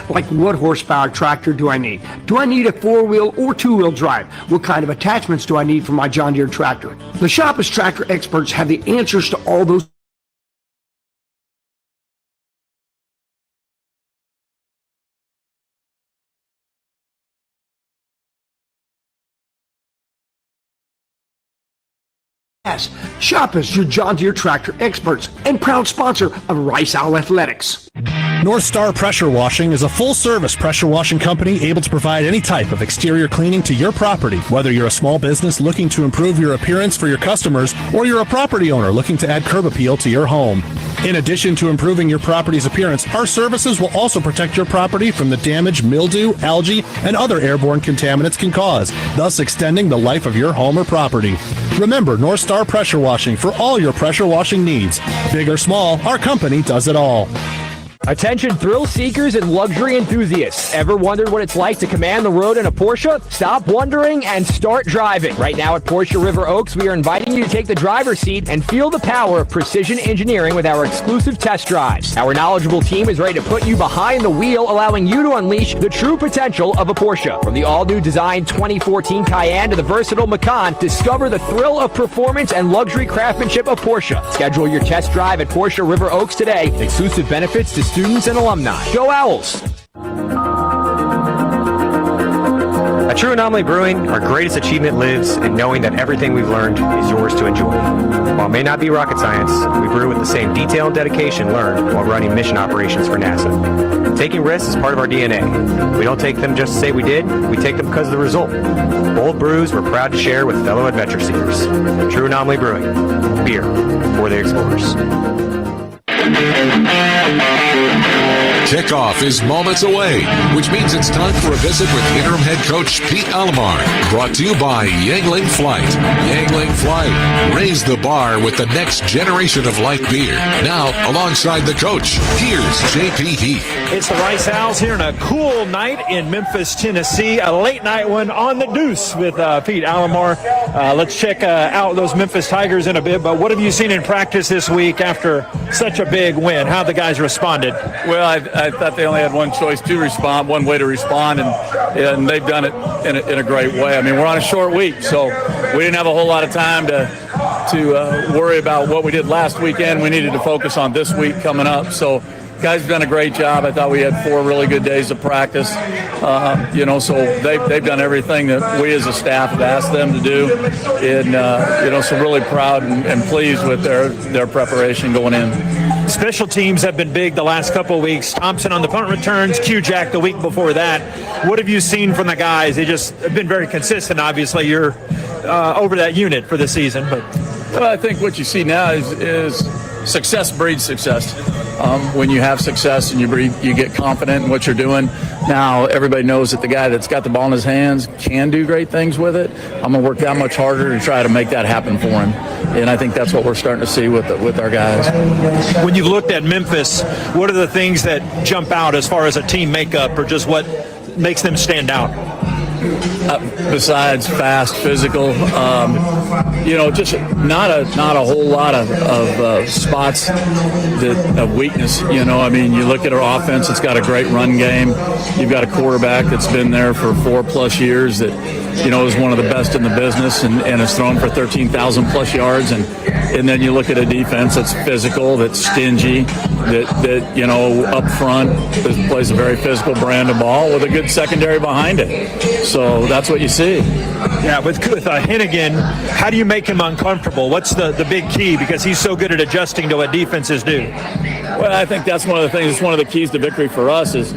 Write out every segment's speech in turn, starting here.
Like, what horsepower tractor do I need? Do I need a 4-wheel or 2-wheel drive? What kind of attachments do I need for my John Deere tractor? The Shop is Tractor experts have the answers to all those. Yes, Shop is your John Deere tractor experts and proud sponsor of Rice Owl Athletics. North Star Pressure Washing is a full-service pressure washing company able to provide any type of exterior cleaning to your property, whether you're a small business looking to improve your appearance for your customers or you're a property owner looking to add curb appeal to your home. In addition to improving your property's appearance, our services will also protect your property from the damage mildew, algae, and other airborne contaminants can cause, thus extending the life of your home or property. Remember North Star Pressure Washing for all your pressure washing needs. Big or small, our company does it all. Attention thrill seekers and luxury enthusiasts. Ever wondered what it's like to command the road in a Porsche? Stop wondering and start driving. Right now at Porsche River Oaks, we are inviting you to take the driver's seat and feel the power of precision engineering with our exclusive test drives. Our knowledgeable team is ready to put you behind the wheel, allowing you to unleash the true potential of a Porsche. From the all-new designed 2014 Cayenne to the versatile Macan, discover the thrill of performance and luxury craftsmanship of Porsche. Schedule your test drive at Porsche River Oaks today. Exclusive benefits to students and alumni. Go Owls! At True Anomaly Brewing, our greatest achievement lives in knowing that everything we've learned is yours to enjoy. While it may not be rocket science, we brew with the same detail and dedication learned while running mission operations for NASA. Taking risks is part of our DNA. We don't take them just to say we did, we take them because of the result. Bold brews we're proud to share with fellow adventure seekers. True Anomaly Brewing, beer for the explorers. Kickoff is moments away, which means it's time for a visit with interim head coach Pete Alomar. Brought to you by Yangling Flight. Yangling Flight. Raise the bar with the next generation of light beer. Now, alongside the coach, here's JP Heath. It's the Rice Owls here on a cool night in Memphis, Tennessee. A late night one on the deuce with Pete Alomar. Let's check out those Memphis Tigers in a bit. But what have you seen in practice this week after such a big win? How the guys responded? Well, I thought they only had one choice to respond, one way to respond, and they've done it in a great way. I mean, we're on a short week, so we didn't have a whole lot of time to worry about what we did last weekend. We needed to focus on this week coming up. So guys have done a great job. I thought we had 4 really good days of practice. So they've done everything that we as a staff have asked them to do, and so really proud and pleased with their preparation going in. Special teams have been big the last couple of weeks. Thompson on the punt returns, Q-Jack the week before that. What have you seen from the guys? They just have been very consistent. Obviously, you're over that unit for the season. But well, I think what you see now is success breeds success. When you have success and you get confident in what you're doing. Now everybody knows that the guy that's got the ball in his hands can do great things with it. I'm going to work that much harder to try to make that happen for him. And I think that's what we're starting to see with our guys. When you've looked at Memphis, what are the things that jump out as far as a team makeup or just what makes them stand out? Besides fast, physical, just not a whole lot of spots of weakness. I mean, you look at our offense; it's got a great run game. You've got a quarterback that's been there for 4+ years that is one of the best in the business and has thrown for 13,000 plus yards. And then you look at a defense that's physical, that's stingy, that up front plays a very physical brand of ball with a good secondary behind it. So that's what you see. Yeah, with Hennigan, how do you make him uncomfortable? What's the big key? Because he's so good at adjusting to what defenses do. Well, I think that's one of the things. It's one of the keys to victory for us is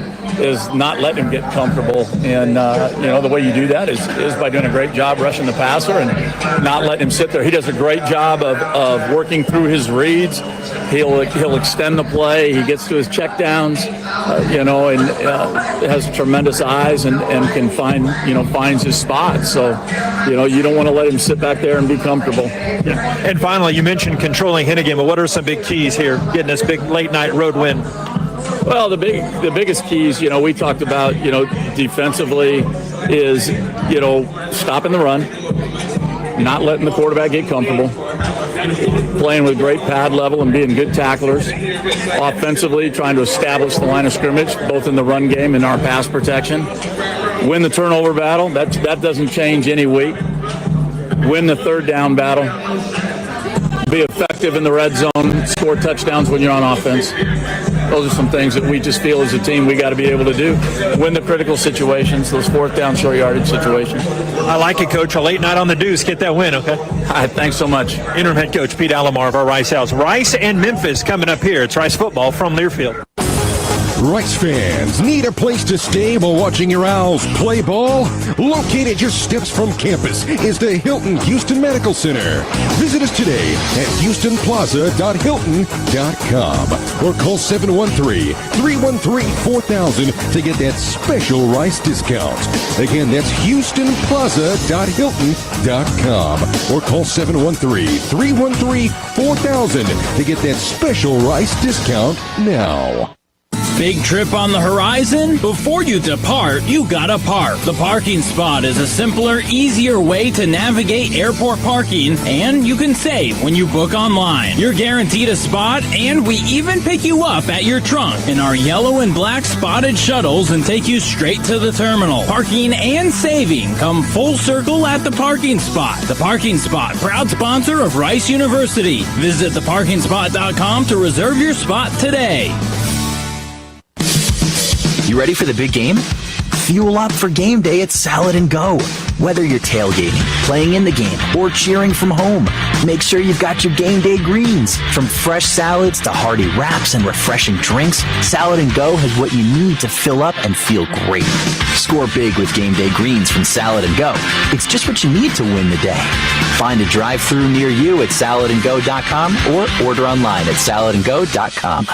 not letting him get comfortable. And, the way you do that is by doing a great job rushing the passer and not letting him sit there. He does a great job of working through his reads. He'll extend the play. He gets to his checkdowns, has tremendous eyes and can finds his spot. So, you don't want to let him sit back there and be comfortable. Yeah. And finally, you mentioned controlling Hennigan, but what are some big keys here, getting this big late night road win? Well, the biggest keys, we talked about, defensively is, stopping the run, not letting the quarterback get comfortable, playing with great pad level and being good tacklers. Offensively, trying to establish the line of scrimmage, both in the run game and our pass protection. Win the turnover battle. That doesn't change any week. Win the third down battle. Be effective in the red zone. Score touchdowns when you're on offense. Those are some things that we just feel as a team we got to be able to do. Win the critical situations, those fourth down, short yardage situations. I like it, Coach. A late night on the Deuce. Get that win, okay? Hi, thanks so much. Interim head coach Pete Alomar of our Rice Owls. Rice and Memphis coming up here. It's Rice football from Learfield. Rice fans need a place to stay while watching your Owls play ball? Located just steps from campus is the Hilton Houston Medical Center. Visit us today at houstonplaza.hilton.com or call 713-313-4000 to get that special Rice discount. Again, that's houstonplaza.hilton.com or call 713-313-4000 to get that special Rice discount now. Big trip on the horizon? Before you depart, you gotta park. The parking spot is a simpler, easier way to navigate airport parking, and you can save when you book online. You're guaranteed a spot, and we even pick you up at your trunk in our yellow and black spotted shuttles and take you straight to the terminal. Parking and saving come full circle at the parking spot. The Parking Spot, proud sponsor of Rice University. Visit theparkingspot.com to reserve your spot today. You ready for the big game? Fuel up for game day at Salad & Go. Whether you're tailgating, playing in the game, or cheering from home, make sure you've got your game day greens. From fresh salads to hearty wraps and refreshing drinks, Salad & Go has what you need to fill up and feel great. Score big with game day greens from Salad & Go. It's just what you need to win the day. Find a drive-thru near you at saladandgo.com or order online at saladandgo.com.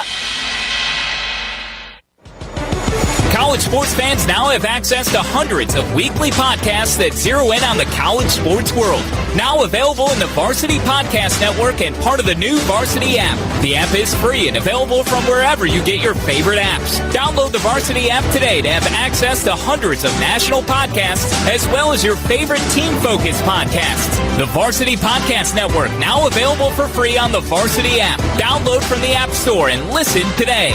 College sports fans now have access to hundreds of weekly podcasts that zero in on the college sports world. Now available in the Varsity Podcast Network and part of the new Varsity app. The app is free and available from wherever you get your favorite apps. Download the Varsity app today to have access to hundreds of national podcasts as well as your favorite team-focused podcasts. The Varsity Podcast Network, now available for free on the Varsity app. Download from the App Store and listen today.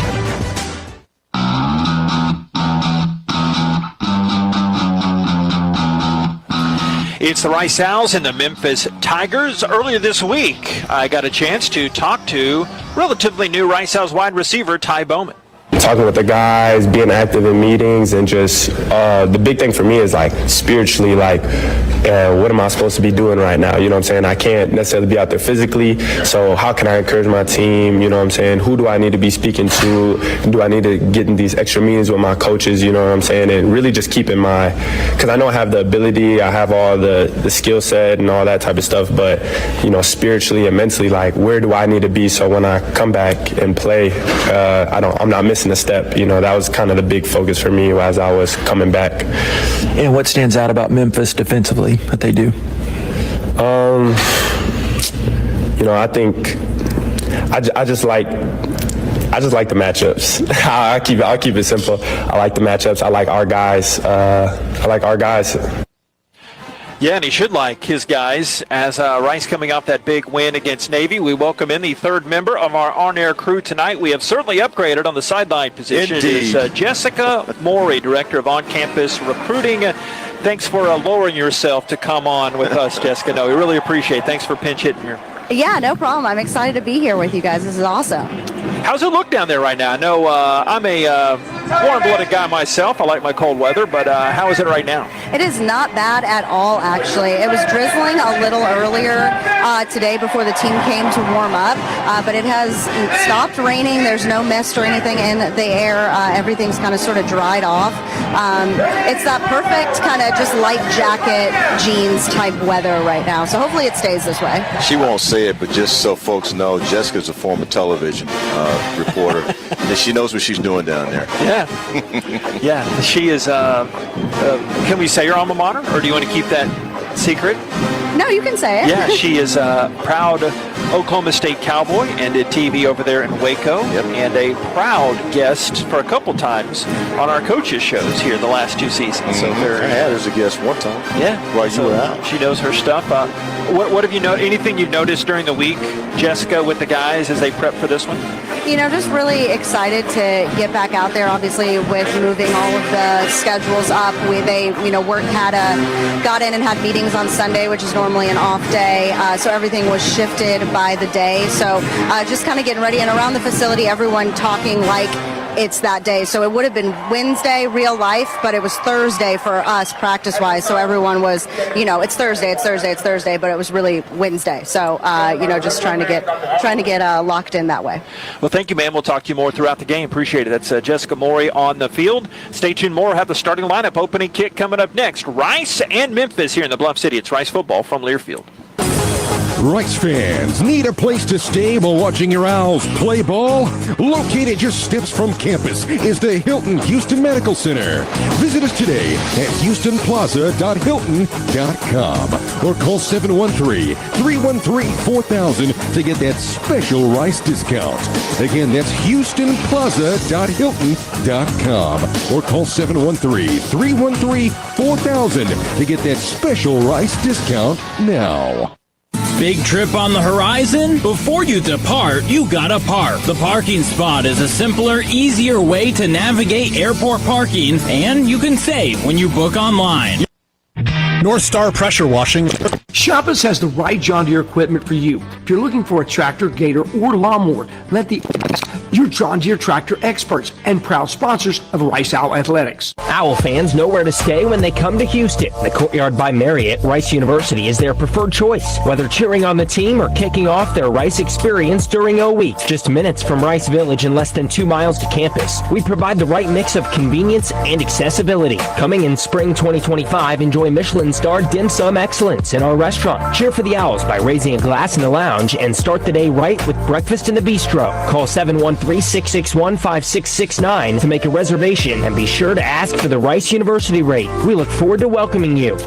It's the Rice Owls and the Memphis Tigers. Earlier this week, I got a chance to talk to relatively new Rice Owls wide receiver Ty Bowman. Talking with the guys, being active in meetings, and just the big thing for me is like spiritually, like what am I supposed to be doing right now? You know what I'm saying? I can't necessarily be out there physically, so how can I encourage my team? You know what I'm saying? Who do I need to be speaking to? Do I need to get in these extra meetings with my coaches? You know what I'm saying? And really just keeping because I know I have the ability, I have all the skill set and all that type of stuff, but you know, spiritually and mentally, like where do I need to be so when I come back and play, I'm not missing a step. You know, that was kind of the big focus for me as I was coming back. And what stands out about Memphis defensively that they do? You know, I think I just like the matchups. I'll keep it simple. I like the matchups. I like our guys. Yeah, and he should like his guys. As Rice coming off that big win against Navy, we welcome in the third member of our on-air crew tonight. We have certainly upgraded on the sideline position. Indeed. It is Jessica Morey, Director of On-Campus Recruiting. Thanks for lowering yourself to come on with us, Jessica. No, we really appreciate it. Thanks for pinch hitting here. Yeah, no problem. I'm excited to be here with you guys. This is awesome. How's it look down there right now? I know I'm a warm-blooded guy myself. I like my cold weather, but how is it right now? It is not bad at all, actually. It was drizzling a little earlier today before the team came to warm up, but it has stopped raining. There's no mist or anything in the air. Everything's kind of sort of dried off. It's that perfect kind of just light jacket, jeans type weather right now, so hopefully it stays this way. She won't say it, but just so folks know, Jessica's a former television reporter, and she knows what she's doing down there. Yeah. Yeah, she is, can we say your alma mater, or do you want to keep that secret? No, you can say it. Yeah, she is a proud Oklahoma State Cowboy and did TV over there in Waco, and a proud guest for a couple times on our coaches' shows here the last 2 seasons. So I had her as a guest one time. Yeah, while you were out. She knows her stuff. What have you anything you've noticed during the week, Jessica, with the guys as they prep for this one? Just really excited to get back out there. Obviously, with moving all of the schedules up, got in and had meetings on Sunday, which is normally an off day. So everything was shifted by the day. So just kind of getting ready, and around the facility, everyone talking like it's that day. So it would have been Wednesday, real life, but it was Thursday for us practice-wise. So everyone was, it's Thursday, but it was really Wednesday. So, just trying to get locked in that way. Well, thank you, ma'am. We'll talk to you more throughout the game. Appreciate it. That's Jessica Morey on the field. Stay tuned. More have the starting lineup opening kick coming up next. Rice and Memphis here in the Bluff City. It's Rice football from Learfield. Rice fans need a place to stay while watching your Owls play ball? Located just steps from campus is the Hilton Houston Medical Center. Visit us today at houstonplaza.hilton.com or call 713-313-4000 to get that special Rice discount. Again, that's houstonplaza.hilton.com or call 713-313-4000 to get that special Rice discount now. Big trip on the horizon? Before you depart, you gotta park. The parking spot is a simpler, easier way to navigate airport parking, and you can save when you book online. North Star Pressure Washing. Shoppers has the right John Deere equipment for you. If you're looking for a tractor, gator, or lawnmower, let your John Deere tractor experts and proud sponsors of Rice Owl Athletics. Owl fans know where to stay when they come to Houston. The Courtyard by Marriott, Rice University, is their preferred choice. Whether cheering on the team or kicking off their Rice experience during O Week, just minutes from Rice Village and less than 2 miles to campus, we provide the right mix of convenience and accessibility. Coming in spring 2025, enjoy Michelin-starred dim sum excellence in our restaurant. Cheer for the Owls by raising a glass in the lounge and start the day right with breakfast in the bistro. Call 713-661-5669 to make a reservation, and be sure to ask for the Rice University rate. We look forward to welcoming you.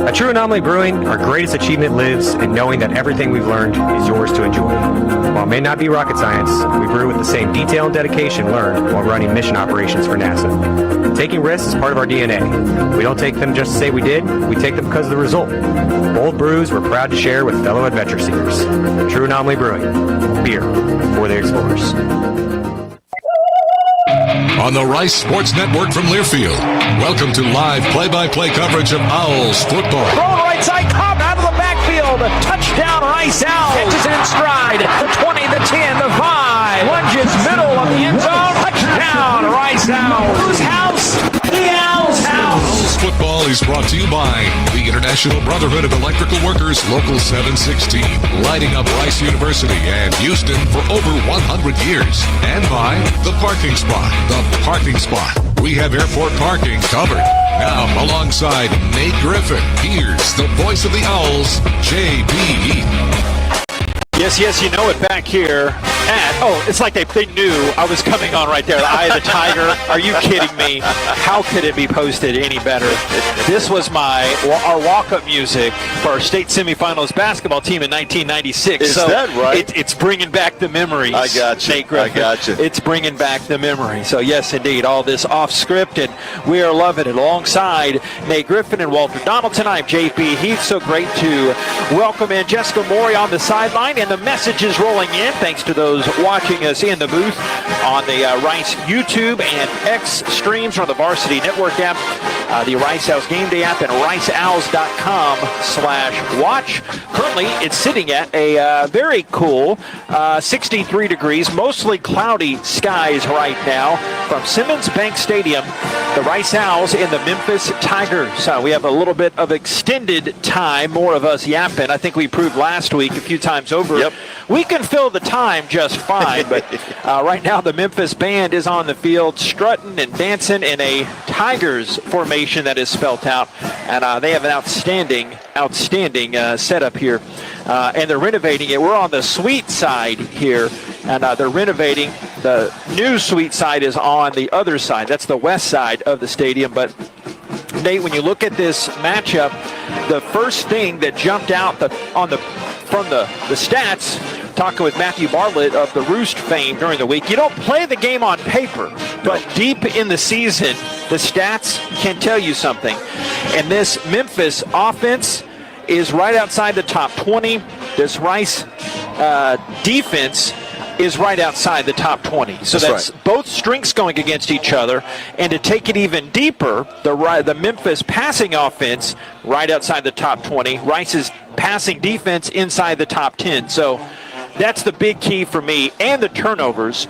At True Anomaly Brewing, our greatest achievement lives in knowing that everything we've learned is yours to enjoy. While it may not be rocket science, we brew with the same detail and dedication learned while running mission operations for NASA. Taking risks is part of our DNA. We don't take them just to say we did, we take them because of the result. Bold brews we're proud to share with fellow adventure seekers. True Anomaly Brewing, beer for the explorers. On the Rice Sports Network from Learfield, welcome to live play-by-play coverage of Owls football. Throw right side, Cobb out of the backfield. Touchdown, Rice Owls. Catches it in stride. The 20, the 10, the 5. Lunges middle of the end zone. Touchdown, Rice Owls. Whose house? The Owls' house. Owls football is brought to you by the International Brotherhood of Electrical Workers, Local 716, lighting up Rice University and Houston for over 100 years. And by The Parking Spot. The Parking Spot. We have airport parking covered. Now, alongside Nate Griffin, here's the voice of the Owls, J.B. Heath. Yes, you know it back here at, it's like they knew I was coming on right there. The Eye of the Tiger. Are you kidding me? How could it be posted any better? This was our walk-up music for our state semifinals basketball team in 1996. Is that right? It's bringing back the memories. I got you. Nate Griffin. I got you. It's bringing back the memory. So yes, indeed, all this off script, and we are loving it. Alongside Nate Griffin and Walter Donaldson, I'm J.P. Heath. So great to welcome in Jessica Morey on the sideline, and the messages rolling in thanks to those watching us in the booth on the Rice YouTube and X streams from the Varsity Network app, the Rice Owls Gameday app, and riceowls.com/watch. Currently, it's sitting at a very cool 63 degrees, mostly cloudy skies right now from Simmons Bank Stadium. The Rice Owls in the Memphis Tigers. We have a little bit of extended time, more of us yapping. I think we proved last week a few times over. Yep. We can fill the time just fine, but right now the Memphis band is on the field strutting and dancing in a Tigers formation that is spelt out, and they have an outstanding setup here, and they're renovating it. We're on the suite side here, and they're renovating. The new suite side is on the other side. That's the west side of the stadium, but Nate, when you look at this matchup, the first thing that jumped out from the stats, talking with Matthew Bartlett of the Roost fame during the week, you don't play the game on paper, but deep in the season, the stats can tell you something. And this Memphis offense is right outside the top 20. This Rice defense is right outside the top 20. So that's right. Both strengths going against each other. And to take it even deeper, the Memphis passing offense right outside the top 20. Rice's passing defense inside the top 10. So that's the big key for me. And the turnovers.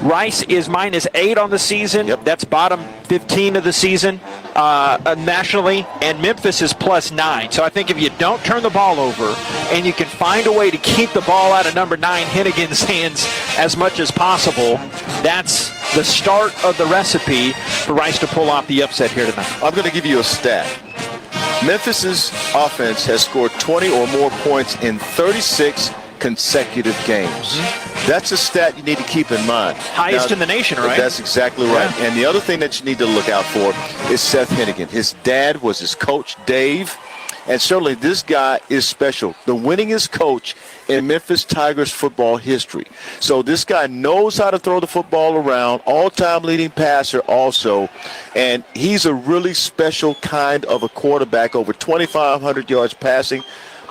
Rice is -8 on the season. Yep. That's bottom 15 of the season nationally. And Memphis is +9. So I think if you don't turn the ball over and you can find a way to keep the ball out of number 9 Hennigan's hands as much as possible, that's the start of the recipe for Rice to pull off the upset here tonight. I'm going to give you a stat. Memphis's offense has scored 20 or more points in 36 consecutive games. That's a stat you need to keep in mind. Highest in the nation, right? That's exactly right. Yeah. And the other thing that you need to look out for is Seth Hennigan. His dad was his coach, Dave, and certainly this guy is special. The winningest coach in Memphis Tigers football history. So this guy knows how to throw the football around, all-time leading passer also, and he's a really special kind of a quarterback, over 2,500 yards passing,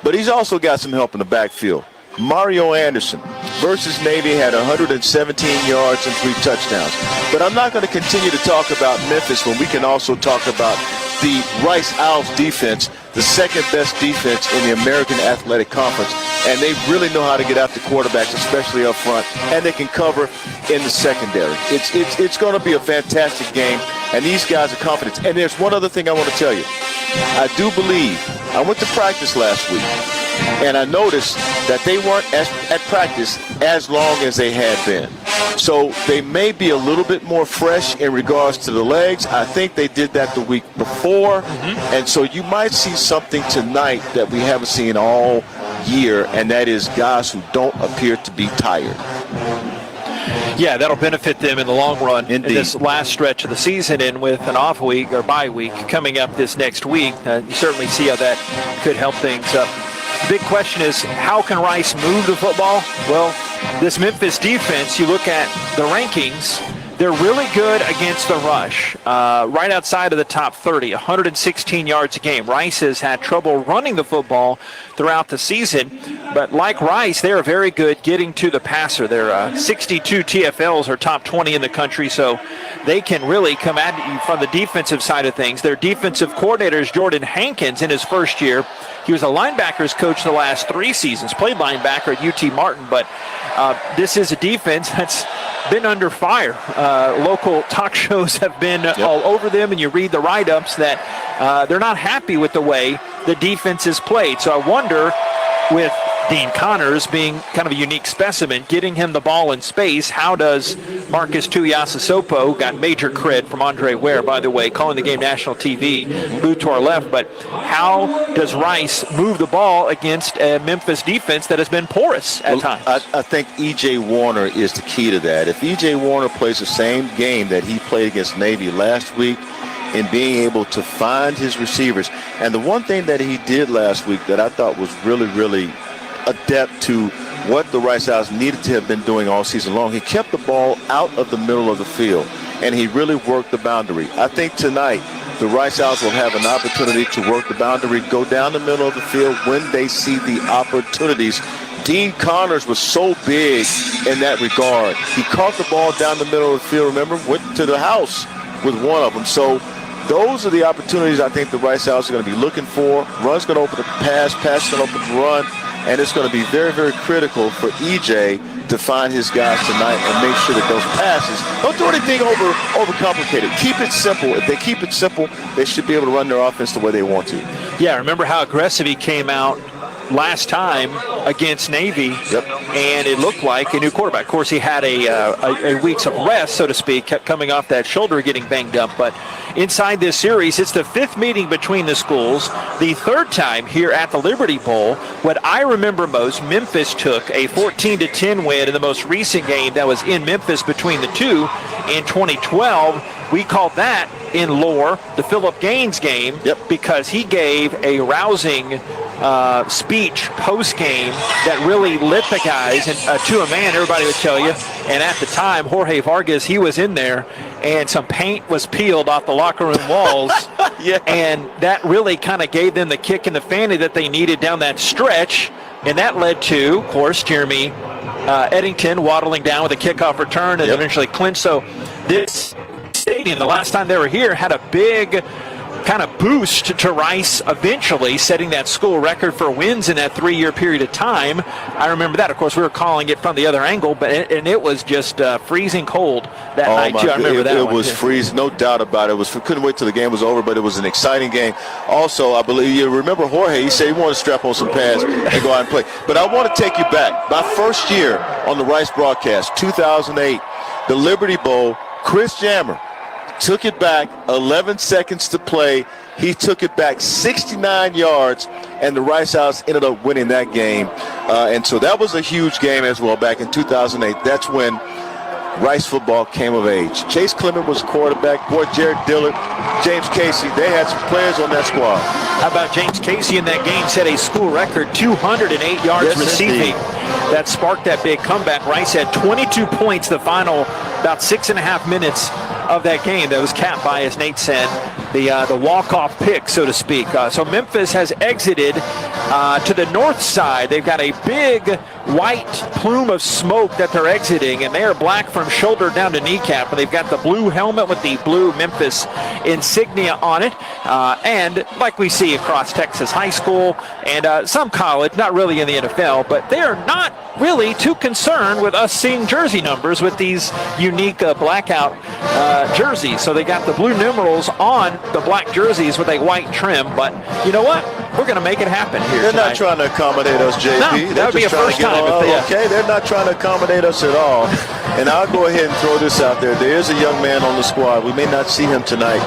but he's also got some help in the backfield. Mario Anderson versus Navy had 117 yards and 3 touchdowns. But I'm not going to continue to talk about Memphis when we can also talk about the Rice Owls defense, the second best defense in the American Athletic Conference. And they really know how to get after quarterbacks, especially up front, and they can cover in the secondary. It's going to be a fantastic game, and these guys are confident. And there's one other thing I want to tell you. I do believe, I went to practice last week, and I noticed that they weren't at practice as long as they had been. So they may be a little bit more fresh in regards to the legs. I think they did that the week before. And so you might see something tonight that we haven't seen all year, and that is guys who don't appear to be tired. Yeah, that'll benefit them in the long run. Indeed. In this last stretch of the season, and with an off week or bye week coming up this next week, you certainly see how that could help things up. The big question is, how can Rice move the football? Well, this Memphis defense, you look at the rankings, they're really good against the rush, right outside of the top 30, 116 yards a game. Rice has had trouble running the football throughout the season, but like Rice, they are very good getting to the passer. Their 62 TFLs are top 20 in the country, so they can really come at you from the defensive side of things. Their defensive coordinator is Jordan Hankins in his first year. He was a linebackers coach the last 3 seasons, played linebacker at UT Martin, but this is a defense that's been under fire. Local talk shows have been all over them, and you read the write-ups that they're not happy with the way the defense is played. So I wonder, with Dean Connors being kind of a unique specimen, getting him the ball in space, how does Marcus Tuiasosopo, got major cred from Andre Ware, by the way, calling the game national TV, moved to our left, but how does Rice move the ball against a Memphis defense that has been porous at times? I think E.J. Warner is the key to that. If E.J. Warner plays the same game that he played against Navy last week, in being able to find his receivers, and the one thing that he did last week that I thought was really, really adept to what the Rice Owls needed to have been doing all season long, he kept the ball out of the middle of the field, and he really worked the boundary. I think tonight the Rice Owls will have an opportunity to work the boundary, go down the middle of the field when they see the opportunities. Dean Connors was so big in that regard. He caught the ball down the middle of the field, remember, went to the house with one of them. So those are the opportunities I think the Rice Owls are going to be looking for. Run's going to open the pass, pass is going to open the run, and it's going to be very, very critical for EJ to find his guys tonight and make sure that those passes, don't do anything overcomplicated. Keep it simple. If they keep it simple, they should be able to run their offense the way they want to. Yeah, remember how aggressive he came out last time against Navy, and it looked like a new quarterback. Of course, he had a weeks of rest, so to speak, kept coming off that shoulder getting banged up. But inside this series, it's the 5th meeting between the schools, the 3rd time here at the Liberty Bowl. What I remember most, Memphis took a 14-10 win in the most recent game that was in Memphis between the two in 2012. We called that in lore the Philip Gaines game because he gave a rousing speech post-game that really lit the guys, and to a man, everybody would tell you. And at the time, Jorge Vargas, he was in there, and some paint was peeled off the locker room walls, and that really kind of gave them the kick in the fanny that they needed down that stretch, and that led to, of course, Jeremy Eddington waddling down with a kickoff return and eventually clinched. So this stadium, the last time they were here, had a big kind of boost to Rice, eventually setting that school record for wins in that 3-year period of time. I remember that. Of course, we were calling it from the other angle, but it was just freezing cold that night, too. I remember that. It was freezing, no doubt about it. Couldn't wait till the game was over, but it was an exciting game. Also, I believe you remember Jorge, he said he wanted to strap on some pads and go out and play. But I want to take you back. My first year on the Rice broadcast, 2008, the Liberty Bowl, Chris Jammer took it back, 11 seconds to play. He took it back 69 yards, and the Rice Owls ended up winning that game. And so that was a huge game as well back in 2008. That's when Rice football came of age. Chase Clement was quarterback. Boy, Jared Dillard, James Casey, they had some players on that squad. How about James Casey in that game set a school record, 208 yards receiving. That sparked that big comeback. Rice had 22 points the final about 6.5 minutes of that game. That was capped by, as Nate said, the walk-off pick, so to speak. So Memphis has exited to the north side. They've got a big white plume of smoke that they're exiting, and they are black from shoulder down to kneecap. And they've got the blue helmet with the blue Memphis insignia on it. And like we see across Texas high school and some college, not really in the NFL, but they are not really too concerned with us seeing jersey numbers with these unique blackout jerseys. So they got the blue numerals on the black jerseys with a white trim. But you know what? We're going to make it happen here They're tonight. Not trying to accommodate us, JP. No, that would be a first time. Okay, they're not trying to accommodate us at all. And I'll go ahead and throw this out there. There is a young man on the squad. We may not see him tonight,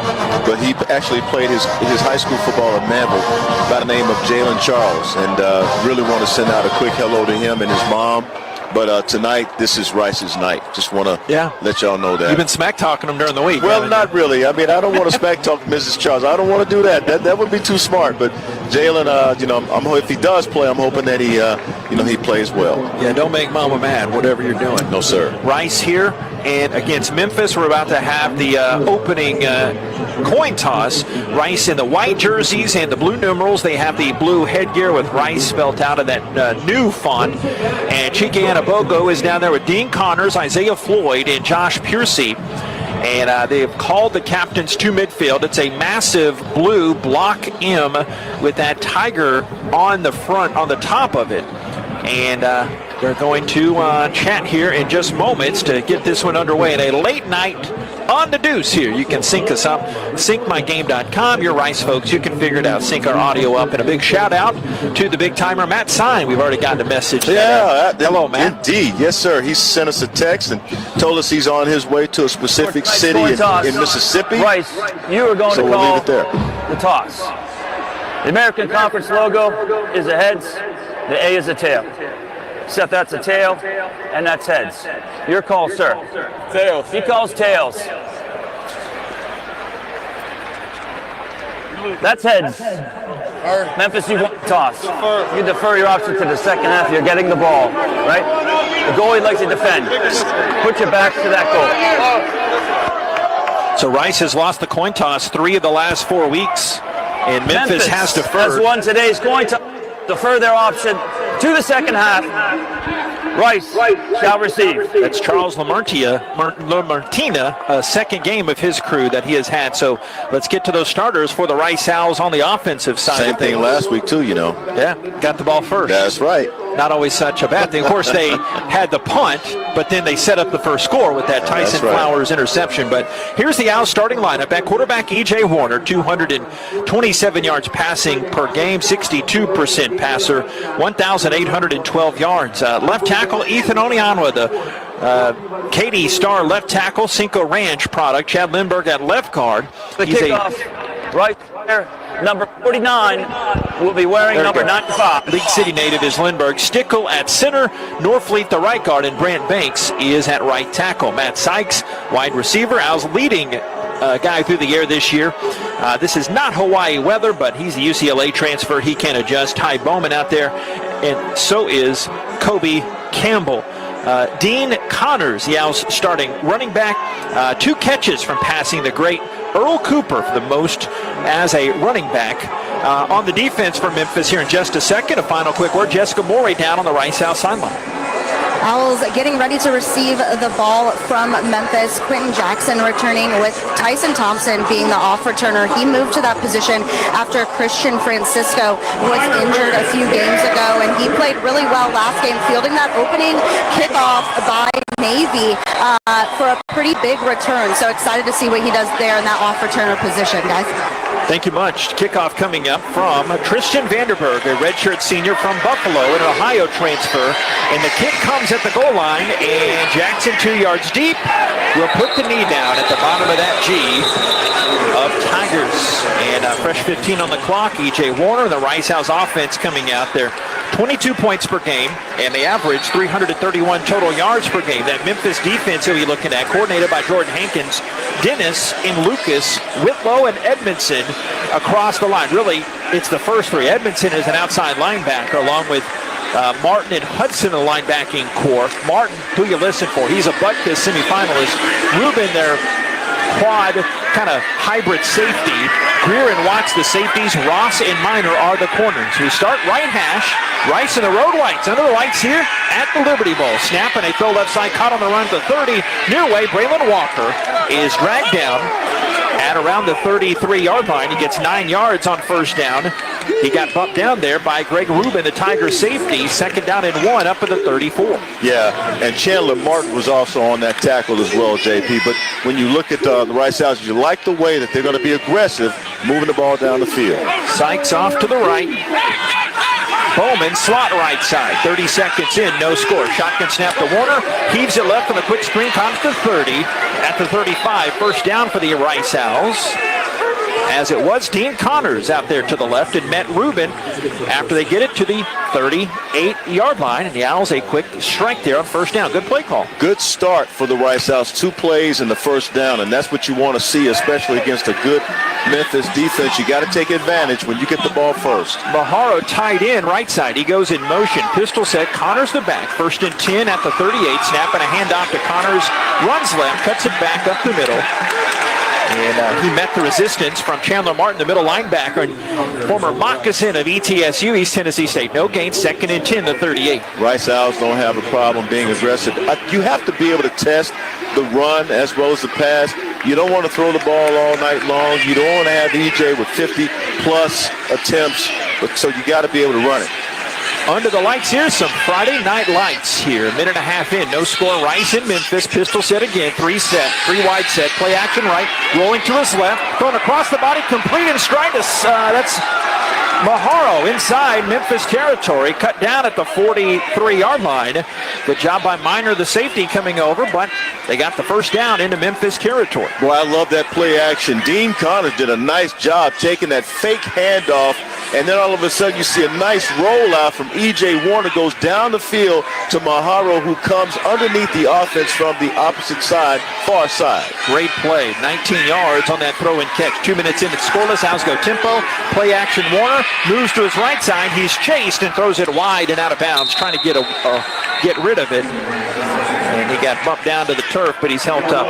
but he actually played his high school football at Manville by the name of Jalen Charles. And really want to send out a quick hello to him and his mom. But tonight, this is Rice's night. Just want to let y'all know that. You've been smack-talking them during the week. Well, not really. I mean, I don't want to smack-talk Mrs. Charles. I don't want to do that. That would be too smart. But Jalen, if he does play, I'm hoping that he plays well. Yeah, don't make Mama mad, whatever you're doing. No, sir. Rice here, and against Memphis, we're about to have the opening coin toss. Rice in the white jerseys and the blue numerals. They have the blue headgear with Rice spelled out in that new font. And Chike Anabogo is down there with Dean Connors, Isaiah Floyd, and Josh Piercy. And they've called the captains to midfield. It's a massive blue block M with that tiger on the front, on the top of it. And they're going to chat here in just moments to get this one underway in a late night on the Deuce here. You can sync us up, syncmygame.com. Your Rice folks, you can figure it out. Sync our audio up. And a big shout out to the big timer, Matt Sine. We've already gotten a message. Hello, Matt. Indeed. Yes, sir. He sent us a text and told us he's on his way to a specific city in Mississippi. Rice, you are going to we'll call leave it there. The toss. The American Conference logo is a heads. The A is a tail. Seth, that's a tail, and that's heads. Your call, sir. Tails. He calls tails. That's heads. Memphis, you want to toss. You defer your option to the second half. You're getting the ball, right? The goalie likes to defend. Put your back to that goal. So Rice has lost the coin toss 3 of the last 4 weeks, and Memphis has deferred. Has won today's coin toss. Defer their option to the second half. Rice shall receive. That's Charles Lamartina, a second game of his crew that he has had. So let's get to those starters for the Rice Owls on the offensive side. Same thing last week, too, Yeah, got the ball first. That's right. Not always such a bad thing. Of course, they had the punt, but then they set up the first score with that Tyson Flowers interception. But here's the Owls starting lineup. At quarterback, E.J. Warner, 227 yards passing per game, 62% passer, 1,812 yards. Left tackle, Ethan Onyanwa, the Katy Star left tackle, Cinco Ranch product. Chad Lindbergh at left guard. The kickoff right there. Number 49 will be wearing number 95. League City native is Lindbergh. Stickle at center. Norfleet, the right guard, and Brant Banks is at right tackle. Matt Sykes, wide receiver. Owls leading guy through the air this year. This is not Hawaii weather, but he's a UCLA transfer. He can adjust. Ty Bowman out there, and so is Kobe Campbell. Dean Connors, the Owls starting running back. 2 catches from passing the great Earl Cooper for the most as a running back. On the defense for Memphis here in just a second. A final quick word. Jessica Morey down on the Rice Owls sideline. Owls getting ready to receive the ball from Memphis. Quentin Jackson returning with Tyson Thompson being the off returner. He moved to that position after Christian Francisco was injured a few games ago, and he played really well last game, fielding that opening kickoff by Navy for a pretty big return. So excited to see what he does there in that off returner position, guys. Thank you much. Kickoff coming up from Tristan Vanderberg, a redshirt senior from Buffalo, an Ohio transfer. And the kick comes at the goal line, and Jackson 2 yards deep will put the knee down at the bottom of that G of Tigers. And fresh 15 on the clock. E.J. Warner, the Rice Owls offense coming out there. 22 points per game, and they average 331 total yards per game. That Memphis defense you'll be looking at, coordinated by Jordan Hankins, Dennis and Lucas, Whitlow and Edmondson across the line. Really, it's the first 3. Edmondson is an outside linebacker, along with Martin and Hudson in the linebacking core. Martin, who you listen for, he's a Butkus semifinalist. Rubin, their quad kind of hybrid safety. Greer and Watts, the safeties. Ross and Minor are the corners. We start right hash. Rice in the road whites. Under the lights here at the Liberty Bowl. Snap and a throw left side. Caught on the run to the 30. Near way, Braylon Walker is dragged down at around the 33-yard line. He gets 9 yards on first down. He got bumped down there by Greg Rubin, the Tigers safety. 2nd down and 1 up at the 34. Yeah, and Chandler Martin was also on that tackle as well, JP. But when you look at the Rice Owls, you like the way that they're going to be aggressive, moving the ball down the field. Sykes off to the right. Bowman, slot right side. 30 seconds in, no score. Shotgun snap to Warner. Heaves it left on a quick screen. Comes to 30. At the 35, first down for the Rice Owls. As it was Dean Connors out there to the left and met Rubin after they get it to the 38-yard line. And the Owls a quick strike there on first down. Good play call. Good start for the Rice Owls. 2 plays in the first down, and that's what you want to see, especially against a good Memphis defense. You got to take advantage when you get the ball first. Maharo tied in right side. He goes in motion. Pistol set. Connors the back. 1st and 10 at the 38. Snap and a handoff to Connors. Runs left. Cuts it back up the middle. And he met the resistance from Chandler Martin, the middle linebacker, and former moccasin of ETSU, East Tennessee State. No gain, 2nd and 10 to 38. Rice Owls don't have a problem being aggressive. You have to be able to test the run as well as the pass. You don't want to throw the ball all night long. You don't want to have EJ with 50-plus attempts, so you got to be able to run it. Under the lights here, some Friday night lights here. 1.5 minutes in, no score. Rice in Memphis. Pistol set again. 3 wide set. Play action right. Rolling to his left. Going across the body. Complete in stride. That's Maharo inside Memphis territory. Cut down at the 43-yard line. Good job by Minor, the safety, coming over, but they got the first down into Memphis territory. Boy, I love that play action. Dean Connors did a nice job taking that fake handoff, and then all of a sudden you see a nice rollout from E.J. Warner, goes down the field to Maharo, who comes underneath the offense from the opposite side, far side. Great play. 19 yards on that throw and catch. 2 minutes in, it's scoreless. Owls go tempo. Play action. Warner moves to his right side. He's chased and throws it wide and out of bounds, trying to get rid of it. And he got bumped down to the turf, but he's helped up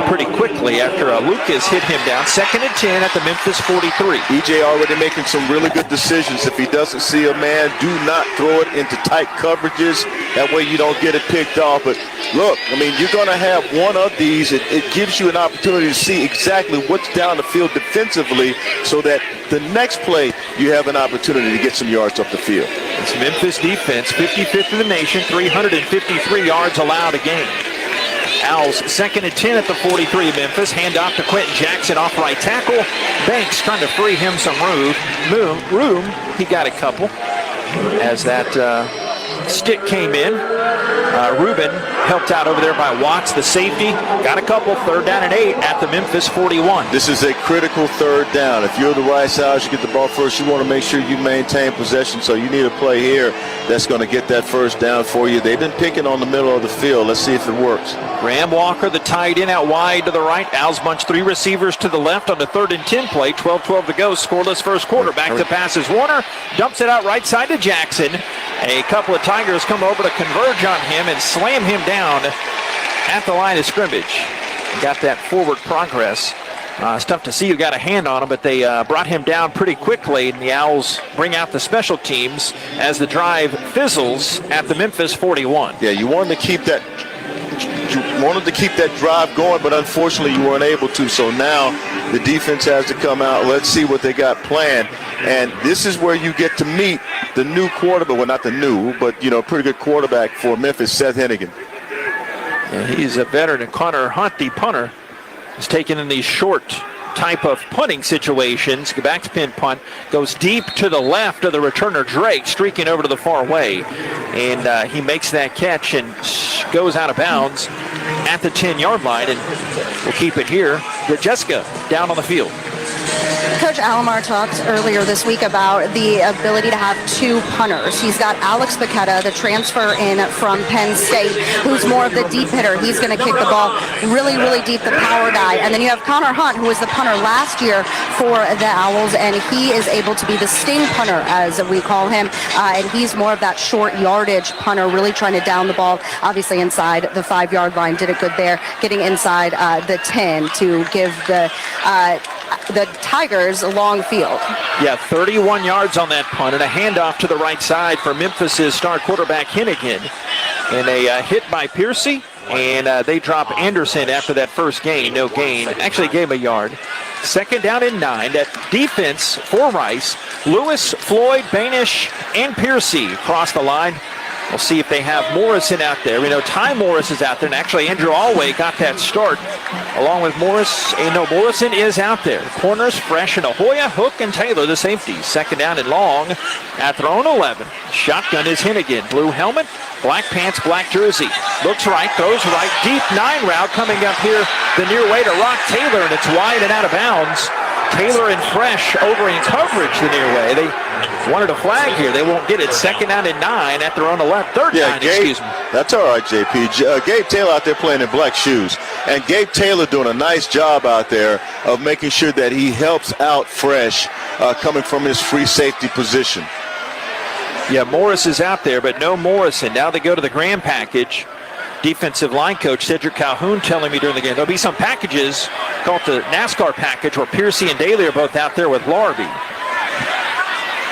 pretty quickly after Lucas hit him down. 2nd and 10 at the Memphis 43. EJ already making some really good decisions. If he doesn't see a man, do not throw it into tight coverages. That way you don't get it picked off. But look, I mean, you're going to have one of these. It gives you an opportunity to see exactly what's down the field defensively, so that the next play you have an opportunity to get some yards up the field. It's Memphis defense, 55th in the nation, 353 yards allowed a game. Owls 2nd and 10 at the 43 of Memphis. Hand off to Quentin Jackson off right tackle. Banks trying to free him some room. He got a couple as that stick came in. Rubin helped out over there by Watts, the safety. Got a couple, 3rd down and 8 at the Memphis 41. This is a critical 3rd down. If you're the Rice Owls, you get the ball first, you want to make sure you maintain possession, so you need a play here that's going to get that 1st down for you. They've been picking on the middle of the field. Let's see if it works. Graham Walker, the tight end, out wide to the right. Owls bunch 3 receivers to the left on the 3rd and 10 play. 12-12 to go. Scoreless first quarter. Back to passes. Warner dumps it out right side to Jackson. A couple of Tigers come over to converge on him and slam him down at the line of scrimmage. Got that forward progress. It's tough to see who got a hand on him, but they brought him down pretty quickly, and the Owls bring out the special teams as the drive fizzles at the Memphis 41. Yeah, you wanted to keep that drive going, but unfortunately you weren't able to. So now the defense has to come out. Let's see what they got planned. And this is where you get to meet the new quarterback. Well, not the new, but, pretty good quarterback for Memphis, Seth Hennigan. Yeah, he's a veteran. Connor Hunt, the punter, is taken in these short type of punting situations. Back to pin punt. Goes deep to the left of the returner, Drake, streaking over to the far way. And he makes that catch and goes out of bounds at the 10-yard line. And we'll keep it here. Jessica down on the field. Coach Alomar talked earlier this week about the ability to have 2 punters. He's got Alex Paqueta, the transfer in from Penn State, who's more of the deep hitter. He's going to kick the ball really, really deep, the power guy. And then you have Connor Hunt, who was the punter last year for the Owls, and he is able to be the sting punter, as we call him. And he's more of that short yardage punter, really trying to down the ball, obviously inside the 5-yard line. Did it good there, getting inside the 10 to give the Tigers a long field. Yeah, 31 yards on that punt and a handoff to the right side for Memphis's star quarterback Hennigan. And a hit by Piercy, and they drop Anderson after that first gain. No gain. Actually gave a yard. 2nd down and 9. That defense for Rice. Lewis, Floyd, Banish, and Piercy cross the line. We'll see if they have Morrison out there. We know Ty Morris is out there, and actually Andrew Alway got that start along with Morris. And no, Morrison is out there. Corners fresh, and Ahoya, Hook, and Taylor, the safeties. 2nd down and long at their own 11. Shotgun is Hennigan. Blue helmet, black pants, black jersey. Looks right, throws right. Deep 9 route coming up here the near way to Rock Taylor, and it's wide and out of bounds. Taylor and Fresh over in coverage the near way. They wanted a flag here. They won't get it. 2nd down and 9 at their own 11. 3rd down, excuse me. That's all right, JP. Gabe Taylor out there playing in black shoes. And Gabe Taylor doing a nice job out there of making sure that he helps out Fresh coming from his free safety position. Yeah, Morris is out there, but no Morrison. Now they go to the Graham package. Defensive line coach Cedric Calhoun telling me during the game there'll be some packages called the NASCAR package where Piercy and Daly are both out there with Larby.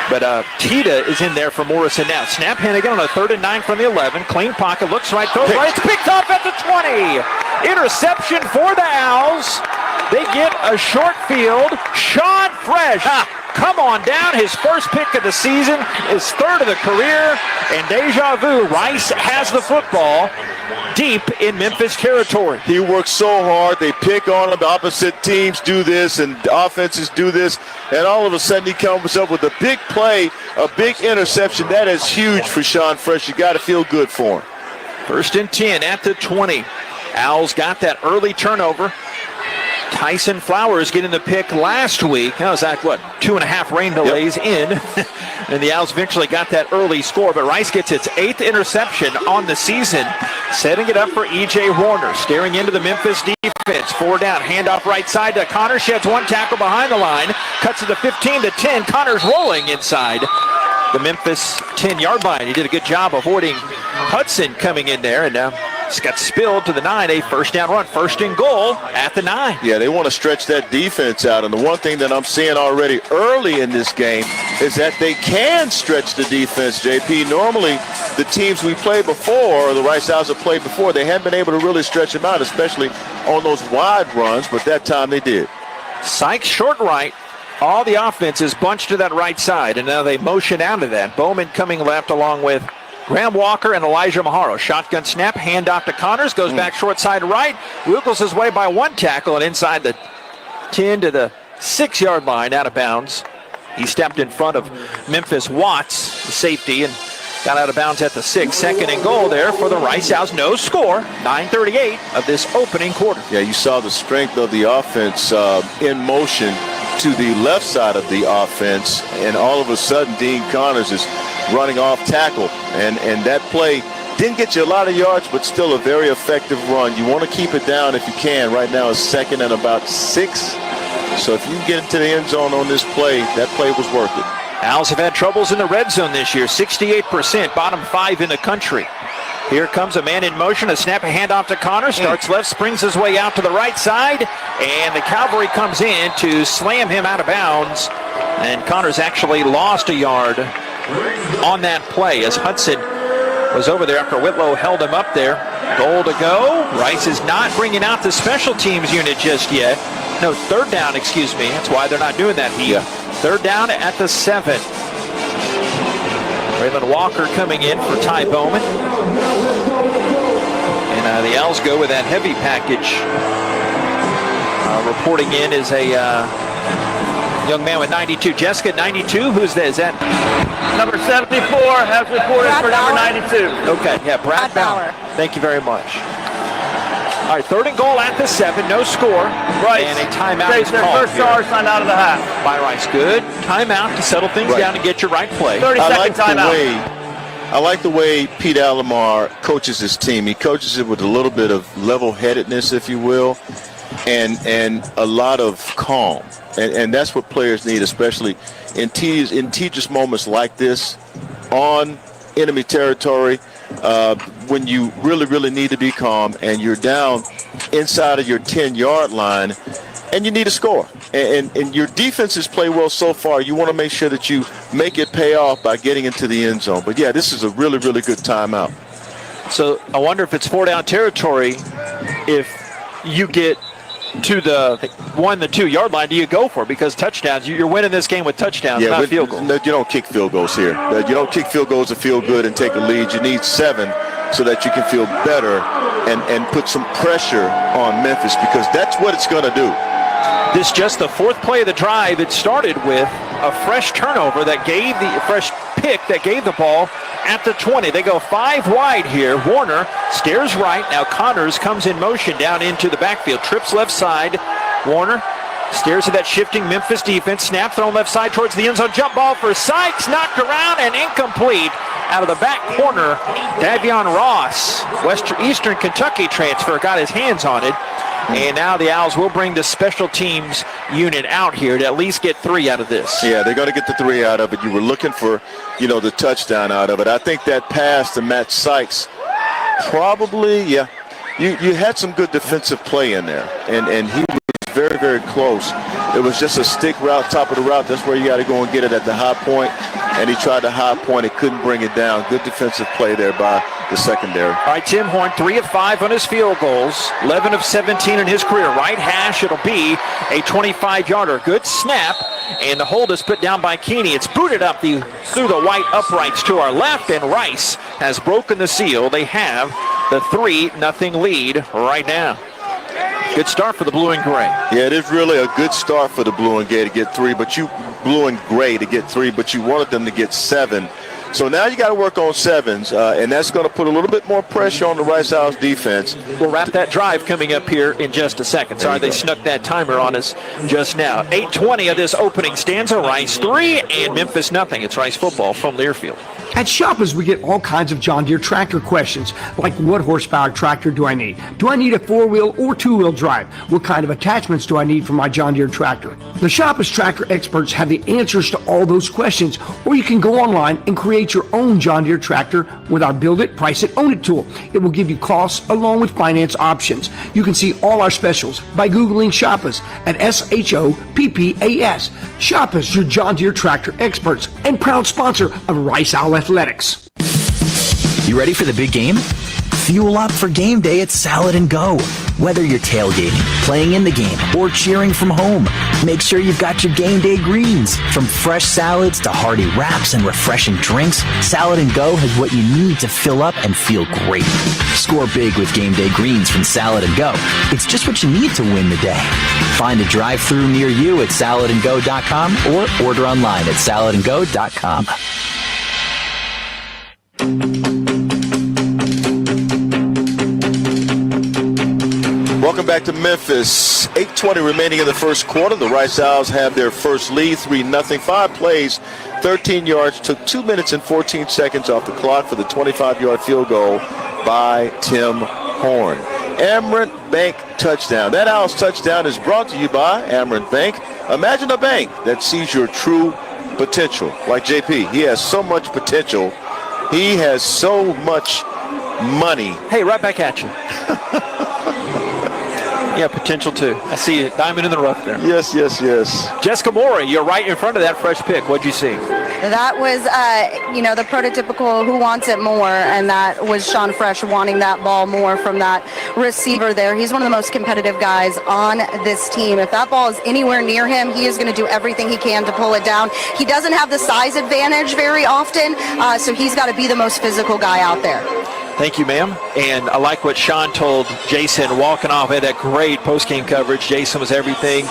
But Tita is in there for Morrison now. Snap Hennigan on a 3rd and 9 from the 11. Clean pocket, looks right, throws right. It's picked up at the 20. Interception for the Owls. They get a short field. Sean Fresh, come on down. His first pick of the season, his 3rd of the career. And deja vu, Rice has the football deep in Memphis territory. He works so hard. They pick on him. The opposite teams do this and the offenses do this. And all of a sudden he comes up with a big play, a big interception. That is huge for Sean Fresh. You got to feel good for him. 1st and 10 at the 20. Owls got that early turnover. Tyson Flowers getting the pick last week. That was 2.5 rain delays in. And the Owls eventually got that early score. But Rice gets its 8th interception on the season. Setting it up for E.J. Warner. Staring into the Memphis defense. 4 down. Handoff right side to Connor. Sheds 1 tackle behind the line. Cuts to the 15 to 10. Connor's rolling inside the Memphis 10-yard line. He did a good job avoiding Hudson coming in there. And now it's got spilled to the 9. A 1st down run. 1st and goal at the 9. Yeah, they want to stretch that defense out. And the one thing that I'm seeing already early in this game is that they can stretch the defense, JP. Normally, the teams we played before, or the Rice Owls have played before, they haven't been able to really stretch them out, especially on those wide runs. But that time they did. Sykes short right. All the offense is bunched to that right side. And now they motion out of that. Bowman coming left along with Graham Walker and Elijah Maharo. Shotgun snap, handoff to Connors, goes back short side right, wiggles his way by 1 tackle and inside the 10 to the 6-yard line out of bounds. He stepped in front of Memphis Watts, the safety, and Got out of bounds at the 6. Second and goal there for the Rice Owls. No score. 9:38 of this opening quarter. Yeah, you saw the strength of the offense in motion to the left side of the offense, and all of a sudden Dean Connors is running off tackle, and that play didn't get you a lot of yards, but still a very effective run. You want to keep it down if you can. Right now it's second and about 6. So if you get into the end zone on this play, that play was worth it. Owls have had troubles in the red zone this year. 68%, bottom 5 in the country. Here comes a man in motion, a snap, a handoff to Connors, starts left, springs his way out to the right side, and the cavalry comes in to slam him out of bounds, and Connors actually lost a yard on that play as Hudson was over there after Whitlow held him up there. Goal to go. Rice is not bringing out the special teams unit just yet. No, third down, excuse me. That's why they're not doing that, Heath. Yeah. Third down at the 7. Raylan Walker coming in for Ty Bowman. And the Owls go with that heavy package. Reporting in is a young man with 92. Jessica, 92. Who's that? Is that? Number 74 has reported for number 92. Okay, yeah, Brad Bauer. Thank you very much. All right, third and goal at the 7. No score. Rice. And a timeout Takes is their called first charge time out of the half. by Rice. Good timeout to settle things down and get your right play. 30-second timeout. I like the way Pete Alomar coaches his team. He coaches it with a little bit of level-headedness, if you will, and a lot of calm. And that's what players need, especially in tedious moments like this on enemy territory, when you really, really need to be calm and you're down inside of your 10-yard line and you need a score. And your defenses play well so far. You want to make sure that you make it pay off by getting into the end zone. But, yeah, this is a really, really good timeout. So I wonder if it's 4-down territory. If you get to the 1, the 2-yard line, do you go for it? Because touchdowns, you're winning this game with touchdowns, not field goals. No, you don't kick field goals here. You don't kick field goals to feel good and take a lead. You need 7 so that you can feel better and put some pressure on Memphis, because that's what it's going to do. This just the 4th play of the drive. It started with a fresh turnover that gave the fresh pick that gave the ball at the 20. They go 5 wide here. Warner stares right. Now Connors comes in motion down into the backfield. Trips left side. Warner stares at that shifting Memphis defense. Snap thrown left side towards the end zone. Jump ball for Sykes. Knocked around and incomplete. Out of the back corner, Davion Ross, Eastern Kentucky transfer, got his hands on it. And now the Owls will bring the special teams unit out here to at least get 3 out of this. Yeah, they're going to get the 3 out of it. You were looking for, the touchdown out of it. I think that pass to Matt Sykes probably, you had some good defensive play in there. And he was very, very close. It was just a stick route, top of the route. That's where you got to go and get it at the high point. And he tried the high point. He couldn't bring it down. Good defensive play there by the secondary. All right, Tim Horn, 3 of 5 on his field goals, 11 of 17 in his career. Right hash, it'll be a 25-yarder. Good snap, and the hold is put down by Keeney. It's booted up through the white uprights to our left, and Rice has broken the seal. They have the 3-0 lead right now. Good start for the blue and gray. Yeah, it is really a good start for the blue and gray to get 3, but you wanted them to get 7. So now you got to work on 7s, and that's going to put a little bit more pressure on the Rice Owls defense. We'll wrap that drive coming up here in just a second. Sorry, they snuck that timer on us just now. 8:20 of this opening stanza. Rice 3 and Memphis nothing. It's Rice football from Learfield. At Shoppers, we get all kinds of John Deere tractor questions, like what horsepower tractor do I need? Do I need a 4-wheel or 2-wheel drive? What kind of attachments do I need for my John Deere tractor? The Shoppers tractor experts have the answers to all those questions, or you can go online and create your own John Deere tractor with our Build It, Price It, Own It tool. It will give you costs along with finance options. You can see all our specials by Googling Shoppers at SHOPPAS. Shoppers, your John Deere tractor experts and proud sponsor of Rice Owl Athletics. You ready for the big game? Fuel up for game day at Salad & Go. Whether you're tailgating, playing in the game, or cheering from home, make sure you've got your game day greens. From fresh salads to hearty wraps and refreshing drinks, Salad & Go has what you need to fill up and feel great. Score big with game day greens from Salad & Go. It's just what you need to win the day. Find a drive-thru near you at saladandgo.com or order online at saladandgo.com. Welcome back to Memphis. 8:20 remaining in the first quarter. The Rice Owls have their first lead, 3-0. 5 plays, 13 yards. Took 2 minutes and 14 seconds off the clock for the 25-yard field goal by Tim Horn. Amerant Bank touchdown. That Owls touchdown is brought to you by Amerant Bank. Imagine a bank that sees your true potential. Like JP, he has so much potential. He has so much money. Hey, right back at you. Yeah, potential too. I see it. Diamond in the rough there. Yes, yes, yes. Jessica Maury, you're right in front of that fresh pick. What'd you see? That was, the prototypical who wants it more, and that was Sean Fresh wanting that ball more from that receiver there. He's one of the most competitive guys on this team. If that ball is anywhere near him, he is going to do everything he can to pull it down. He doesn't have the size advantage very often, so he's got to be the most physical guy out there. Thank you, ma'am. And I like what Sean told Jason walking off. He had that great post-game coverage. Jason was everything.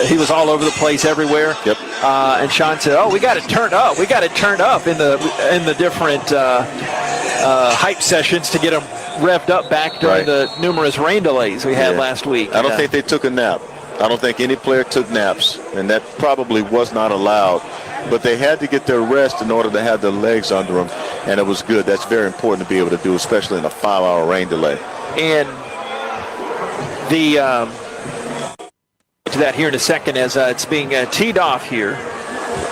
He was all over the place, everywhere. Yep. And Sean said, we got to turn up. We got to turn up in the different hype sessions to get them revved up back during the numerous rain delays we had last week. I don't think they took a nap. I don't think any player took naps, and that probably was not allowed. But they had to get their rest in order to have their legs under them, and it was good. That's very important to be able to do, especially in a 5-hour rain delay. And the to that here in a second as it's being teed off here.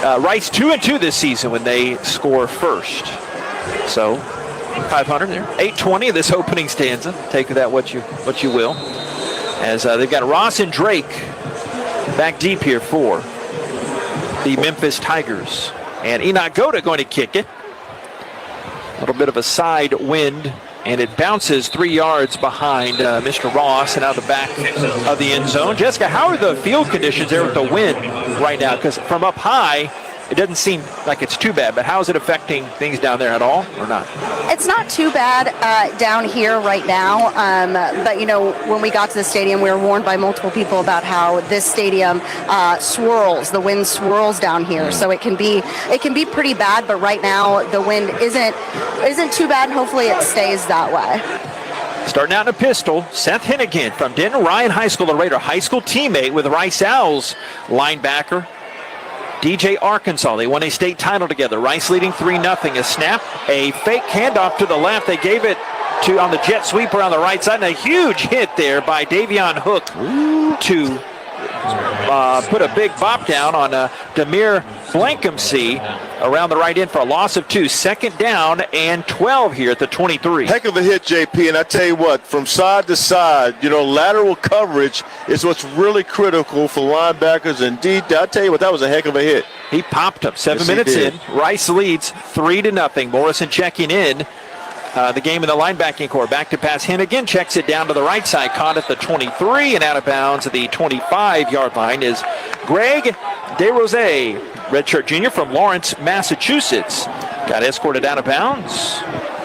Rice 2-2 this season when they score first. So 500 there. 8:20 this opening stanza. Take that what you will. As they've got Ross and Drake back deep here for the Memphis Tigers. And Enoch Goda going to kick it. A little bit of a side wind, and it bounces 3 yards behind Mr. Ross and out the back of the end zone. Jessica, how are the field conditions there with the wind right now? Because from up high, it doesn't seem like it's too bad, but how is it affecting things down there at all or not? It's not too bad down here right now, but when we got to the stadium, we were warned by multiple people about how this stadium swirls. The wind swirls down here, so it can be pretty bad. But right now, the wind isn't too bad, and hopefully it stays that way. Starting out in a pistol, Seth Hennigan from Denton Ryan High School, the Raider high school teammate with Rice Owls linebacker DJ Arkansas. They won a state title together. Rice leading 3-0. A snap, a fake handoff to the left. They gave it to on the jet sweep around the right side. And a huge hit there by Davion Hook to put a big bop down on Demir Blankumsey around the right end for a loss of 2. Second down and 12 here at the 23. Heck of a hit, JP, and I tell you what, from side to side, lateral coverage is what's really critical for linebackers. Indeed, I tell you what, that was a heck of a hit. He popped him. 7 minutes in. Rice leads 3-0. Morrison checking in. The game in the linebacking core. Back to pass. Hennigan checks it down to the right side. Caught at the 23 and out of bounds at the 25-yard line is Greg DeRose, redshirt junior from Lawrence, Massachusetts. Got escorted out of bounds.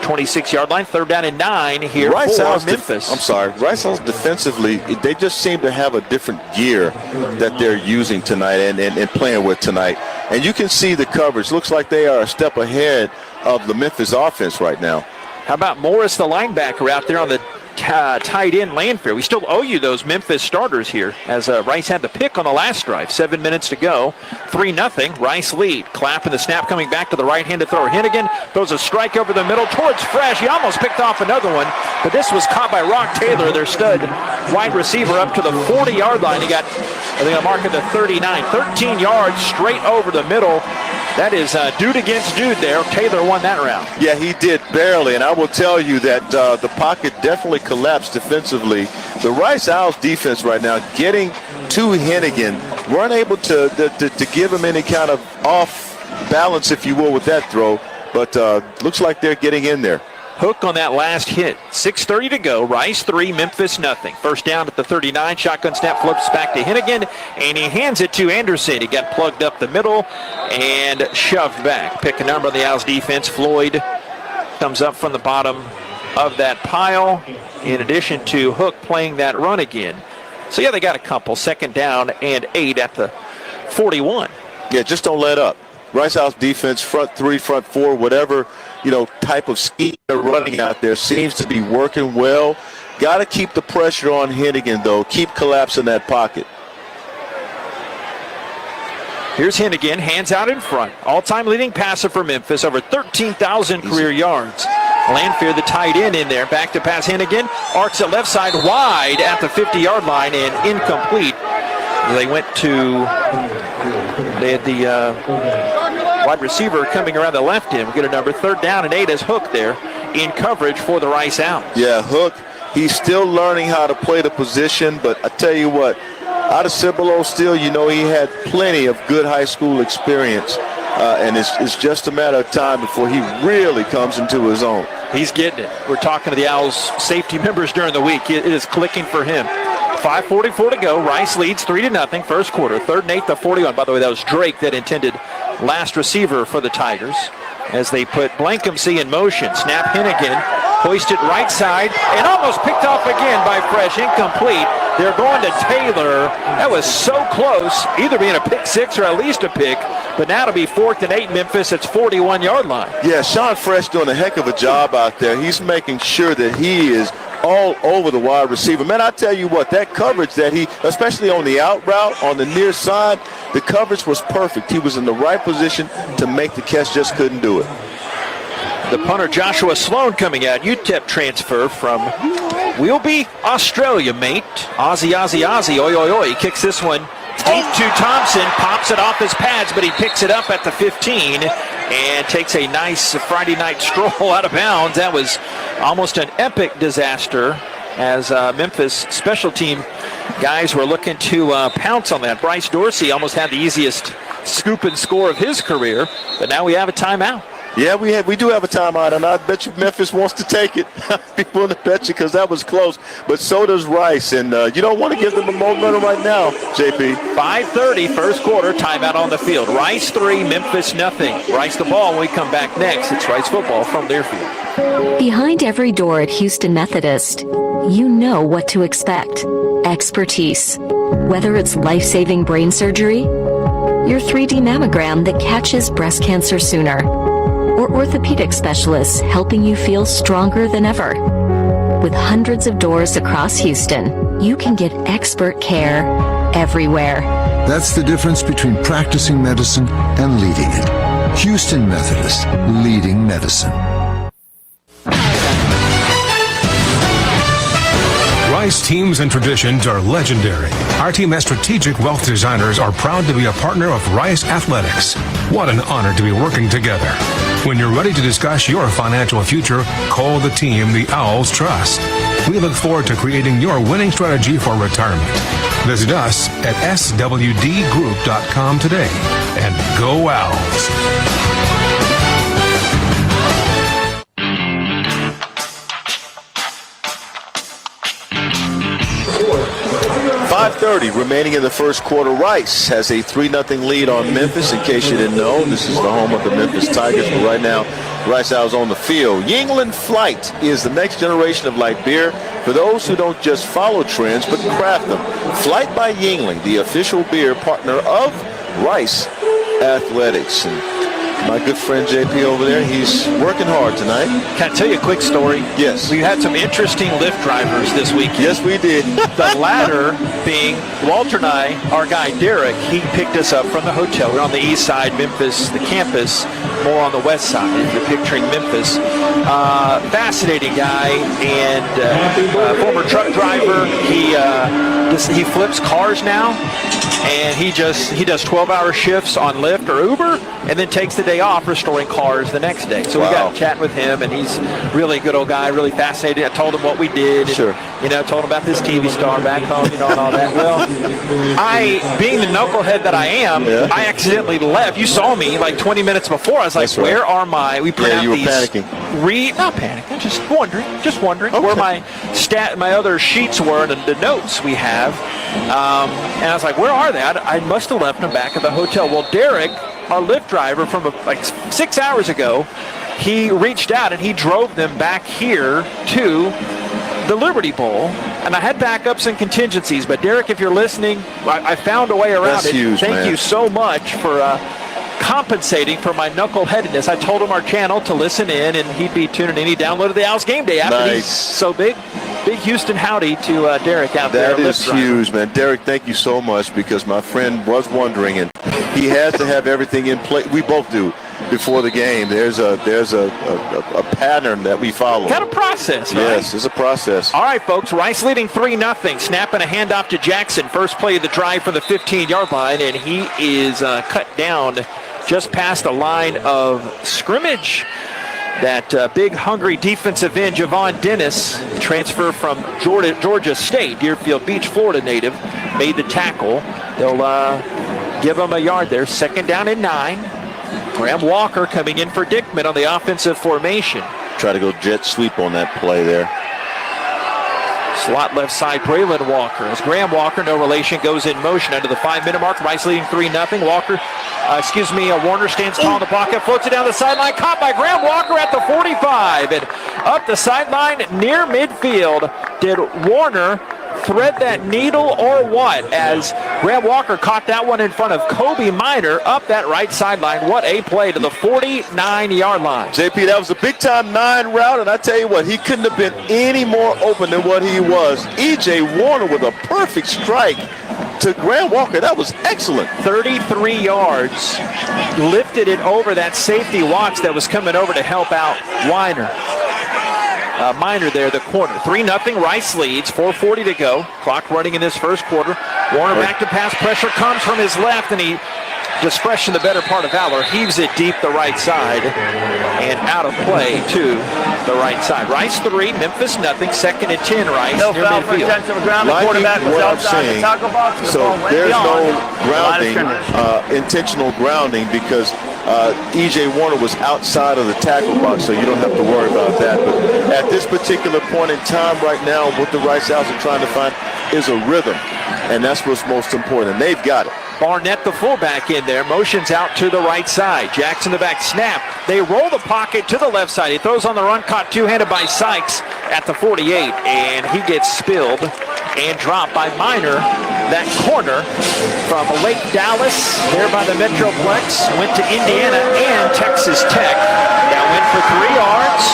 26-yard line. 3rd down and 9 here Rice for Owls Memphis. Rice Owls defensively, they just seem to have a different gear that they're using tonight and playing with tonight. And you can see the coverage. Looks like they are a step ahead of the Memphis offense right now. How about Morris, the linebacker, out there on the tight end Landfair? We still owe you those Memphis starters here as Rice had the pick on the last drive. 7 minutes to go. 3-0. Rice lead. Clapp and the snap coming back to the right-handed thrower. Hennigan throws a strike over the middle towards Fresh. He almost picked off another one, but this was caught by Rock Taylor, their stud wide receiver, up to the 40-yard line. He got, I think, a mark at the 39. 13 yards straight over the middle. That is dude against dude there. Taylor won that round. Yeah, he did barely, and I will tell you that the pocket definitely collapsed defensively. The Rice Owls defense right now getting to Hennigan, weren't able to give him any kind of off balance, if you will, with that throw, but looks like they're getting in there. Hook on that last hit. 6:30 to go. Rice 3, Memphis nothing. First down at the 39. Shotgun snap flips back to Hennigan, and he hands it to Anderson. He got plugged up the middle and shoved back. Pick a number on the Owls defense. Floyd comes up from the bottom of that pile, in addition to Hook playing that run again. So, yeah, they got a couple. 2nd down and 8 at the 41. Yeah, just don't let up. Rice Owls defense, front 3, front 4, whatever, type of scheme they're running out there seems to be working well. Got to keep the pressure on Hennigan, though. Keep collapsing that pocket. Here's Hennigan, hands out in front. All-time leading passer for Memphis, over 13,000 career yards. Lanfear, the tight end, in there. Back to pass Hennigan. Arcs it left side wide at the 50-yard line and incomplete. They had the wide receiver coming around the left end. We get a number 3rd down and 8 as Hook there in coverage for the Rice Owls. Yeah, Hook, he's still learning how to play the position, but I tell you what, out of Cibolo still, you know, he had plenty of good high school experience, and it's just a matter of time before he really comes into his own. He's getting it. We're talking to the Owls safety members during the week. It is clicking for him. 5:44 to go. Rice leads 3-0, first quarter. 3rd and 8 to 41. By the way, that was Drake that intended last receiver for the Tigers as they put Blankumsey in motion. Snap Hennigan, hoisted right side, and almost picked off again by Fresh. Incomplete. They're going to Taylor. That was so close, either being a pick 6 or at least a pick. But now to be 4th and 8 Memphis, it's 41-yard line. Yeah, Sean Fresh doing a heck of a job out there. He's making sure that he is all over the wide receiver. Man, I tell you what, that coverage that he, especially on the out route, on the near side, the coverage was perfect. He was in the right position to make the catch, just couldn't do it. The punter Joshua Sloan coming out, UTEP transfer from Wilby, Australia, mate. Aussie, oi, oi, oi. He kicks this one deep to Thompson, pops it off his pads, but he picks it up at the 15 and takes a nice Friday night stroll out of bounds. That was almost an epic disaster as Memphis special team guys were looking to pounce on that. Bryce Dorsey almost had the easiest scoop and score of his career, but now we have a timeout. Yeah, we do have a timeout, and I bet you Memphis wants to take it. I'd be willing to bet you because that was close, but so does Rice, and you don't want to give them a momentum right now, JP. 5:30, first quarter, timeout on the field. Rice 3, Memphis nothing. Rice the ball when we come back next. It's Rice football from their field. Behind every door at Houston Methodist, you know what to expect. Expertise. Whether it's life-saving brain surgery, your 3D mammogram that catches breast cancer sooner, or orthopedic specialists helping you feel stronger than ever. With hundreds of doors across Houston, you can get expert care everywhere. That's the difference between practicing medicine and leading it. Houston Methodist, leading medicine. Rice teams and traditions are legendary. Our team as strategic wealth designers are proud to be a partner of Rice Athletics. What an honor to be working together. When you're ready to discuss your financial future, call the team the Owls trust. We look forward to creating your winning strategy for retirement. Visit us at swdgroup.com today and go Owls. 5:30 remaining in the first quarter. Rice has a 3-0 lead on Memphis. In case you didn't know, this is the home of the Memphis Tigers. But right now, Rice Owls on the field. Yingling Flight is the next generation of light beer for those who don't just follow trends but craft them. Flight by Yingling, the official beer partner of Rice Athletics. And my good friend JP over there, he's working hard tonight. Can I tell you a quick story? Yes. We had some interesting Lyft drivers this weekend. Yes, we did. The latter being Walter and I, our guy Derek, he picked us up from the hotel. We're on the east side, Memphis, the campus, more on the west side. If you're picturing Memphis. Fascinating guy and former truck driver. He flips cars now. And he does 12-hour shifts on Lyft or Uber and then takes the day off restoring cars the next day. So we got chatting with him, and he's really a good old guy, really fascinated. I told him what we did. And, sure. Told him about this TV star back home, and all that. Well, being the knucklehead that I am, I accidentally left. You saw me like 20 minutes before. I was like, where are my, we print out you were these. panicking. Not panicking, just wondering where my other sheets were and the notes we have. And I was like, where are they? I must have left them back at the hotel. Well, Derek, our Lyft driver from like 6 hours ago, he reached out and he drove them back here to the Liberty Bowl. And I had backups and contingencies. But Derek, if you're listening, I found a way around That's it. huge, Thank man. you so much for compensating for my knuckleheadedness. I told him our channel to listen in, and he'd be tuning in. He downloaded the Owls Gameday App. Nice. And he's so big. big Houston howdy to Derek out there. That is huge, man. Derek, thank you so much, because my friend was wondering, and he has to have everything in place. We both do before the game. There's a pattern that we follow. Got a process, right? Yes, it's a process. All right, folks. Rice leading 3-0. Snapping a handoff to Jackson. First play of the drive from the 15-yard line, and he is cut down just past the line of scrimmage. That big, hungry defensive end, Javon Dennis, transfer from Georgia State, Deerfield Beach, Florida native, made the tackle. They'll give him a yard there. 2nd down and 9. Graham Walker coming in for Dickman on the offensive formation. Try to go jet sweep on that play there. Slot left side, Braylon Walker. As Graham Walker, no relation, goes in motion under the 5-minute mark. Rice leading 3-0. Warner stands tall in the pocket, floats it down the sideline, caught by Graham Walker at the 45. And up the sideline near midfield. Did Warner thread that needle or what? As Graham Walker caught that one in front of Kobe Minor up that right sideline. What a play to the 49-yard line. JP, that was a big-time 9 route, and I tell you what, he couldn't have been any more open than what he was. E.J. Warner with a perfect strike to Graham Walker. That was excellent. 33 yards. Lifted it over that safety Watts that was coming over to help out Minor there, the corner. 3-0, Rice leads, 4:40 to go. Clock running in this first quarter. Warner back to pass, pressure comes from his left, and he, discretion the better part of valor, heaves it deep the right side and out of play to the right side. Rice 3, Memphis nothing. 2nd and 10, Rice. No foul for intentional ground. The quarterback was outside the tackle box. So there's no grounding, intentional grounding, because E.J. Warner was outside of the tackle box, so you don't have to worry about that. But at this particular point in time right now, what the Rice Owls are trying to find is a rhythm, and that's what's most important, and they've got it. Barnett, the fullback, in there, motions out to the right side. Jackson, the back, snap. They roll the pocket to the left side. He throws on the run, caught two-handed by Sykes at the 48, and he gets spilled and dropped by Minor. That corner from Lake Dallas, there by the Metroplex, went to Indiana and Texas Tech. That went for 3 yards.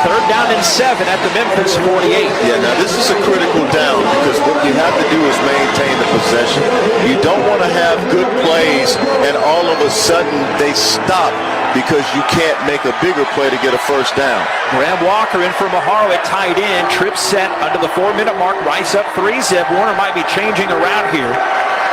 3rd down and 7 at the Memphis 48. Yeah, now this is a critical down, because what you have to do is maintain the possession. You don't want to have good plays and all of a sudden they stop because you can't make a bigger play to get a first down. Graham Walker in for Maharo at tight end. Trip set under the 4-minute mark. Rice up 3-zip. Warner might be changing around here.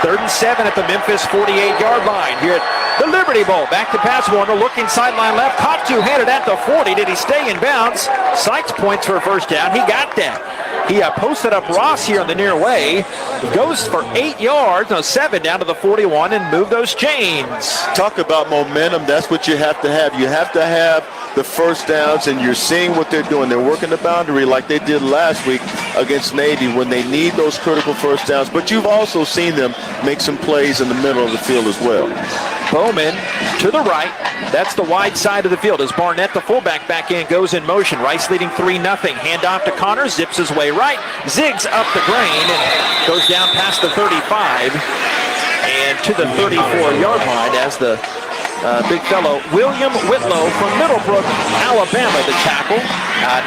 3rd and 7 at the Memphis 48-yard line here at the Liberty Bowl. Back to pass, Warner looking sideline left. Caught two-handed at the 40. Did he stay in bounds? Sykes points for a first down. He got that. He posted up Ross here on the near way. Goes for 8 yards, 7 down to the 41 and move those chains. Talk about momentum. That's what you have to have. You have to have the first downs, and you're seeing what they're doing. They're working the boundary like they did last week against Navy when they need those critical first downs. But you've also seen them make some plays in the middle of the field as well. Bowman to the right. That's the wide side of the field as Barnett, the fullback, back in, goes in motion. Rice leading 3-0. Handoff to Connor, zips his way right, zigs up the grain, and goes down past the 35 and to the 34-yard line as the big fellow William Whitlow from Middlebrook, Alabama, to tackle.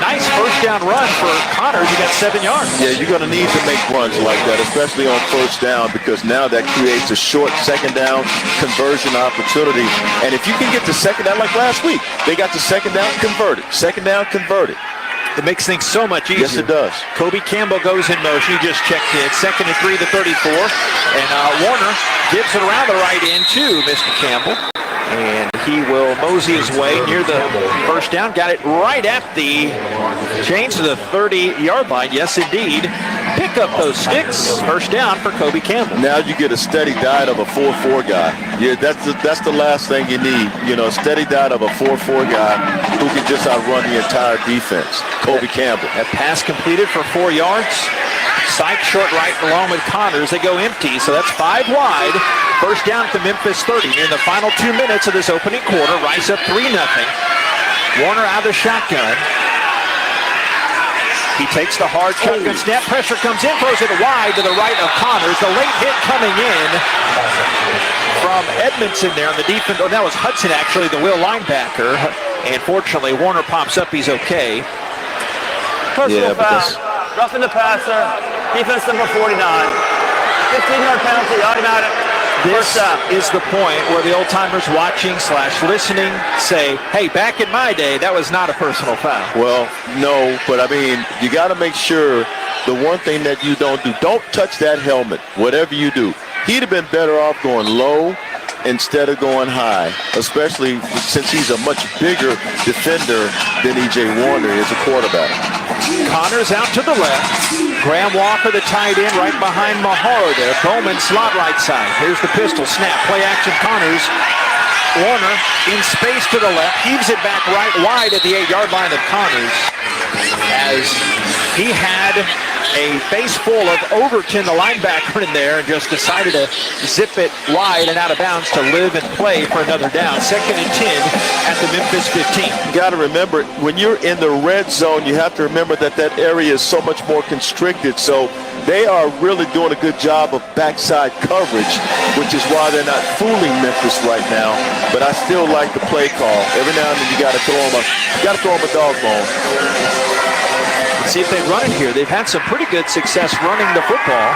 Nice first down run for Connors. He got 7 yards. Yeah, you're going to need to make runs like that, especially on first down, because now that creates a short second down conversion opportunity. And if you can get to second down, like last week, they got to second down converted. Second down converted. It makes things so much easier. Yes, it does. Kobe Campbell goes in motion. He just checked in. 2nd and 3 to 34. And Warner gives it around the right end to Mr. Campbell. And he will mosey his way near the first down. Got it right at the change to the 30-yard line. Yes, indeed. Pick up those sticks. First down for Kobe Campbell. Now you get a steady diet of a 4-4 guy. Yeah, that's the last thing you need. You know, a steady diet of a 4-4 guy who can just outrun the entire defense. Kobe Campbell. That pass completed for 4 yards. Sykes short right along with Connors. They go empty, so that's 5 wide. First down at the Memphis 30. In the final 2 minutes of this opening quarter, Rice up 3-0. Warner out of the shotgun. He takes the hard shotgun snap. Pressure comes in, throws it wide to the right of Connors. The late hit coming in from Edmondson there on the defense. Oh, that was Hudson, actually, the Will linebacker. And fortunately, Warner pops up. He's okay. Personal foul. roughing the passer, defense number 49. 15-yard penalty, automatic. This is the point where the old-timers watching / listening say, hey, back in my day, that was not a personal foul. Well, no, but I mean, you got to make sure the one thing that you don't touch that helmet, whatever you do. He'd have been better off going low instead of going high, especially since he's a much bigger defender than E.J. Warner is a quarterback. Connors out to the left. Graham Walker, the tight end, right behind Maharo there. Bowman slot right side. Here's the pistol snap. Play action Connors. Warner in space to the left. Heaves it back right wide at the 8-yard line of Connors as he had a face full of Overton, the linebacker, in there, and just decided to zip it wide and out of bounds to live and play for another down. 2nd and 10 at the Memphis 15. You got to remember, when you're in the red zone, you have to remember that area is so much more constricted. So they are really doing a good job of backside coverage, which is why they're not fooling Memphis right now. But I still like the play call. Every now and then you got to throw them a dog bone. Let's see if they run it here. They've had some pretty good success running the football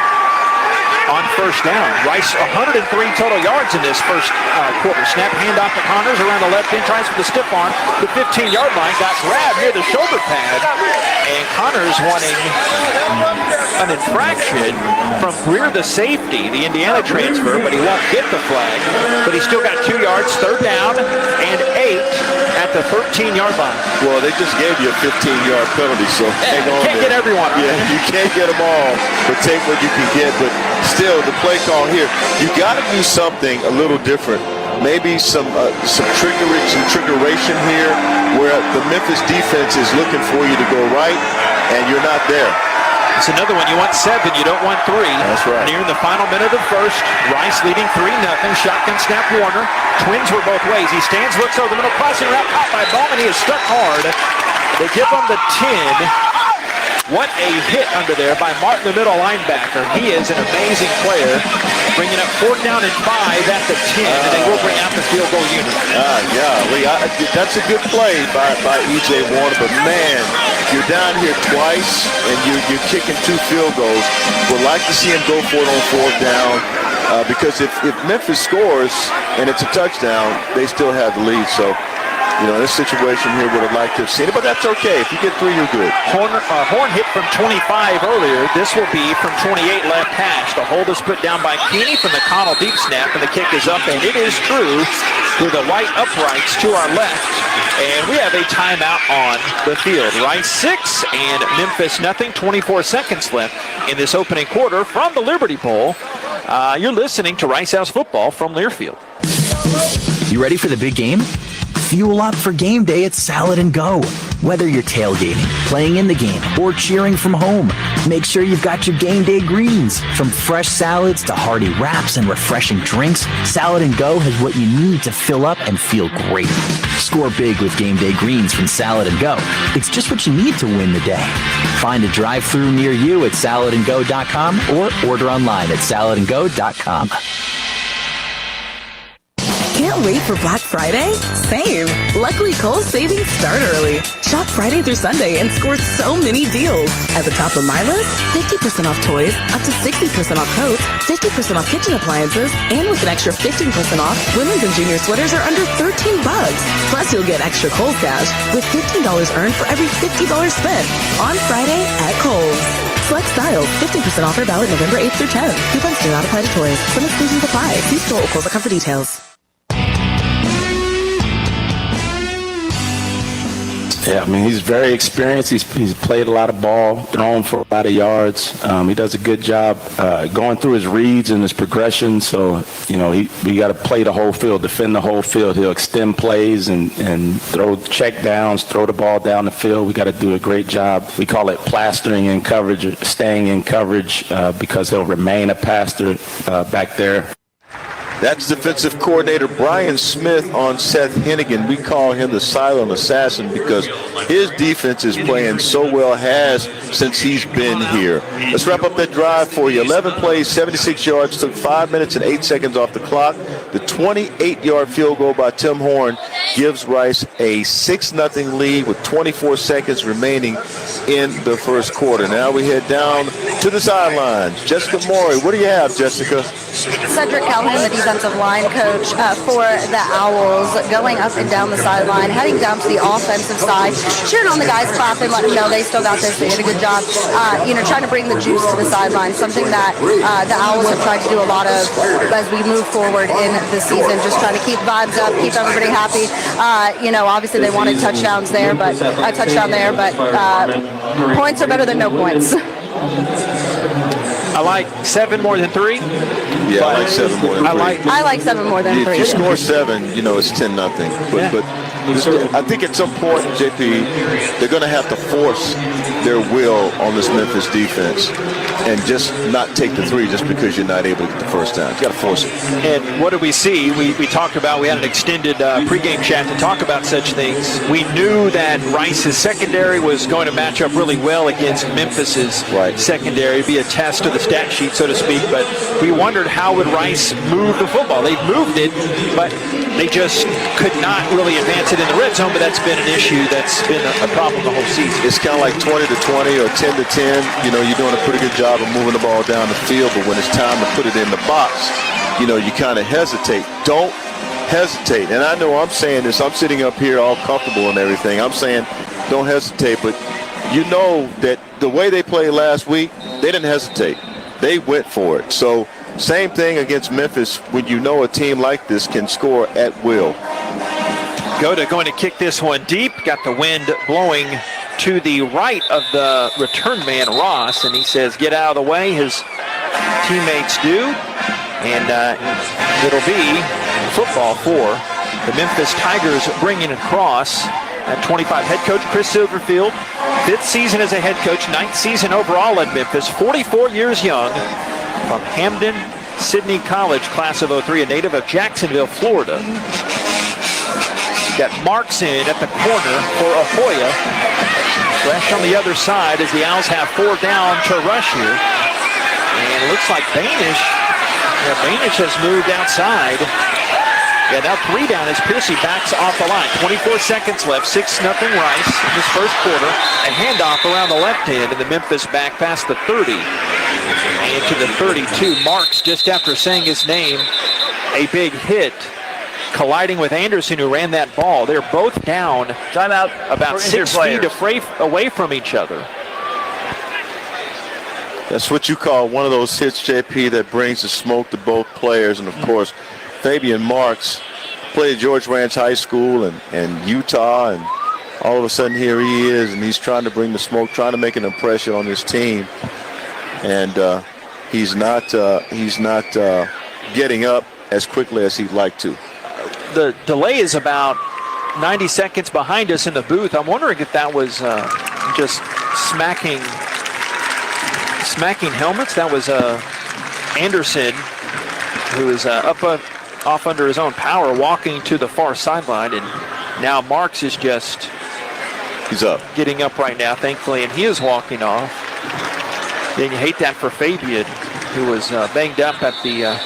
on first down. Rice 103 total yards in this first quarter. Snap, handoff to Connors around the left end, tries for the stiff arm. The 15-yard line got grabbed near the shoulder pad, and Connors wanting an infraction from Greer, the safety, the Indiana transfer, but he won't get the flag. But he still got 2 yards, 3rd down, and 8 at the 13-yard line. Well, they just gave you a 15-yard penalty, so hang on. Can't get everyone. Yeah, you can't get them all, but take what you can get. But still, the play call here, you got to do something a little different. Maybe some trickery, some triggeration here, where the Memphis defense is looking for you to go right, and you're not there. It's another one. You want 7, you don't want 3. That's right. Near the final minute of the first, Rice leading 3-0. Shotgun snap Warner. Twins were both ways. He stands, looks over the middle, crossing route, caught by Bowman. He is stuck hard. They give him the 10. What a hit under there by Martin, the middle linebacker. He is an amazing player. Bringing up 4th down and 5 at the 10, and they will bring out the field goal unit. That's a good play by E.J. Warner, but man, you're down here twice, and you're kicking 2 field goals. Would like to see him go for it on 4th down, because if Memphis scores and it's a touchdown, they still have the lead. So, you know, in this situation here, would have liked to have seen it, but that's okay. If you get 3, you're good. Horn hit from 25 earlier. This will be from 28 left hash. The hold is put down by Keeney from the Connell deep snap, and the kick is up, and it is true with the white uprights to our left. And we have a timeout on the field. Rice 6 and Memphis nothing. 24 seconds left in this opening quarter from the Liberty Bowl. You're listening to Rice Owls football from Learfield. You ready for the big game? Fuel up for game day at Salad & Go. Whether you're tailgating, playing in the game, or cheering from home, make sure you've got your game day greens. From fresh salads to hearty wraps and refreshing drinks, Salad & Go has what you need to fill up and feel great. Score big with game day greens from Salad & Go. It's just what you need to win the day. Find a drive-thru near you at saladandgo.com or order online at saladandgo.com. Can't wait for Black Friday? Same. Luckily, Kohl's savings start early. Shop Friday through Sunday and score so many deals. At the top of my list, 50% off toys, up to 60% off coats, 50% off kitchen appliances, and with an extra 15% off, women's and junior sweaters are under $13. Plus, you'll get extra Kohl's cash with $15 earned for every $50 spent on Friday at Kohl's. Select styles, 15% offer valid November 8th through 10th. Coupons do not apply to toys. Some exclusions apply. See store or Kohl's.com for details. Yeah, I mean, he's very experienced. He's played a lot of ball, thrown for a lot of yards. He does a good job going through his reads and his progression. So, you know, we got to play the whole field, defend the whole field. He'll extend plays and throw check downs, throw the ball down the field. We got to do a great job. We call it plastering in coverage, or staying in coverage, because he'll remain a passer back there. That's defensive coordinator Brian Smith on Seth Hennigan. We call him the silent assassin because his defense is playing so well, has since he's been here. Let's wrap up that drive for you. 11 plays, 76 yards, took 5 minutes and 8 seconds off the clock. The 28-yard field goal by Tim Horn gives Rice a 6-0 lead with 24 seconds remaining in the first quarter. Now we head down to the sidelines. Jessica Morey, what do you have, Jessica? Cedric Calhoun, the defensive line coach for the Owls, going up and down the sideline, heading down to the offensive side, cheering on the guys, clapping, letting them know they still got this, they did a good job, trying to bring the juice to the sideline, something that the Owls have tried to do a lot of as we move forward in the season, just trying to keep vibes up, keep everybody happy. Obviously they wanted touchdowns there, but points are better than no points. I like 7 more than 3. Yeah, I like 7 more than 3. I like 7 more than 3. If you score 7, it's 10-0. But I think at some point, JP, they're going to have to force their will on this Memphis defense and just not take the 3 just because you're not able to get the first down. You got to force it. And what did we see? We talked about, we had an extended pregame chat to talk about such things. We knew that Rice's secondary was going to match up really well against Memphis's secondary, be a test of the stat sheet, so to speak. But we wondered how would Rice move the football. They've moved it, but they just could not really advance it in the red zone. But that's been an issue that's been a problem the whole season. It's kind of like 20-20 or 10-10. You're doing a pretty good job of moving the ball down the field, but when it's time to put it in the box, you kind of hesitate. Don't hesitate. And I know I'm saying this. I'm sitting up here all comfortable and everything. I'm saying don't hesitate, but you know that the way they played last week, they didn't hesitate. They went for it. So same thing against Memphis when you know a team like this can score at will. Goda going to kick this one deep. Got the wind blowing to the right of the return man, Ross, and he says, get out of the way. His teammates do, and it'll be football for the Memphis Tigers, bringing across at 25 head coach Chris Silverfield, 5th season as a head coach, 9th season overall at Memphis, 44 years young, from Hamden Sydney College, class of 03, a native of Jacksonville, Florida. Got Marks in at the corner for Ahoya. Fresh on the other side as the Owls have 4 down to rush here. And it looks like Banish has moved outside. Yeah, now 3 down as Piercy backs off the line. 24 seconds left, 6-0 Rice in this first quarter. A handoff around the left hand, and the Memphis back past the 30. And to the 32, Marks, just after saying his name, a big hit, colliding with Anderson, who ran that ball. They're both down about 6 feet away from each other. That's what you call one of those hits, JP, that brings the smoke to both players. And, of course, Fabian Marks played at George Ranch High School and Utah, and all of a sudden here he is, and he's trying to bring the smoke, trying to make an impression on his team. And he's not getting up as quickly as he'd like to. The delay is about 90 seconds behind us in the booth. I'm wondering if that was just smacking helmets. That was Anderson, who is off under his own power, walking to the far sideline, and now Marks is he's up, getting up right now, thankfully, and he is walking off. Then you hate that for Fabian, who was banged up at the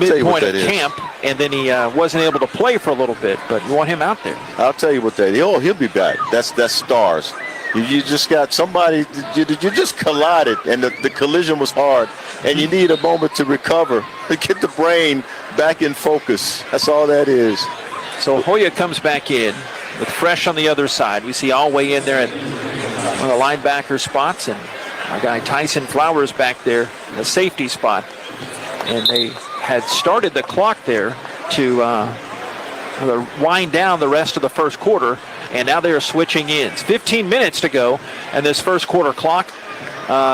midpoint of camp, and then he wasn't able to play for a little bit, but you want him out there. I'll tell you what that is. Oh, he'll be back. That's stars. You just got somebody, you just collided, and the collision was hard, and you need a moment to recover, to get the brain back in focus. That's all that is. So Hoya comes back in with Fresh on the other side. We see Alway in there at one of the linebacker spots, and our guy Tyson Flowers back there in the safety spot. And they had started the clock there to wind down the rest of the first quarter, and now they are switching ends. 15 minutes to go, and this first quarter clock,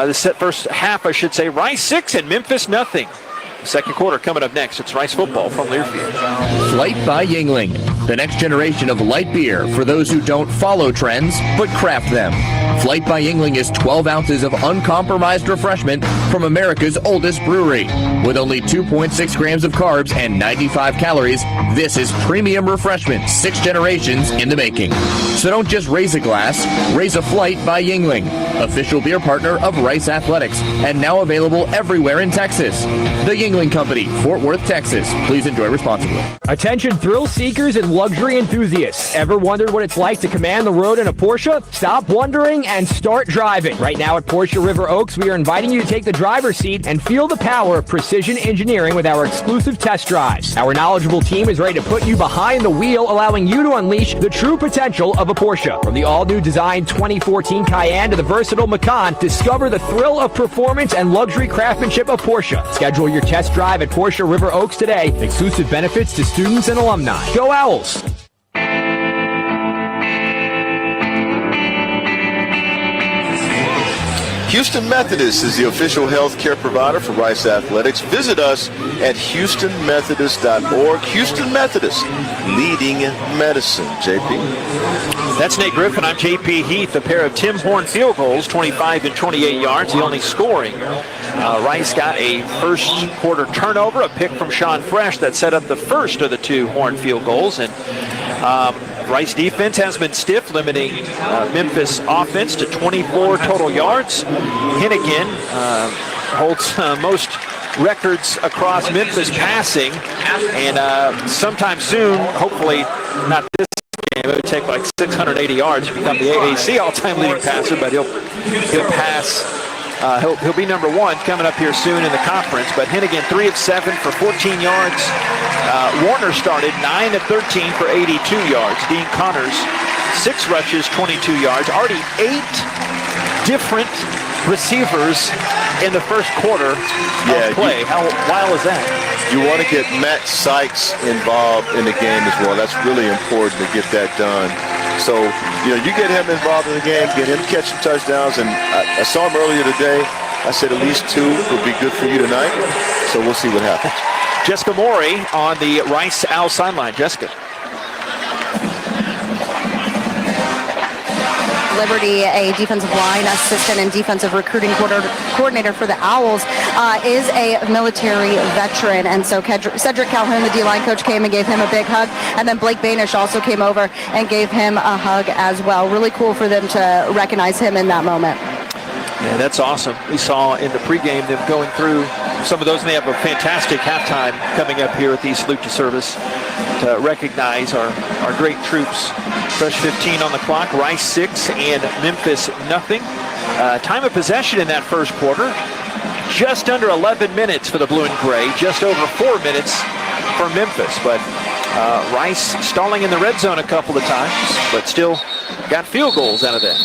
this first half, I should say, Rice 6 and Memphis nothing. Second quarter coming up next. It's Rice football from Learfield. Flight by Yingling, the next generation of light beer for those who don't follow trends but craft them. Flight by Yingling is 12 ounces of uncompromised refreshment from America's oldest brewery. With only 2.6 grams of carbs and 95 calories, this is premium refreshment 6 generations in the making. So don't just raise a glass, raise a flight by Yuengling, official beer partner of Rice Athletics, and now available everywhere in Texas. The Yuengling Company, Fort Worth, Texas. Please enjoy responsibly. Attention thrill seekers and luxury enthusiasts. Ever wondered what it's like to command the road in a Porsche? Stop wondering and start driving. Right now at Porsche River Oaks, we are inviting you to take the driver's seat and feel the power of precision engineering with our exclusive test drives. Our knowledgeable team is ready to put you behind the wheel, allowing you to unleash the true potential of a Porsche. From the all-new design 2014 Cayenne to the versatile Macan, discover the thrill of performance and luxury craftsmanship of Porsche. Schedule your test drive at Porsche River Oaks today. Exclusive benefits to students and alumni. Go Owls! Houston Methodist is the official health care provider for Rice Athletics. Visit us at houstonmethodist.org. Houston Methodist, leading medicine. JP. That's Nate Griffin. I'm JP Heath. A pair of Tim Horn field goals, 25 and 28 yards, the only scoring. Rice got a first quarter turnover, a pick from Sean Fresh that set up the first of the 2 Horn field goals. And Rice defense has been stiff, limiting Memphis offense to 24 total yards. Hennigan holds most records across Memphis passing, and sometime soon, hopefully not this game, it would take like 680 yards to become the AAC all-time leading passer, but he'll pass. He'll be number 1 coming up here soon in the conference. But Hennigan 3 of 7 for 14 yards. Warner started 9 of 13 for 82 yards. Dean Connors 6 rushes, 22 yards. Already 8 different receivers in the first quarter of play. How wild is that? You want to get Matt Sykes involved in the game as well. That's really important to get that done. So, you get him involved in the game, get him catching touchdowns. And I saw him earlier today. I said at least 2 would be good for you tonight. So we'll see what happens. Jessica Morey on the Rice Owls sideline. Jessica. Liberty, a defensive line assistant and defensive recruiting coordinator for the Owls, is a military veteran. And so Cedric Calhoun, the D-line coach, came and gave him a big hug. And then Blake Banish also came over and gave him a hug as well. Really cool for them to recognize him in that moment. Yeah, that's awesome. We saw in the pregame them going through some of those, and they have a fantastic halftime coming up here at the Salute to Service to recognize our great troops. Fresh 15 on the clock, Rice 6 and Memphis nothing. Time of possession in that first quarter, just under 11 minutes for the Blue and Gray, just over 4 minutes for Memphis. But Rice stalling in the red zone a couple of times, but still got field goals out of that.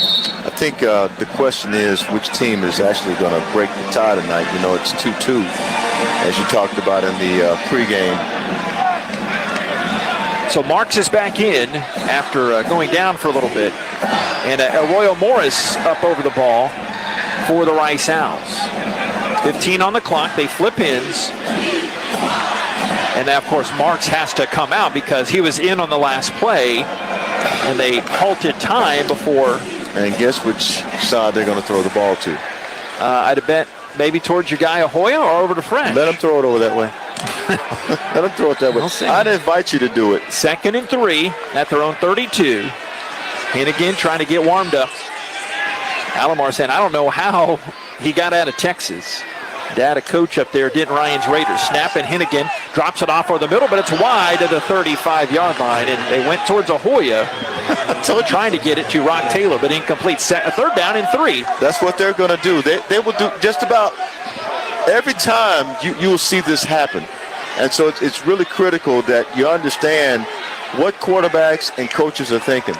I think the question is which team is actually going to break the tie tonight. It's 2-2, as you talked about in the pregame. So Marks is back in after going down for a little bit. And Arroyo Morris up over the ball for the Rice Owls. 15 on the clock. They flip ends. And now, of course, Marks has to come out because he was in on the last play. And they halted time before. And guess which side they're going to throw the ball to? I'd bet maybe towards your guy Ahoya or over to French. Let him throw it over that way. Let him throw it that way. I'd invite you to do it. 2nd and 3 at their own 32. Hennigan trying to get warmed up. Alomar saying, I don't know how he got out of Texas. Dad, a coach up there, didn't Ryan's Raiders. Snap, and Hennigan drops it off over the middle, but it's wide at the 35-yard line, and they went towards Ahoya, trying to get it to Rock Taylor, but incomplete. 3rd down and 3. That's what they're going to do. They will do just about every time you will see this happen. And so it's really critical that you understand what quarterbacks and coaches are thinking.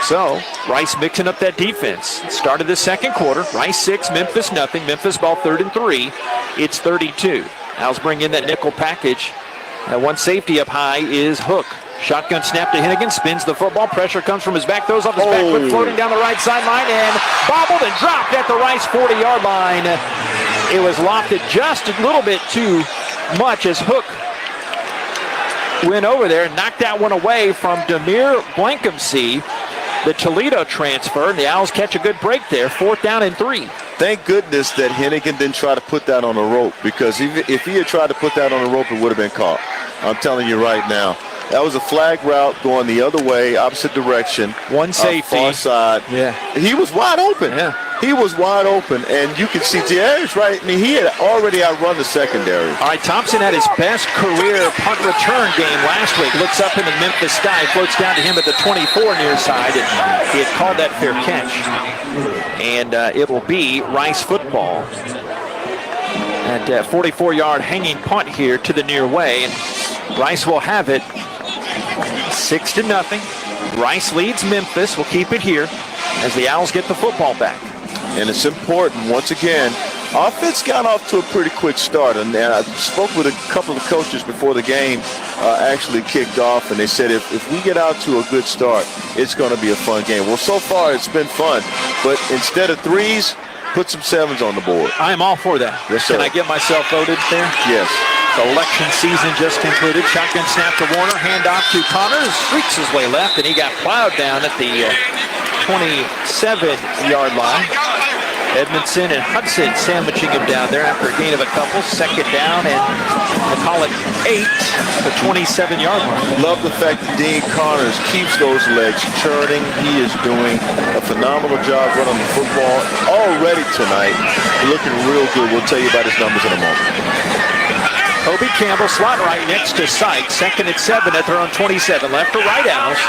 So Rice mixing up that defense. Started the second quarter. Rice 6, Memphis nothing. Memphis ball 3rd and 3. It's 32. Owls bring in that nickel package. That one safety up high is Hook. Shotgun snap to Hennigan. Spins the football. Pressure comes from his back. Throws off his back foot, floating down the right sideline and bobbled and dropped at the Rice 40-yard line. It was lofted just a little bit too much as Hook went over there and knocked that one away from Demir Blankumsey, the Toledo transfer. And the Owls catch a good break there. 4th down and 3. Thank goodness that Hennigan didn't try to put that on the rope, because if he had tried to put that on the rope, it would have been caught. I'm telling you right now. That was a flag route going the other way, opposite direction. One safety. Far side. Yeah. He was wide open. Yeah. He was wide open, and you can see Thierry's right. I mean, he had already outrun the secondary. All right, Thompson had his best career punt return game last week. Looks up in the Memphis sky, floats down to him at the 24 near side, and he had called that fair catch. And it will be Rice football. And 44-yard hanging punt here to the near way, and Rice will have it 6-0. Rice leads Memphis. We'll keep it here as the Owls get the football back. And it's important, once again, offense got off to a pretty quick start. And I spoke with a couple of coaches before the game actually kicked off, and they said if we get out to a good start, it's going to be a fun game. Well, so far it's been fun, but instead of 3s, put some 7s on the board. I am all for that. Yes, sir. Can I get myself voted there? Yes. Election season just concluded. Shotgun snap to Warner. Handoff to Connors. Streaks his way left, and he got plowed down at the 27-yard line. Edmondson and Hudson sandwiching him down there after a gain of a couple. Second down, and we'll call it 8, the 27-yard line. Love the fact that Dean Connors keeps those legs churning. He is doing a phenomenal job running the football already tonight. Looking real good. We'll tell you about his numbers in a moment. Kobe Campbell, slot right next to Sykes. 2nd and 7 at their own 27. Left to right Owls.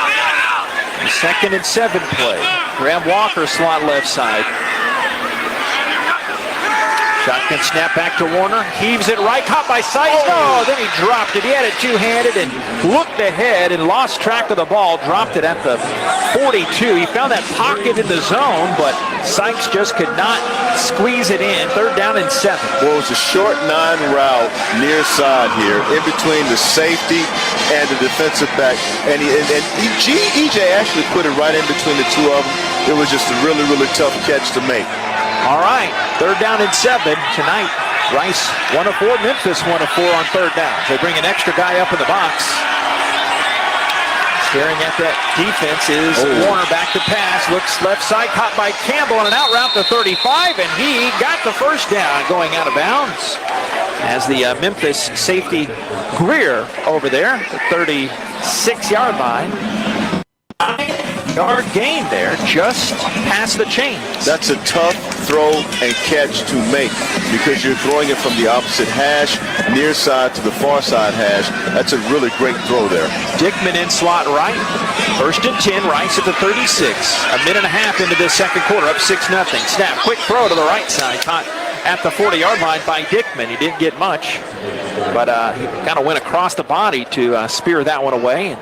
2nd and 7 play. Graham Walker, slot left side. Shotgun snap back to Warner. Heaves it right. Caught by Sykes. Oh, then he dropped it. He had it two-handed and looked ahead and lost track of the ball. Dropped it at the 42. He found that pocket in the zone, but Sykes just could not squeeze it in. 3rd down and 7. Well, it was a short 9 route near side here, in between the safety and the defensive back. And EJ actually put it right in between the two of them. It was just a really, really tough catch to make. All right, 3rd down and 7 tonight. Rice 1 of 4, Memphis 1 of 4 on 3rd down. They bring an extra guy up in the box. Staring at that defense is Warner back to pass. Looks left side, caught by Campbell on an out route to 35, and he got the first down going out of bounds. As the Memphis safety Greer over there, the 36-yard line. 9-yard gain there, just past the chains. That's a tough throw and catch to make, because you're throwing it from the opposite hash, near side to the far side hash. That's a really great throw there. Dickman in slot right. 1st and 10, Rice at the 36. A minute and a half into this second quarter, up 6-0. Snap, quick throw to the right side, caught at the 40-yard line by Dickman. He didn't get much, but he kind of went across the body to spear that one away. And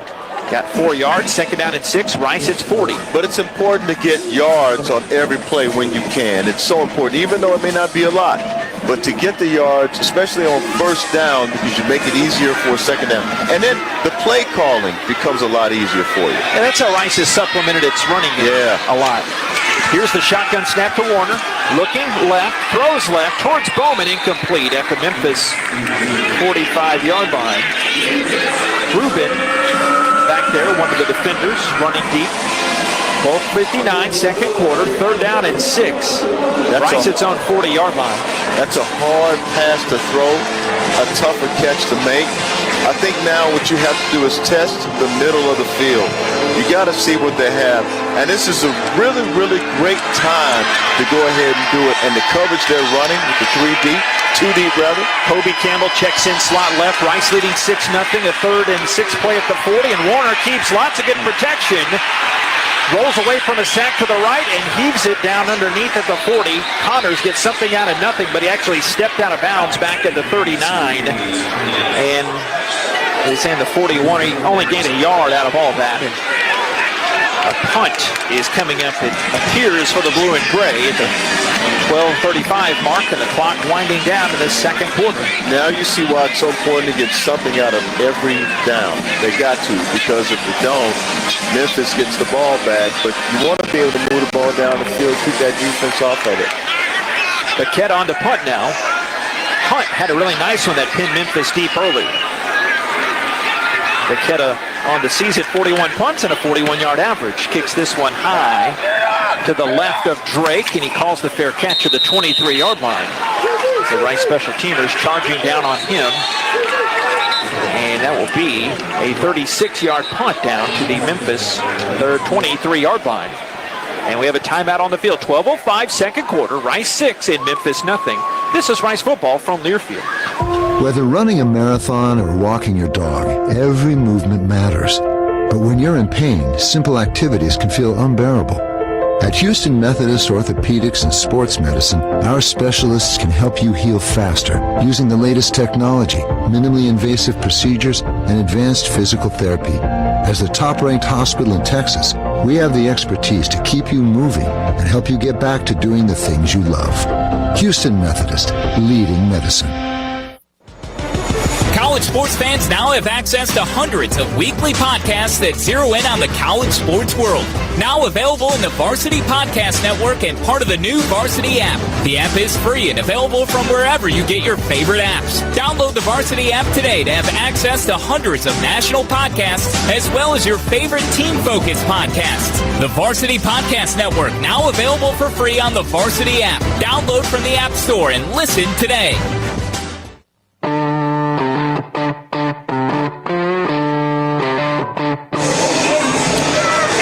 got 4 yards, 2nd down and 6. Rice, it's 40. But it's important to get yards on every play when you can. It's so important, even though it may not be a lot. But to get the yards, especially on 1st down, because you make it easier for 2nd down. And then the play calling becomes a lot easier for you. And that's how Rice has supplemented its running game a lot. Here's the shotgun snap to Warner. Looking left, throws left towards Bowman, incomplete at the Memphis 45-yard line. Rubin back there, one of the defenders, running deep. 12:59, second quarter, 3rd down and 6. Rice its own 40-yard line. That's a hard pass to throw, a tougher catch to make. I think now what you have to do is test the middle of the field. You got to see what they have. And this is a really, really great time to go ahead and do it. And the coverage they're running with the 2 deep rather. Kobe Campbell checks in slot left. Rice leading 6-0. A 3rd and 6 play at the 40. And Warner keeps lots of good protection. Rolls away from a sack to the right and heaves it down underneath at the 40. Connors gets something out of nothing, but he actually stepped out of bounds back at the 39. And they're saying the 41, he only gained a yard out of all that. And a punt is coming up, it appears, for the blue and gray at the 12:35 mark, and the clock winding down to the second quarter. Now you see why it's so important to get something out of every down. They got to, because if they don't, Memphis gets the ball back, but you want to be able to move the ball down the field, keep that defense off of it. Paquette on to punt now. Hunt had a really nice one that pinned Memphis deep early. Paquette on the season, 41 punts and a 41-yard average. Kicks this one high. to the left of Drake, and he calls the fair catch at the 23-yard line. The Rice special teamers charging down on him. And that will be a 36-yard punt down to the Memphis, their 23-yard line. And we have a timeout on the field. 12:05, second quarter. Rice 6 in Memphis nothing. This is Rice football from Learfield. Whether running a marathon or walking your dog, every movement matters. But when you're in pain, simple activities can feel unbearable. At Houston Methodist Orthopedics and Sports Medicine, our specialists can help you heal faster using the latest technology, minimally invasive procedures, and advanced physical therapy. As the top-ranked hospital in Texas, we have the expertise to keep you moving and help you get back to doing the things you love. Houston Methodist, leading medicine. College sports fans now have access to hundreds of weekly podcasts that zero in on the college sports world. Now available in the Varsity Podcast Network and part of the new Varsity app. The app is free and available from wherever you get your favorite apps. Download the Varsity app today to have access to hundreds of national podcasts as well as your favorite team-focused podcasts. The Varsity Podcast Network, now available for free on the Varsity app. Download from the App Store and listen today.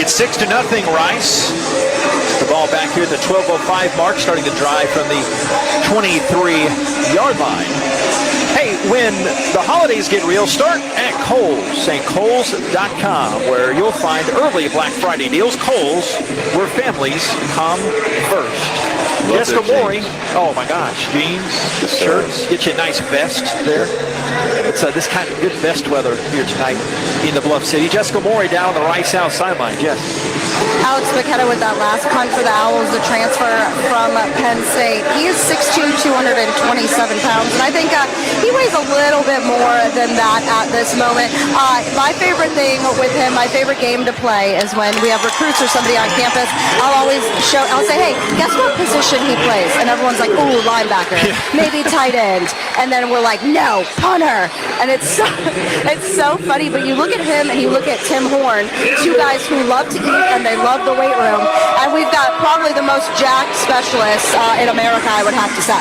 It's 6-0 Rice. The ball back here at the 12:05 mark, starting the drive from the 23-yard line. Hey, when the holidays get real, start at Kohl's and Kohl's.com, where you'll find early Black Friday deals. Kohl's, where families come first. Jessica Maury, oh my gosh, jeans, shirts, get you a nice vest there. It's this kind of good vest weather here tonight in the Bluff City. Jessica Maury down on the Rice Owls sideline. Jess. Alex McKenna with that last punt for the Owls, the transfer from Penn State. He is 6'2", 227 pounds, and I think he weighs a little bit more than that at this moment. My favorite thing with him, my favorite game to play is when we have recruits or somebody on campus. I'll say, hey, guess what position he plays? And everyone's like, ooh, linebacker, maybe tight end. And then we're like, no, punter. And it's so funny, but you look at him and you look at Tim Horn, two guys who love to eat and they love the weight room. And we've got probably the most jacked specialists in America, I would have to say.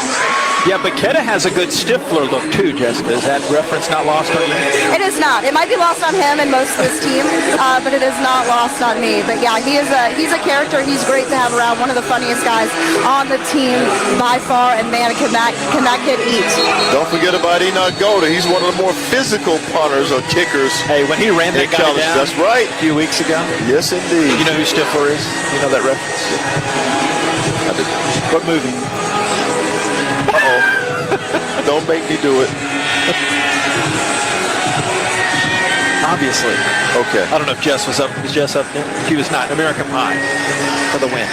Yeah, but Keta has a good Stifler look too, Jessica. Is that reference not lost on you? It is not. It might be lost on him and most of his team, but it is not lost on me. But yeah, he's a character. He's great to have around. One of the funniest guys on the team by far, and man, can that kid eat. Don't forget about Enoch Golder. He's one of the more physical punters or kickers. Hey, when he ran that guy down, that's right, a few weeks ago. Yes, indeed. You know who Stifler is? You know that reference? What movie? Uh-oh. Don't make me do it. Obviously. Okay. I don't know if Jess was up. Was Jess up there? She was not. American Pie for the win.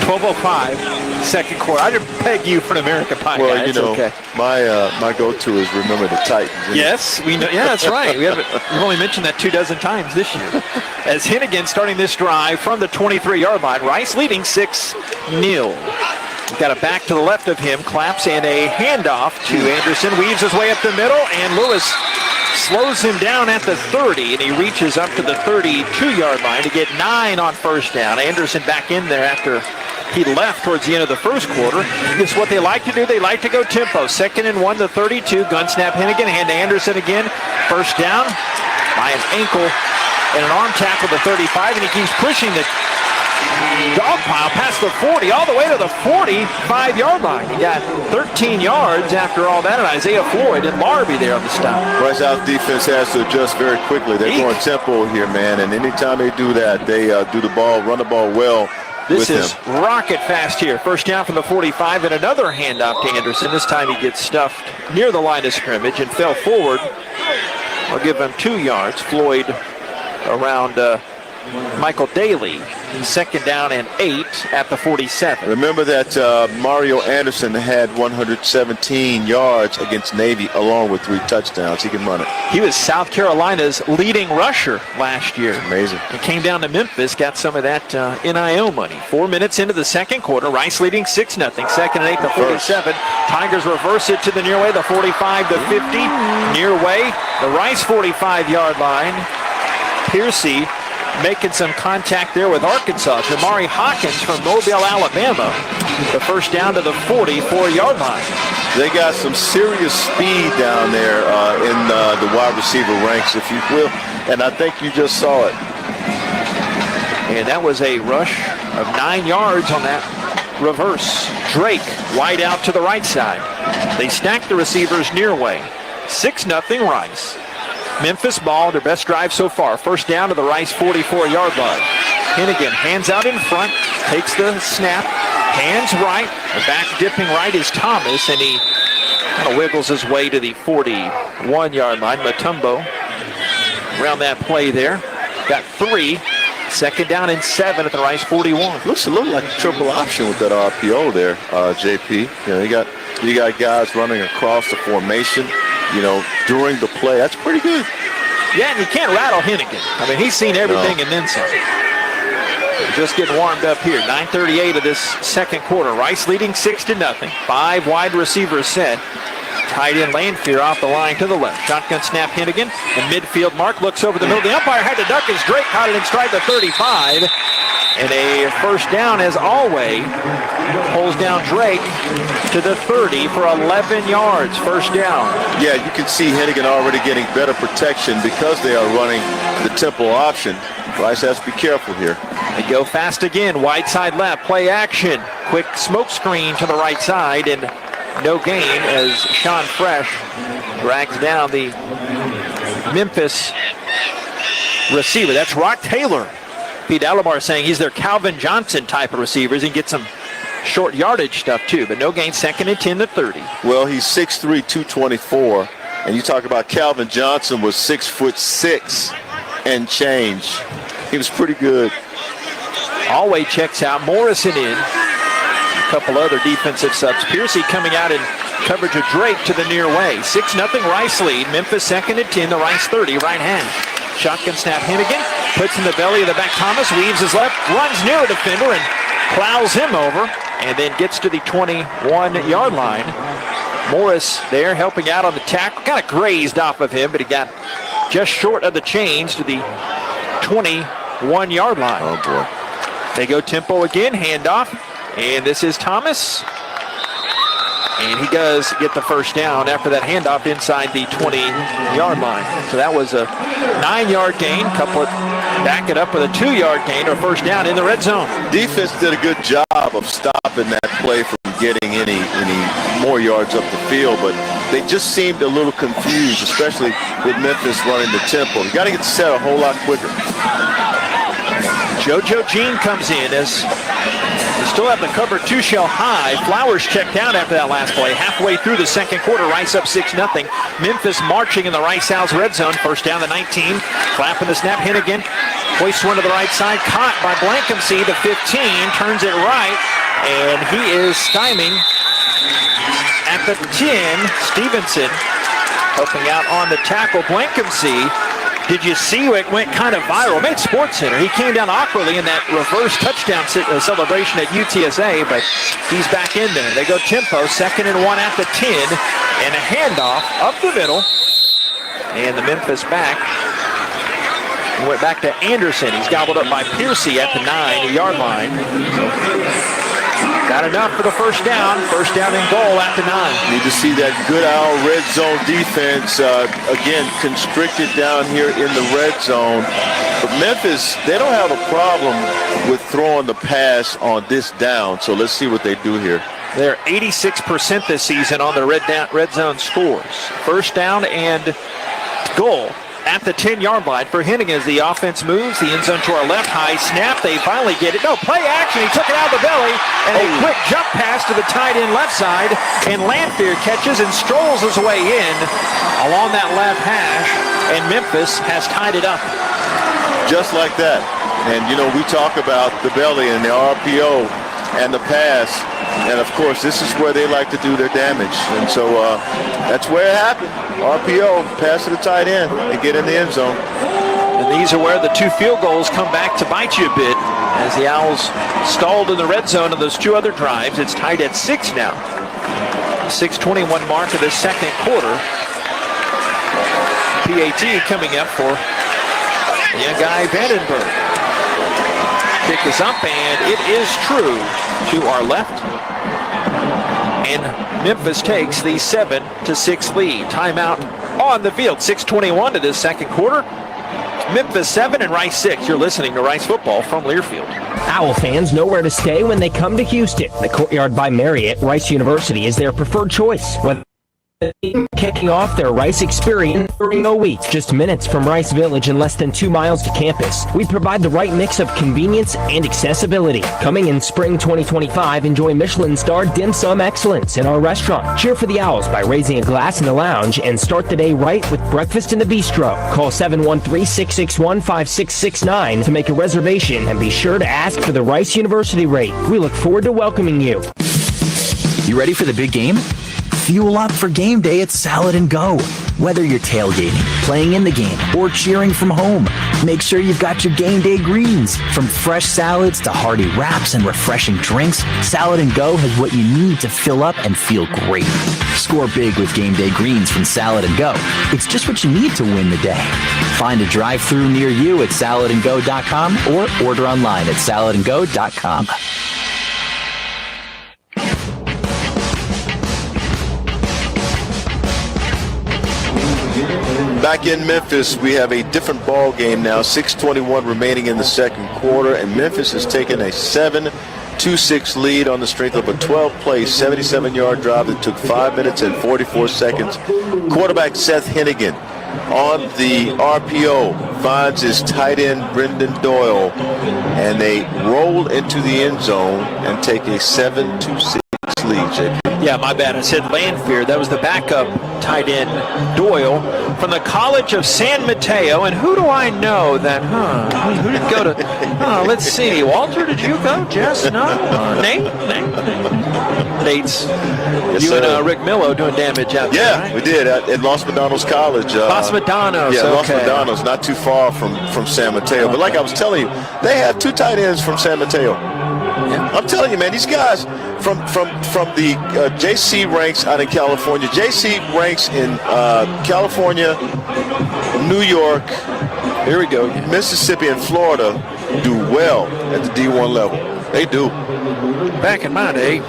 12:05, second quarter. I didn't peg you for an American Pie. Well, guy. you know, okay. my go-to is Remember the Titans. Yes, we know. Yeah, that's right. We've only mentioned that 24 times this year. As Hennigan starting this drive from the 23-yard line. Rice leading 6-0. Got a back to the left of him, Claps, and a handoff to Anderson. Weaves his way up the middle, and Lewis slows him down at the 30, and he reaches up to the 32-yard line to get 9 on first down. Anderson back in there after he left towards the end of the first quarter. It's what they like to do. They like to go tempo. 2nd and 1 to 32. Gun snap Hennigan, hand to Anderson again. First down by an ankle and an arm tackle to 35, and he keeps pushing the dog pile past the 40, all the way to the 45-yard line. He got 13 yards after all that, and Isaiah Floyd and Larby there on the stop. Rice Owls defense has to adjust very quickly. They're going tempo here, man, and anytime they do that, they do the ball, run the ball well. This is rocket fast here. First down from the 45, and another handoff to Anderson. This time he gets stuffed near the line of scrimmage and fell forward. I'll give him 2 yards. Floyd around Michael Daly. 2nd down and 8 at the 47. Remember that Mario Anderson had 117 yards against Navy along with 3 touchdowns. He can run it. He was South Carolina's leading rusher last year. Amazing. He came down to Memphis, got some of that NIL money. 4 minutes into the second quarter, Rice leading 6-0. 2nd and 8 to 47. Tigers reverse it to the near way, the 45 to 50. Near way, the Rice 45-yard line. Piercy making some contact there with Arkansas. Jamari Hawkins from Mobile, Alabama. The first down to the 44-yard line. They got some serious speed down there in the wide receiver ranks, if you will. And I think you just saw it. And that was a rush of 9 yards on that reverse. Drake wide out to the right side. They stack the receivers near way. 6-0 Rice. Memphis ball, their best drive so far. First down to the Rice 44-yard line. Hennigan hands out in front, takes the snap, hands right. The back dipping right is Thomas, and he kind of wiggles his way to the 41-yard line. Mutombo around that play there. Got 3. Second down and 7 at the Rice 41. Looks a little like a triple option with that RPO there, JP. You know, you got guys running across the formation, you know, during the play. That's pretty good. Yeah, and you can't rattle Hennigan. I mean, he's seen everything and then some. Just getting warmed up here. 9:38 of this second quarter. Rice leading 6-0. 5 wide receivers set. Tight end Lanphier off the line to the left. Shotgun snap Hennigan. In midfield, Mark looks over the middle. The umpire had to duck as Drake caught it in stride the 35. And a first down as always. Pulls down Drake to the 30 for 11 yards. First down. Yeah, you can see Hennigan already getting better protection because they are running the tempo option. Rice has to be careful here. They go fast again. Wide side left. Play action. Quick smoke screen to the right side. And no gain as Sean Fresh drags down the Memphis receiver. That's Rock Taylor. Pete Alomar saying he's their Calvin Johnson type of receivers and get some short yardage stuff too, but no gain. Second and 10 to 30. Well, he's 6'3", 224, and you talk about Calvin Johnson was 6'6" and change. He was pretty good. Alway checks out. Morrison in. A couple other defensive subs. Piercy coming out in coverage of Drake to the near way. 6-0 Rice lead. Memphis second and 10. The Rice 30 right hand. Shotgun snap Hennigan. Puts in the belly of the back Thomas. Weaves his left. Runs near a defender and plows him over. And then gets to the 21-yard line. Morris there helping out on the tackle. Kind of grazed off of him, but he got just short of the chains to the 21-yard line. Oh, boy. They go tempo again. Handoff. And this is Thomas. And he does get the first down after that handoff inside the 20-yard line. So that was a 9-yard gain. Back it up with a 2-yard gain or first down in the red zone. Defense did a good job of stopping that play from getting any more yards up the field, but they just seemed a little confused, especially with Memphis running the tempo. You got to get set a whole lot quicker. JoJo Jean comes in as they still have the cover 2 shell high. Flowers checked out after that last play. Halfway through the second quarter, Rice up 6-0. Memphis marching in the Rice Owls red zone. First down to 19. Flapping the snap. Hennigan hoists one to the right side. Caught by Blankensee. The 15 turns it right. And he is styming at the 10. Stevenson helping out on the tackle. Blankensee. Did you see it went kind of viral? It made SportsCenter. He came down awkwardly in that reverse touchdown celebration at UTSA, but he's back in there. They go tempo, 2nd and 1 at the 10, and a handoff up the middle. And the Memphis back went back to Anderson. He's gobbled up by Piercy at the 9-yard line. Got enough for the first down. First down and goal at the 9. Need to see that good Owl red zone defense, again, constricted down here in the red zone. But Memphis, they don't have a problem with throwing the pass on this down, so let's see what they do here. They're 86% this season on the red zone scores. First down and goal at the 10-yard line for Hennigan as the offense moves. The end zone to our left. High snap. They finally get it. No, play action. He took it out of the belly. And a quick jump pass to the tight end left side. And Lanphier catches and strolls his way in along that left hash. And Memphis has tied it up. Just like that. And, you know, we talk about the belly and the RPO and the pass. And, of course, this is where they like to do their damage. And so that's where it happened. RPO, pass to the tight end and get in the end zone. And these are where the 2 field goals come back to bite you a bit as the Owls stalled in the red zone of those 2 other drives. It's tied at 6 now. 6:21 mark of the second quarter. PAT coming up for the young guy Vandenberg. Kick is up, and it is true to our left. And Memphis takes the 7-6 lead. Timeout on the field. 6:21 to this second quarter. Memphis 7 and Rice 6. You're listening to Rice Football from Learfield. Owl fans know where to stay when they come to Houston. The Courtyard by Marriott, Rice University, is their preferred choice. Whether kicking off their Rice experience during a week, just minutes from Rice Village and less than 2 miles to campus. We provide the right mix of convenience and accessibility. Coming in spring 2025, enjoy Michelin-starred dim sum excellence in our restaurant. Cheer for the Owls by raising a glass in the lounge and start the day right with breakfast in the bistro. Call 713-661-5669 to make a reservation and be sure to ask for the Rice University rate. We look forward to welcoming you. You ready for the big game? Fuel up for game day at Salad & Go. Whether you're tailgating, playing in the game, or cheering from home, make sure you've got your game day greens. From fresh salads to hearty wraps and refreshing drinks, Salad & Go has what you need to fill up and feel great. Score big with game day greens from Salad & Go. It's just what you need to win the day. Find a drive-thru near you at saladandgo.com or order online at saladandgo.com. Back in Memphis, we have a different ball game now. 6:21 remaining in the second quarter, and Memphis has taken a 7-6 lead on the strength of a 12-play, 77-yard drive that took 5 minutes and 44 seconds. Quarterback Seth Hennigan on the RPO finds his tight end Brendan Doyle, and they roll into the end zone and take a 7-6 lead. Yeah, my bad. I said Lanfear. That was the backup tight end Doyle from the College of San Mateo. And who do I know that, who did go to, let's see. Walter, did you go? Jess? No? Nate? Nate's, Yes, you and Rick Millo doing damage out there, Yeah, right? we did at Los Medanos College. Los Medanos, Yeah, Los okay. Medanos, not too far from San Mateo. But like I was telling you, they have 2 tight ends from San Mateo. Yeah. I'm telling you, man, these guys from the JC ranks out in California. JC ranks in California, New York, here we go, Mississippi and Florida do well at the D1 level. They do. Back in my day.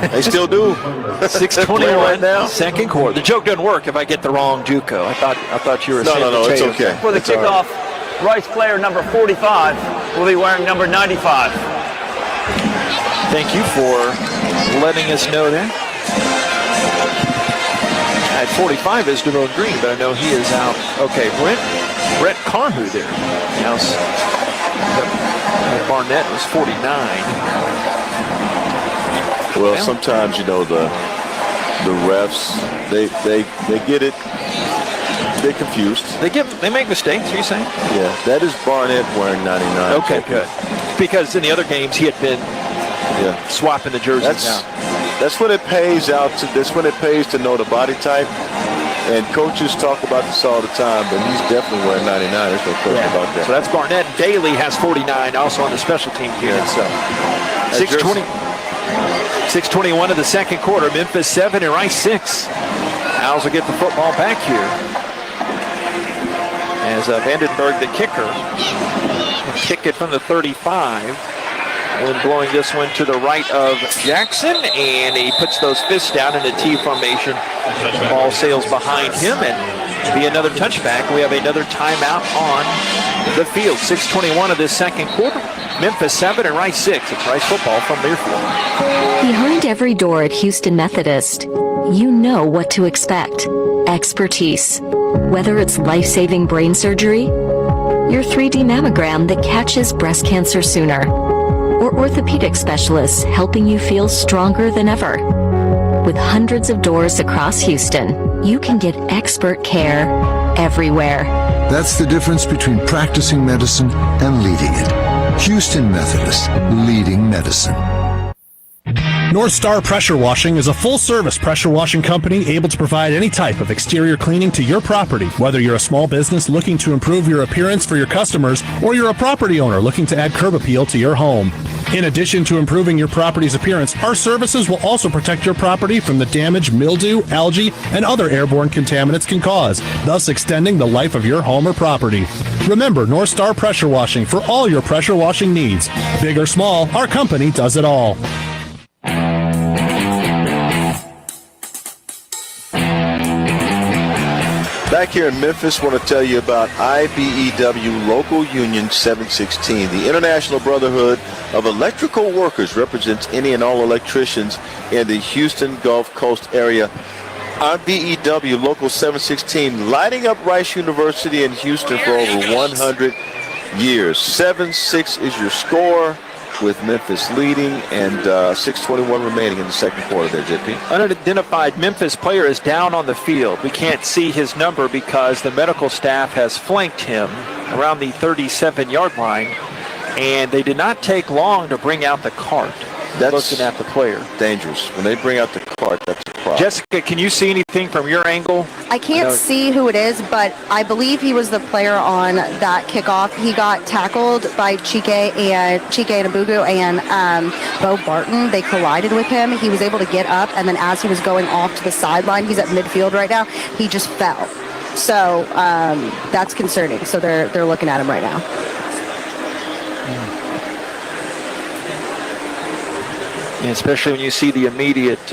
They still do. 6:21 right now. Second quarter. The joke doesn't work if I get the wrong JUCO. I thought you were saying No, it's okay. For the It's all kickoff, Rice player number 45 will be wearing number 95. Thank you for letting us know that. At 45 is Devon Green, but I know he is out. Okay, Brett Carhu there. Now Barnett was 49. Well, sometimes, you know, the refs, they get it. They're confused. They make mistakes, are you saying? Yeah, that is Barnett wearing 99. Okay, good. Because in the other games he had been swapping the jerseys out. That's when it pays out to. That's when it pays to know the body type. And coaches talk about this all the time, but he's definitely wearing 99. There's no question about that. So that's Barnett. Daly has 49, also on the special team unit. So 6:21 of the second quarter. Memphis 7 and Rice 6. Owls will get the football back here. As Vandenberg, the kicker, will kick it from the 35. When blowing this one to the right of Jackson, and he puts those fists down in a T formation. Ball sails behind him, and be another touchback. We have another timeout on the field. 6:21 of this second quarter. Memphis 7 and Rice 6. It's Rice Football from Learfield. Behind every door at Houston Methodist, you know what to expect. Expertise. Whether it's life-saving brain surgery, your 3D mammogram that catches breast cancer sooner, or orthopedic specialists helping you feel stronger than ever. With hundreds of doors across Houston, you can get expert care everywhere. That's the difference between practicing medicine and leading it. Houston Methodist, leading medicine. North Star Pressure Washing is a full-service pressure washing company able to provide any type of exterior cleaning to your property, whether you're a small business looking to improve your appearance for your customers or you're a property owner looking to add curb appeal to your home. In addition to improving your property's appearance, our services will also protect your property from the damage mildew, algae, and other airborne contaminants can cause, thus extending the life of your home or property. Remember North Star Pressure Washing for all your pressure washing needs. Big or small, our company does it all. Back here in Memphis, want to tell you about IBEW Local Union 716. The International Brotherhood of Electrical Workers represents any and all electricians in the Houston Gulf Coast area. IBEW Local 716, lighting up Rice University in Houston for over 100 years. 7-6 is your score, with Memphis leading and 6:21 remaining in the second quarter there, JP. Unidentified Memphis player is down on the field. We can't see his number because the medical staff has flanked him around the 37-yard line, and they did not take long to bring out the cart. That's looking at the player. Dangerous. When they bring out the cart, that's a problem. Jessica, can you see anything from your angle? I can't see who it is, but I believe he was the player on that kickoff. He got tackled by Chike Nabugu and Bo Barton. They collided with him. He was able to get up, and then as he was going off to the sideline, he's at midfield right now, he just fell. So that's concerning. So they're looking at him right now. And especially when you see the immediate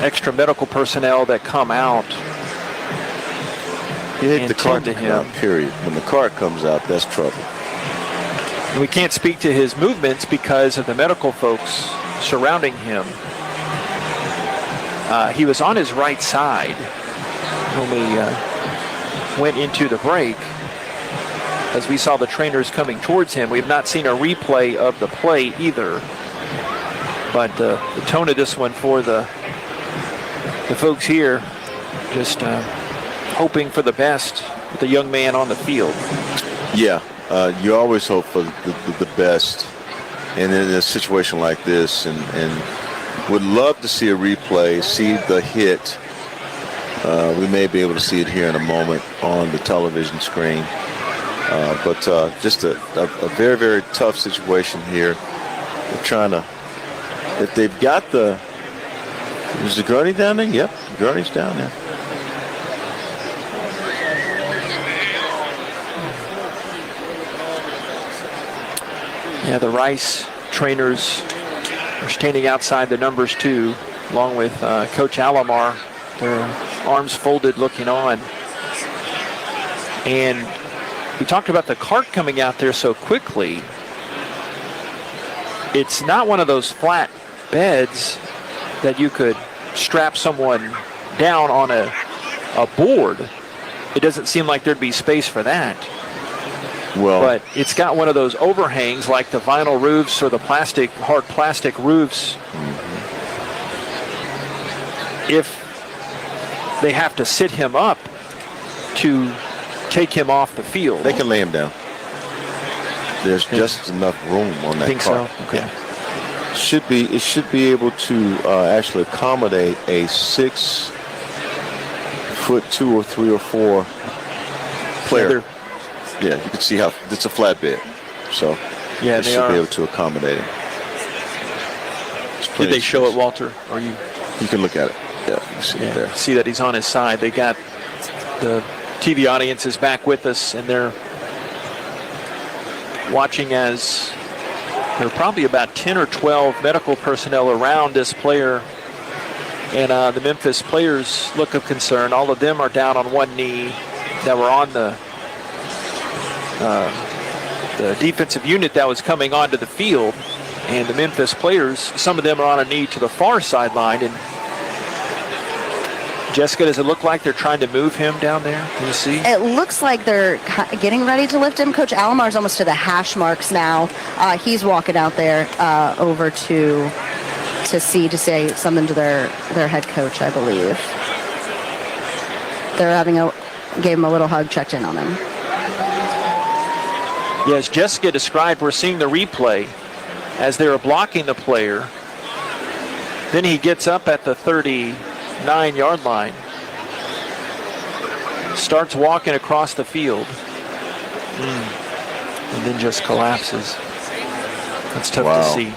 extra medical personnel that come out. You hit the cart to him. Period. When the cart comes out, that's trouble. And we can't speak to his movements because of the medical folks surrounding him. He was on his right side when we went into the break, as we saw the trainers coming towards him. We have not seen a replay of the play either. But the tone of this one for the folks here, just hoping for the best with the young man on the field. Yeah, you always hope for the best, and in a situation like this, and would love to see a replay, see the hit. We may be able to see it here in a moment on the television screen. But just a very, very tough situation here. They're trying to. If they've got is the Gurney down there? Yep, Gurney's down there. Yeah, the Rice trainers are standing outside the numbers too, along with Coach Alomar, their arms folded looking on. And we talked about the cart coming out there so quickly. It's not one of those flat beds that you could strap someone down on a board. It doesn't seem like there'd be space for that. Well, but it's got one of those overhangs like the vinyl roofs or the hard plastic roofs. If they have to sit him up to take him off the field, they can lay him down. There's just enough room on that cart. So? Okay. Yeah. It should be able to actually accommodate a 6'2" or 3 or 4 player. Yeah, you can see how it's a flatbed, so yeah, they should be able to accommodate him. Did they show it, Walter? Or you can look at it. Yeah, you see it there. See that he's on his side. They got the TV audience is back with us, and they're watching as there are probably about 10 or 12 medical personnel around this player. And the Memphis players look of concern. All of them are down on one knee that were on the defensive unit that was coming onto the field. And the Memphis players, some of them are on a knee to the far sideline. And Jessica, does it look like they're trying to move him down there? Can you see? It looks like they're getting ready to lift him. Coach Alomar's almost to the hash marks now. He's walking out there over to say something to their head coach, I believe. They're gave him a little hug, checked in on him. Yeah, as Jessica described, we're seeing the replay as they were blocking the player. Then he gets up at the 39-yard line, starts walking across the field, and then just collapses. That's tough to see.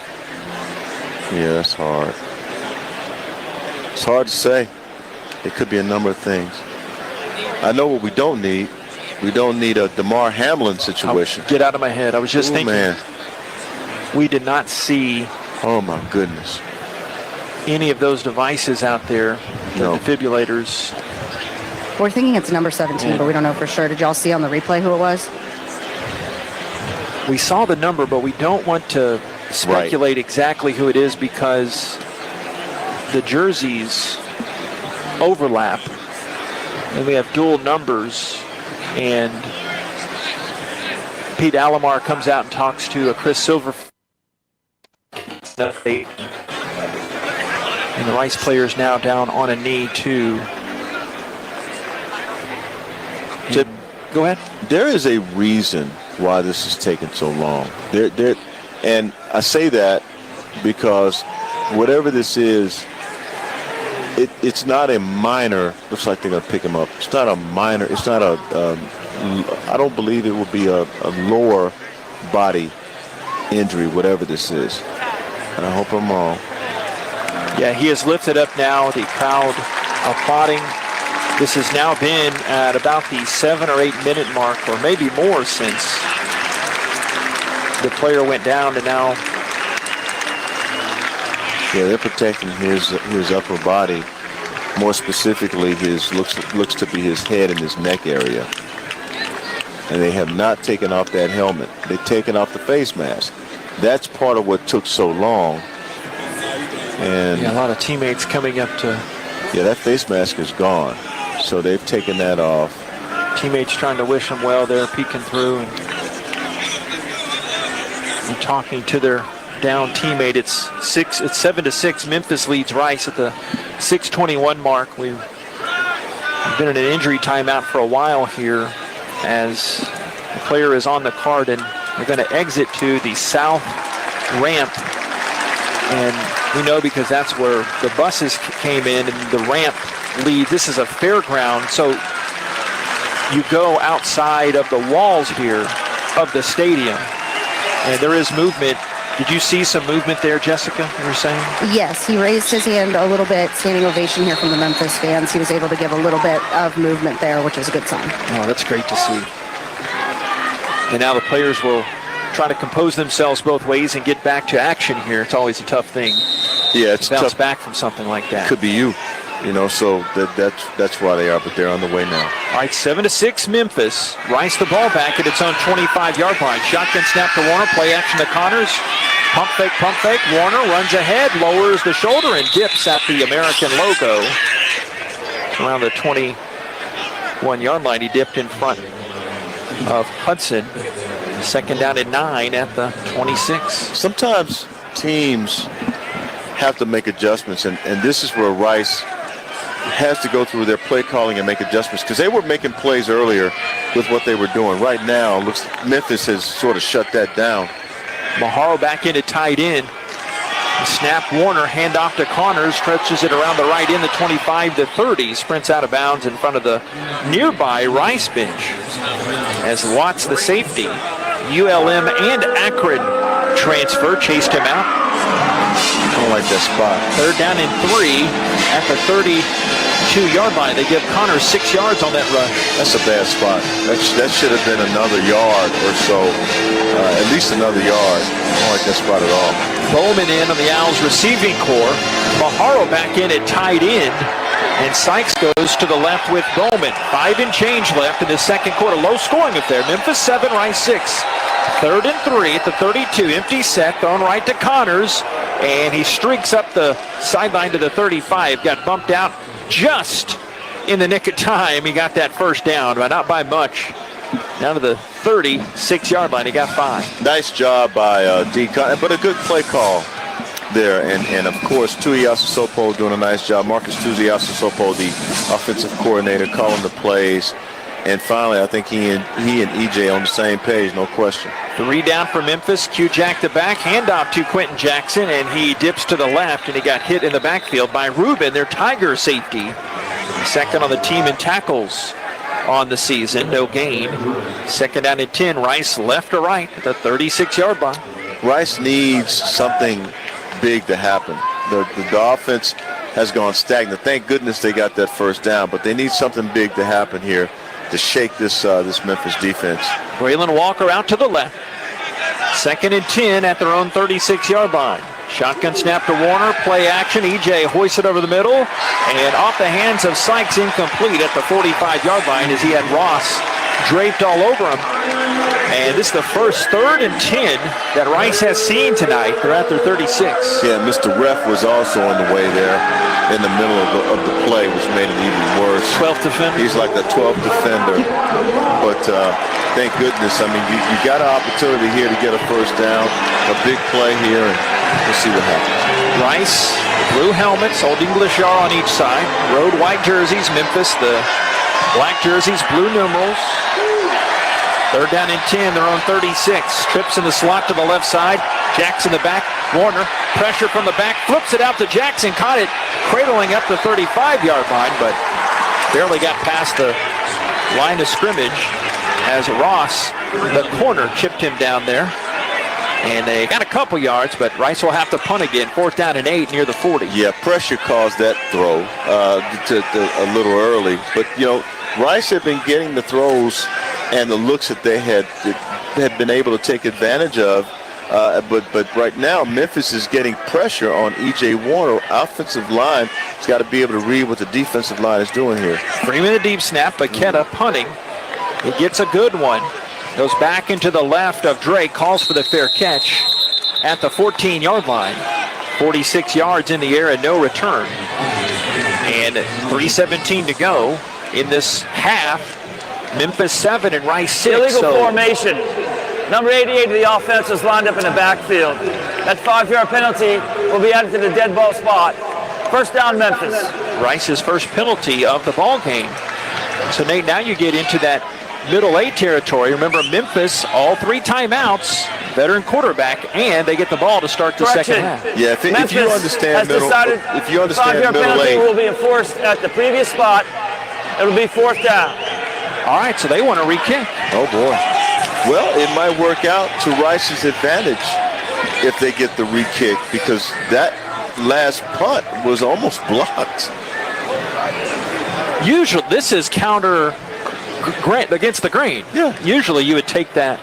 Yeah, that's hard. It's hard to say. It could be a number of things. I know what we don't need. We don't need a DeMar Hamlin situation. Get out of my head. I was just thinking. Man. We did not see. Oh my goodness. Any of those devices out there, the defibrillators. We're thinking it's number 17, but we don't know for sure. Did y'all see on the replay who it was? We saw the number, but we don't want to speculate exactly who it is because the jerseys overlap and we have dual numbers, and Pete Alomar comes out and talks to Chris Silver, and the Rice players now down on a knee too. Go ahead. There is a reason why this is taking so long. And I say that because whatever this is, it's not a minor. Looks like they're going to pick him up. It's not a minor. It's not a. I don't believe it will be a lower body injury, whatever this is. And I hope I'm wrong. Yeah, he is lifted up now. The crowd applauding. This has now been at about the 7 or 8 minute mark, or maybe more, since the player went down, and now. Yeah, they're protecting his upper body, more specifically his looks to be his head and his neck area. And they have not taken off that helmet. They've taken off the face mask. That's part of what took so long. And a lot of teammates coming up to. Yeah, that face mask is gone. So they've taken that off. Teammates trying to wish them well there, peeking through and talking to their down teammate. It's 7-6. Memphis leads Rice at the 6:21 mark. We've been in an injury timeout for a while here as the player is on the card, and they're going to exit to the south ramp. And we know because that's where the buses came in, and the ramp leads. This is a fairground, so you go outside of the walls here of the stadium, and there is movement. Did you see some movement there, Jessica, you were saying? Yes, he raised his hand a little bit. Standing ovation here from the Memphis fans. He was able to give a little bit of movement there, which is a good sign. Oh, that's great to see. And now the players will try to compose themselves both ways and get back to action here. It's always a tough thing. Yeah, it's bounce tough. Back from something like that. Could be you. So that's why they are, but they're on the way now. All right, 7-6 Memphis. Rice the ball back at its own 25-yard line. Shotgun snap to Warner, play action to Connors. Pump fake. Warner runs ahead, lowers the shoulder, and dips at the American logo. Around the 21-yard line, he dipped in front of Hudson. Second down and 9 at the 26. Sometimes teams have to make adjustments, and this is where Rice has to go through their play calling and make adjustments, because they were making plays earlier with what they were doing. Right now, looks Memphis has sort of shut that down. Maharo back in at tight end. Snap Warner, handoff to Connors, stretches it around the right end, the 25 to 30, sprints out of bounds in front of the nearby Rice bench. As Watts, the safety, ULM and Akron transfer, chased him out. I don't like that spot. Third down and 3 at the 32-yard line. They give Connors 6 yards on that run. That's a bad spot. That should have been another yard or so, at least another yard. I don't like that spot at all. Bowman in on the Owls receiving core. Maharo back in at tight end. And Sykes goes to the left with Bowman. 5 and change left in the second quarter. Low scoring up there. Memphis 7, Rice 6. Third and 3 at the 32. Empty set, thrown right to Connors. And he streaks up the sideline to the 35. Got bumped out just in the nick of time. He got that first down, but not by much. Down to the 36-yard line. He got 5. Nice job by D. But a good play call there. And of course, Tuiasosopo doing a nice job. Marcus Tuiasosopo, the offensive coordinator, calling the plays. And finally, I think he and EJ on the same page, no question. 3 down for Memphis. Q-Jack the back, handoff to Quentin Jackson, and he dips to the left, and he got hit in the backfield by Rubin, their Tiger safety. Second on the team in tackles on the season, no gain. Second down and 10, Rice left to right at the 36-yard line. Rice needs something big to happen. The offense has gone stagnant. Thank goodness they got that first down, but they need something big to happen here to shake this Memphis defense. Braylon Walker out to the left. 2nd and 10 at their own 36-yard line. Shotgun snap to Warner, play action. EJ hoists it over the middle, and off the hands of Sykes, incomplete at the 45-yard line as he had Ross draped all over him. And this is the first 3rd and 10 that Rice has seen tonight. They're at their 36. Yeah, Mr. Ref was also on the way there in the middle of the play, which made it even worse. 12th defender. He's like the 12th defender. But thank goodness. I mean, you got an opportunity here to get a first down, a big play here, and we'll see what happens. Rice, blue helmets, Old English R on each side. Road white jerseys. Memphis, the black jerseys, blue numerals. 3rd down and 10, their own 36. Trips in the slot to the left side. Jackson the back. Warner, pressure from the back, flips it out to Jackson. Caught it, cradling up the 35-yard line, but barely got past the line of scrimmage as Ross, the corner, chipped him down there. And they got a couple yards, but Rice will have to punt again. 4th down and 8 near the 40. Yeah, pressure caused that throw a little early. But, you know, Rice had been getting the throws and the looks that they had been able to take advantage of. But right now, Memphis is getting pressure on E.J. Warner. Offensive line has got to be able to read what the defensive line is doing here. Freeman a deep snap, Baketta punting. He gets a good one. Goes back into the left of Drake, calls for the fair catch at the 14-yard line. 46 yards in the air and no return. And 3:17 to go in this half. Memphis 7 and Rice 6. Illegal formation. Number 88 of the offense is lined up in the backfield. That 5-yard penalty will be added to the dead ball spot. First down, Memphis. Rice's first penalty of the ball game. So, Nate, now you get into that middle eight territory. Remember, Memphis, all 3 timeouts, veteran quarterback, and they get the ball to start the second half. Yeah, if you understand middle, if you understand the 5-yard middle penalty eight, will be enforced at the previous spot. It will be 4th down. All right, so they want to re-kick. Oh, boy. Well, it might work out to Rice's advantage if they get the re-kick, because that last punt was almost blocked. Usually, this is counter against the grain. Yeah. Usually you would take that.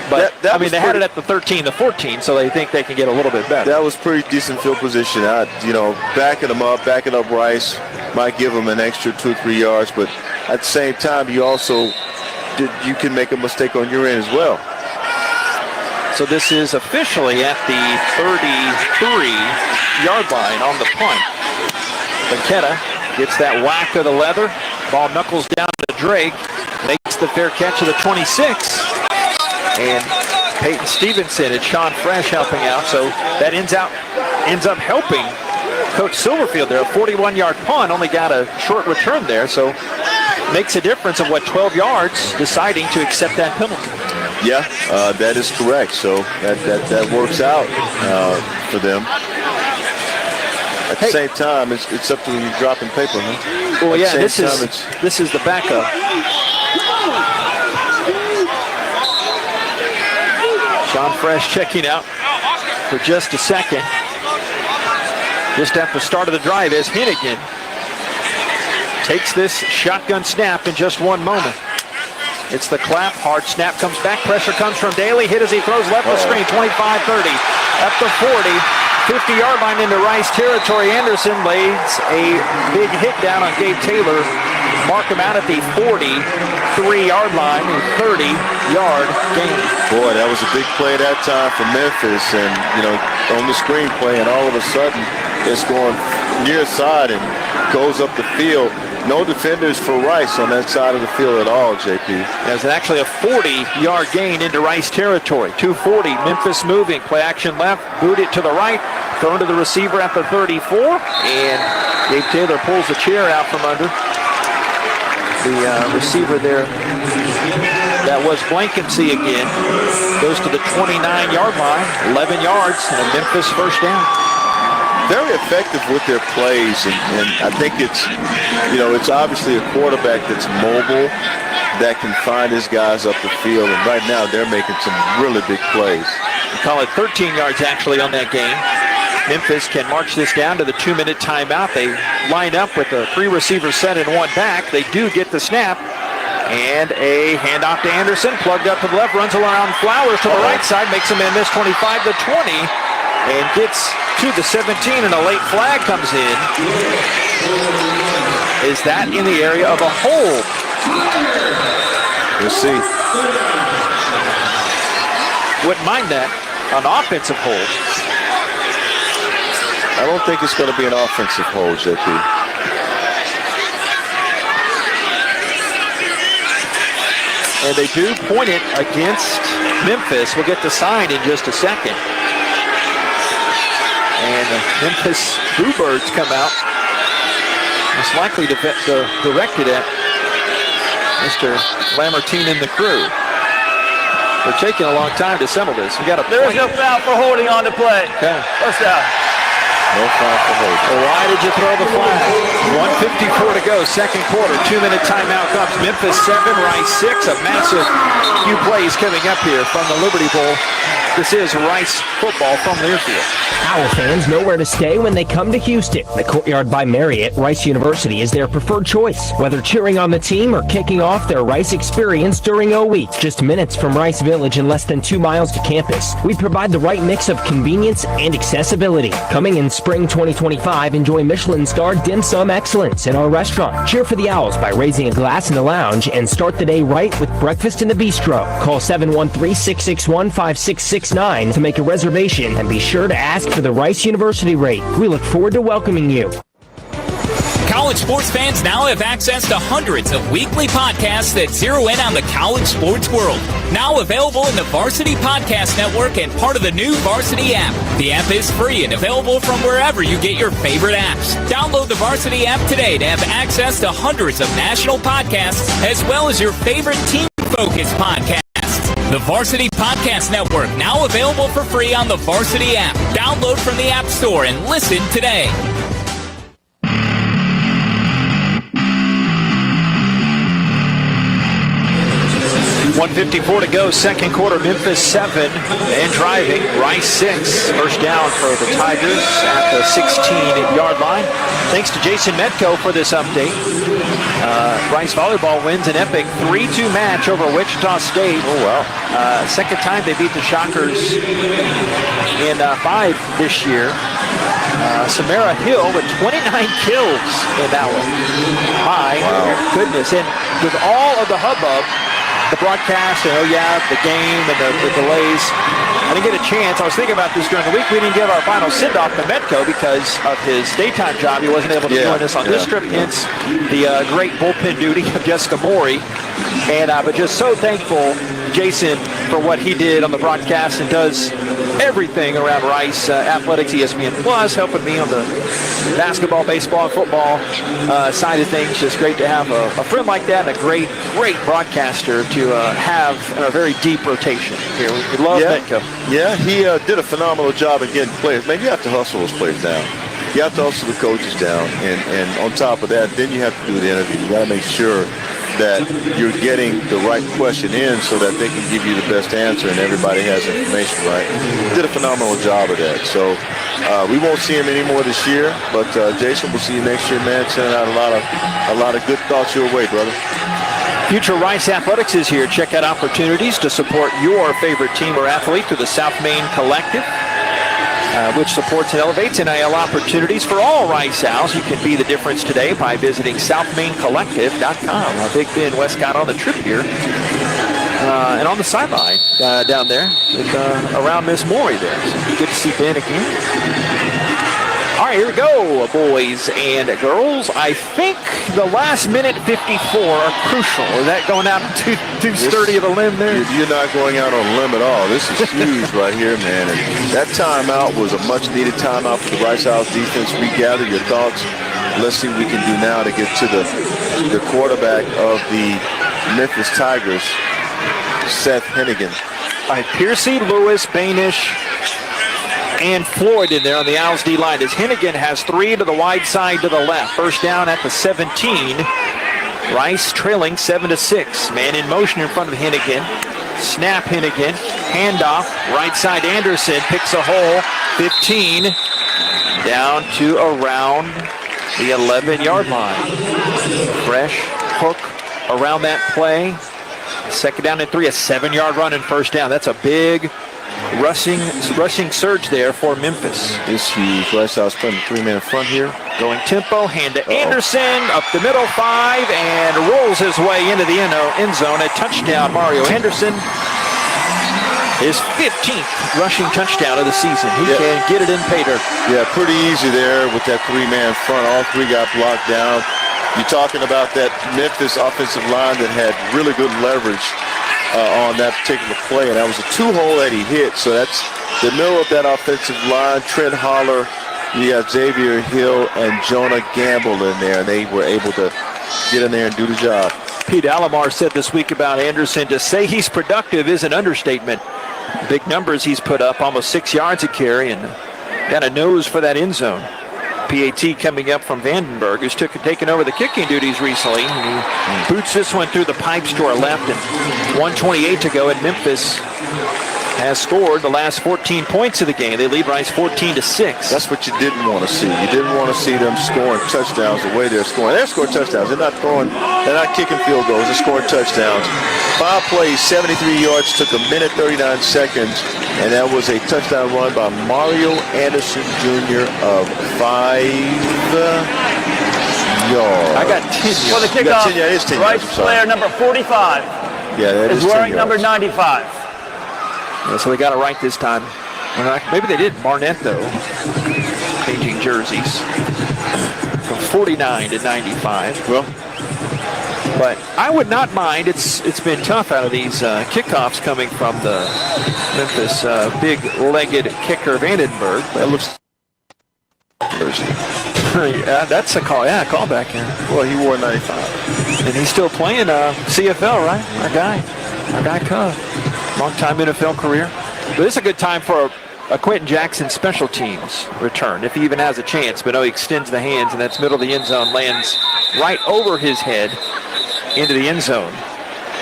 But, I mean, they had it at the 13, the 14, so they think they can get a little bit better. That was pretty decent field position. Backing them up, Rice might give them an extra 2-3 yards, but at the same time, you can make a mistake on your end as well. So this is officially at the 33-yard line on the punt. Baketta gets that whack of the leather. Ball knuckles down to Drake. Makes the fair catch of the 26. And Peyton Stevenson and Sean Fresh helping out. So that ends up helping Coach Silverfield there. A 41-yard punt, only got a short return there. So makes a difference of 12 yards, deciding to accept that penalty. Yeah, that is correct. So that works out for them. At the same time, it's up to you dropping paper, huh? Well, yeah, this is the backup. Sean Fresh checking out for just a second. Just at the start of the drive as Hennigan takes this shotgun snap in just one moment. It's the clap, hard snap comes back, pressure comes from Daly, hit as he throws left of screen, 25-30, up the 40, 50-yard line into Rice territory. Anderson lays a big hit down on Gabe Taylor, mark him out at the 43-yard line, a 30-yard gain. Boy, that was a big play that time for Memphis, and on the screenplay, and all of a sudden it's going near side and goes up the field. No defenders for Rice on that side of the field at all, JP. There's actually a 40-yard gain into Rice territory. 240, Memphis moving, play action left, boot it to the right, thrown to the receiver at the 34, and Gabe Taylor pulls the chair out from under the receiver there. That was Blankency again. Goes to the 29-yard line, 11 yards, and a Memphis first down. Very effective with their plays, and I think it's obviously a quarterback that's mobile, that can find his guys up the field, and right now they're making some really big plays. call it 13 yards actually on that game. Memphis can march this down to the 2-minute timeout. They line up with a 3-receiver set and 1 back. They do get the snap. And a handoff to Anderson, plugged up to the left, runs around Flowers to the right side, makes a man miss 25 to 20, and gets to the 17, and a late flag comes in. Is that in the area of a hold? We'll see. Wouldn't mind that. An offensive hold. I don't think it's going to be an offensive hold, JP. And they do point it against Memphis. We'll get the sign in just a second. And the Memphis Bluebirds come out. Most likely directed at Mr. Lamartine and the crew. They're taking a long time to settle this. We got a There is no foul for holding on the play. Okay. First down. No foul for holding. Well, why did you throw the flag? 1:54 to go, second quarter. 2-minute timeout comes. Memphis 7, Rice 6. A massive few plays coming up here from the Liberty Bowl. This is Rice football from Learfield. Owl fans know where to stay when they come to Houston. The Courtyard by Marriott, Rice University, is their preferred choice. Whether cheering on the team or kicking off their Rice experience during O Week, just minutes from Rice Village and less than 2 miles to campus, we provide the right mix of convenience and accessibility. Coming in spring 2025, enjoy Michelin-starred dim sum excellence in our restaurant. Cheer for the Owls by raising a glass in the lounge and start the day right with breakfast in the bistro. Call 713-661-5669 to make a reservation and be sure to ask for the Rice University rate. We look forward to welcoming you. College sports fans now have access to hundreds of weekly podcasts that zero in on the college sports world. Now available in the Varsity Podcast Network and part of the new Varsity app. The app is free and available from wherever you get your favorite apps. Download the Varsity app today to have access to hundreds of national podcasts as well as your favorite team-focused podcasts. The Varsity Podcast Network, now available for free on the Varsity app. Download from the App Store and listen today. 1:54 to go, second quarter. Memphis 7 and driving. Rice 6. First down for the Tigers at the 16-yard line. Thanks to Jason Metco for this update. Rice volleyball wins an epic 3-2 match over Wichita State. Oh, wow. Second time they beat the Shockers in 5 this year. Samara Hill with 29 kills in that one. My goodness. And with all of the hubbub, the broadcast and the game and the delays, I didn't get a chance. I was thinking about this during the week. We didn't give our final send-off to Metco because of his daytime job. He wasn't able to join us on this trip, hence the great bullpen duty of Jessica Morey. And but just so thankful, Jason, for what he did on the broadcast and does everything around Rice Athletics, ESPN Plus, helping me on the basketball, baseball, and football side of things. Just great to have a friend like that and a great broadcaster to have in a very deep rotation here. We love Metco. Yeah, he did a phenomenal job in getting players. Man, you have to hustle those players down. You have to hustle the coaches down. And on top of that, then you have to do the interview. You got to make sure that you're getting the right question in so that they can give you the best answer and everybody has information right. He did a phenomenal job of that. So we won't see him anymore this year, but Jason, we'll see you next year, man. Sending out a lot of good thoughts your way, brother. Future Rice Athletics is here. Check out opportunities to support your favorite team or athlete through the South Main Collective, which supports and elevates NIL opportunities for all Rice Owls. You can be the difference today by visiting southmaincollective.com. Big Ben Westcott on the trip here and on the sideline down there with, around Miss Morey there. So good to see Ben again. All right, here we go, boys and girls. I think the last minute 54 are crucial. Is that going out too sturdy of a limb there? You're not going out on a limb at all. This is huge right here, man. And that timeout was a much-needed timeout for the Rice Owls defense. Regather your thoughts. Let's see what we can do now to get to the quarterback of the Memphis Tigers, Seth Hennigan. All right, Piercy, Lewis, Banish, and Floyd in there on the Owls D-line as Hennigan has 3 to the wide side to the left. First down at the 17. Rice trailing 7-6. Man in motion in front of Hennigan. Snap Hennigan. Handoff. Right side Anderson picks a hole. 15. Down to around the 11-yard line. Fresh hook around that play. Second down and 3. A 7-yard run and first down. That's a big rushing surge there for Memphis. It's huge. Rice Owls putting 3-man in front here. Going tempo, hand to Anderson, up the middle, 5, and rolls his way into the end zone. A touchdown, Mario Anderson. His 15th rushing touchdown of the season. He can get it in pay dirt. Yeah, pretty easy there with that 3-man front. All 3 got blocked down. You're talking about that Memphis offensive line that had really good leverage on that particular play, and that was a 2-hole that he hit. So that's the middle of that offensive line. Trent Holler, you have Xavier Hill and Jonah Gamble in there, and they were able to get in there and do the job. Pete Alomar said this week about Anderson, to say he's productive is an understatement. Big numbers he's put up, almost 6 yards a carry, and got a nose for that end zone. PAT coming up from Vandenberg, who's taken over the kicking duties recently. And he boots this one through the pipes to our left, and 1:28 to go, and Memphis has scored the last 14 points of the game. They lead Rice 14-6. That's what you didn't want to see. You didn't want to see them scoring touchdowns the way they're scoring. They're scoring touchdowns. They're not kicking field goals. They're scoring touchdowns. 5 plays, 73 yards, took 1 minute 39 seconds, and that was a touchdown run by Mario Anderson Jr. of 5 yards. I got 10 yards. For the kickoff, yeah, it is 10 Rice yards, player number 45 yeah, that is wearing number 95. Yeah, so they got it right this time. Maybe they did. Barnett, though, changing jerseys from 49 to 95. Well, but I would not mind. It's been tough out of these kickoffs coming from the Memphis big-legged kicker Vandenberg. That looks yeah, that's a call. Yeah, a callback here. Well, he wore 95, and he's still playing CFL, right? Our guy Cove, long-time NFL career. But it's a good time for a Quentin Jackson special teams return, if he even has a chance. But no, he extends the hands, and that's middle of the end zone, lands right over his head into the end zone.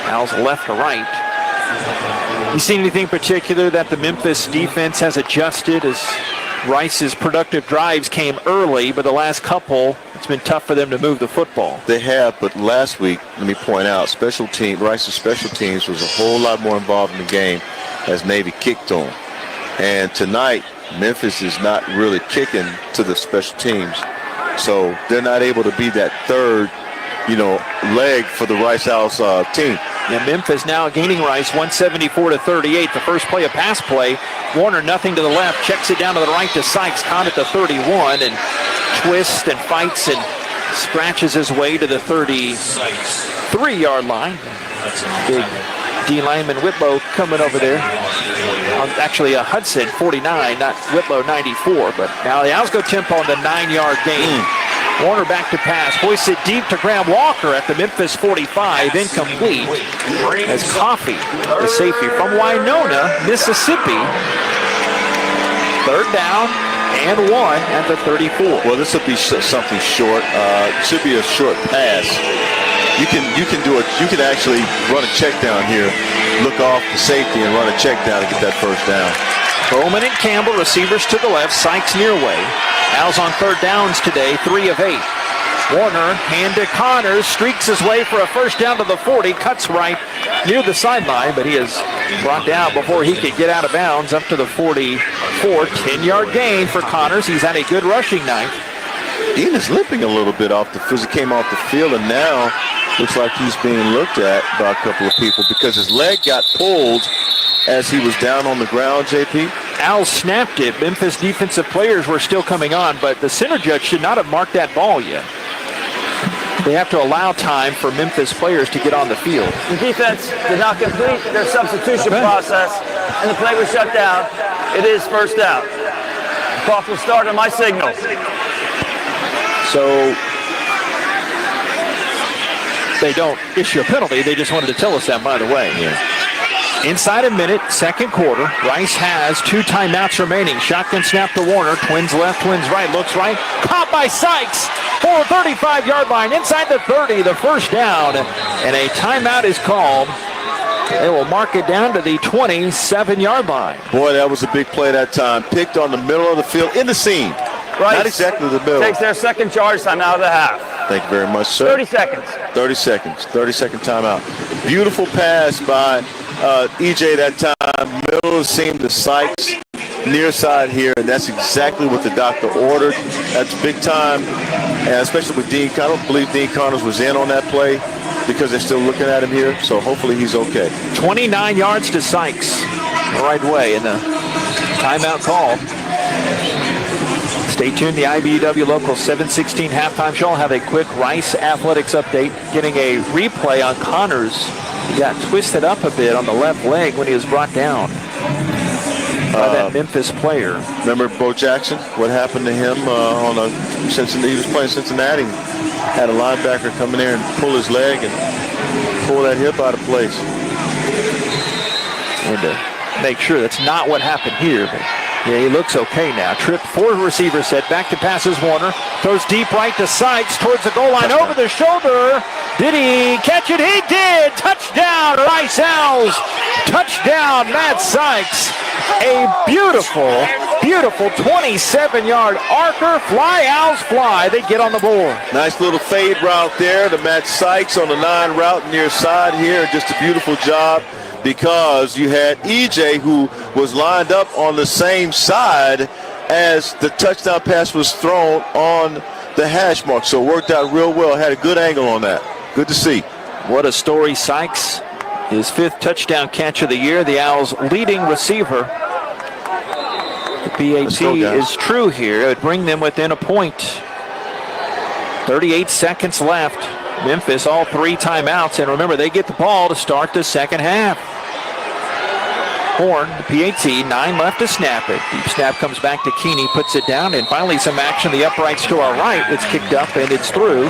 Owls left to right. You seen anything particular that the Memphis defense has adjusted as Rice's productive drives came early, but the last couple, it's been tough for them to move the football? They have, but last week, let me point out, Rice's special teams was a whole lot more involved in the game as Navy kicked on. And tonight, Memphis is not really kicking to the special teams. So they're not able to be that third, leg for the Rice Owls team. Yeah, Memphis now gaining Rice 174-38. The first play, a pass play. Warner nothing to the left, checks it down to the right to Sykes, caught at the 31, and twists and fights and scratches his way to the 33-yard line. Big D lineman Whitlow coming over there. Actually, Hudson 49, not Whitlow 94. But now the Owls go tempo on the 9-yard gain. Warner back to pass, hoists it deep to Graham Walker at the Memphis 45, incomplete. As Coffey, the safety from Winona, Mississippi. Third down and 1 at the 34. Well, this will be something short. It should be a short pass. You can do it. You can actually run a check down here, look off the safety and run a check down to get that first down. Bowman and Campbell, receivers to the left, Sykes near way. Owls on third downs today, 3 of 8. Warner, hand to Connors, streaks his way for a first down to the 40, cuts right near the sideline, but he is brought down before he could get out of bounds up to the 44. 10-yard gain for Connors. He's had a good rushing night. Dean is limping a little bit off the field. He came off the field, and now looks like he's being looked at by a couple of people because his leg got pulled as he was down on the ground, JP. Owls snapped it. Memphis defensive players were still coming on, but the center judge should not have marked that ball yet. They have to allow time for Memphis players to get on the field. The defense did not complete their substitution process, and the play was shut down. It is first down. The clock will start on my signal. So they don't issue a penalty. They just wanted to tell us that, by the way. Yeah. Inside a minute, second quarter. Rice has 2 timeouts remaining. Shotgun snap to Warner. Twins left, twins right. Looks right. Caught by Sykes for a 35-yard line. Inside the 30, the first down. And a timeout is called They will mark it down to the 27-yard line. Boy, that was a big play that time. Picked on the middle of the field in the seam. Rice Not exactly the middle. takes their second charge time out of the half. Thank you very much, sir. 30 seconds. 30 seconds. 30-second timeout. Beautiful pass by EJ that time. Middle of the seam to Sykes. Near side here, and that's exactly what the doctor ordered. That's big time, and especially with Dean. I don't believe Dean Connors was in on that play because they're still looking at him here, so hopefully he's okay. 29 yards to Sykes the right way, and the timeout call. Stay tuned. The IBEW Local 716 halftime show. I'll have a quick Rice Athletics update. Getting a replay on Connors. He got twisted up a bit on the left leg when he was brought down by that Memphis player. Remember Bo Jackson? What happened to him on a Cincinnati? He was playing Cincinnati. Had a linebacker come in there and pull his leg and pull that hip out of place. And to make sure that's not what happened here, but yeah, he looks okay now. Trip, 4 receiver set. Back to passes Warner. Throws deep right to Sykes towards the goal line. Over the shoulder. Did he catch it? He did. Touchdown, Rice Owls. Touchdown, Matt Sykes. A beautiful, beautiful 27-yard archer. Fly, Owls fly. They get on the board. Nice little fade route there to Matt Sykes on the 9 route near side here. Just a beautiful job, because you had EJ who was lined up on the same side as the touchdown pass was thrown on the hash mark. So it worked out real well. Had a good angle on that. Good to see. What a story. Sykes, his 5th touchdown catch of the year. The Owls' leading receiver. The PAT is true here. It would bring them within a point. 38 seconds left. Memphis, all 3 timeouts. And remember, they get the ball to start the second half. Horn, the PAT, 9 left to snap it. Deep snap comes back to Keeney, puts it down, and finally some action. The uprights to our right. It's kicked up, and it's through.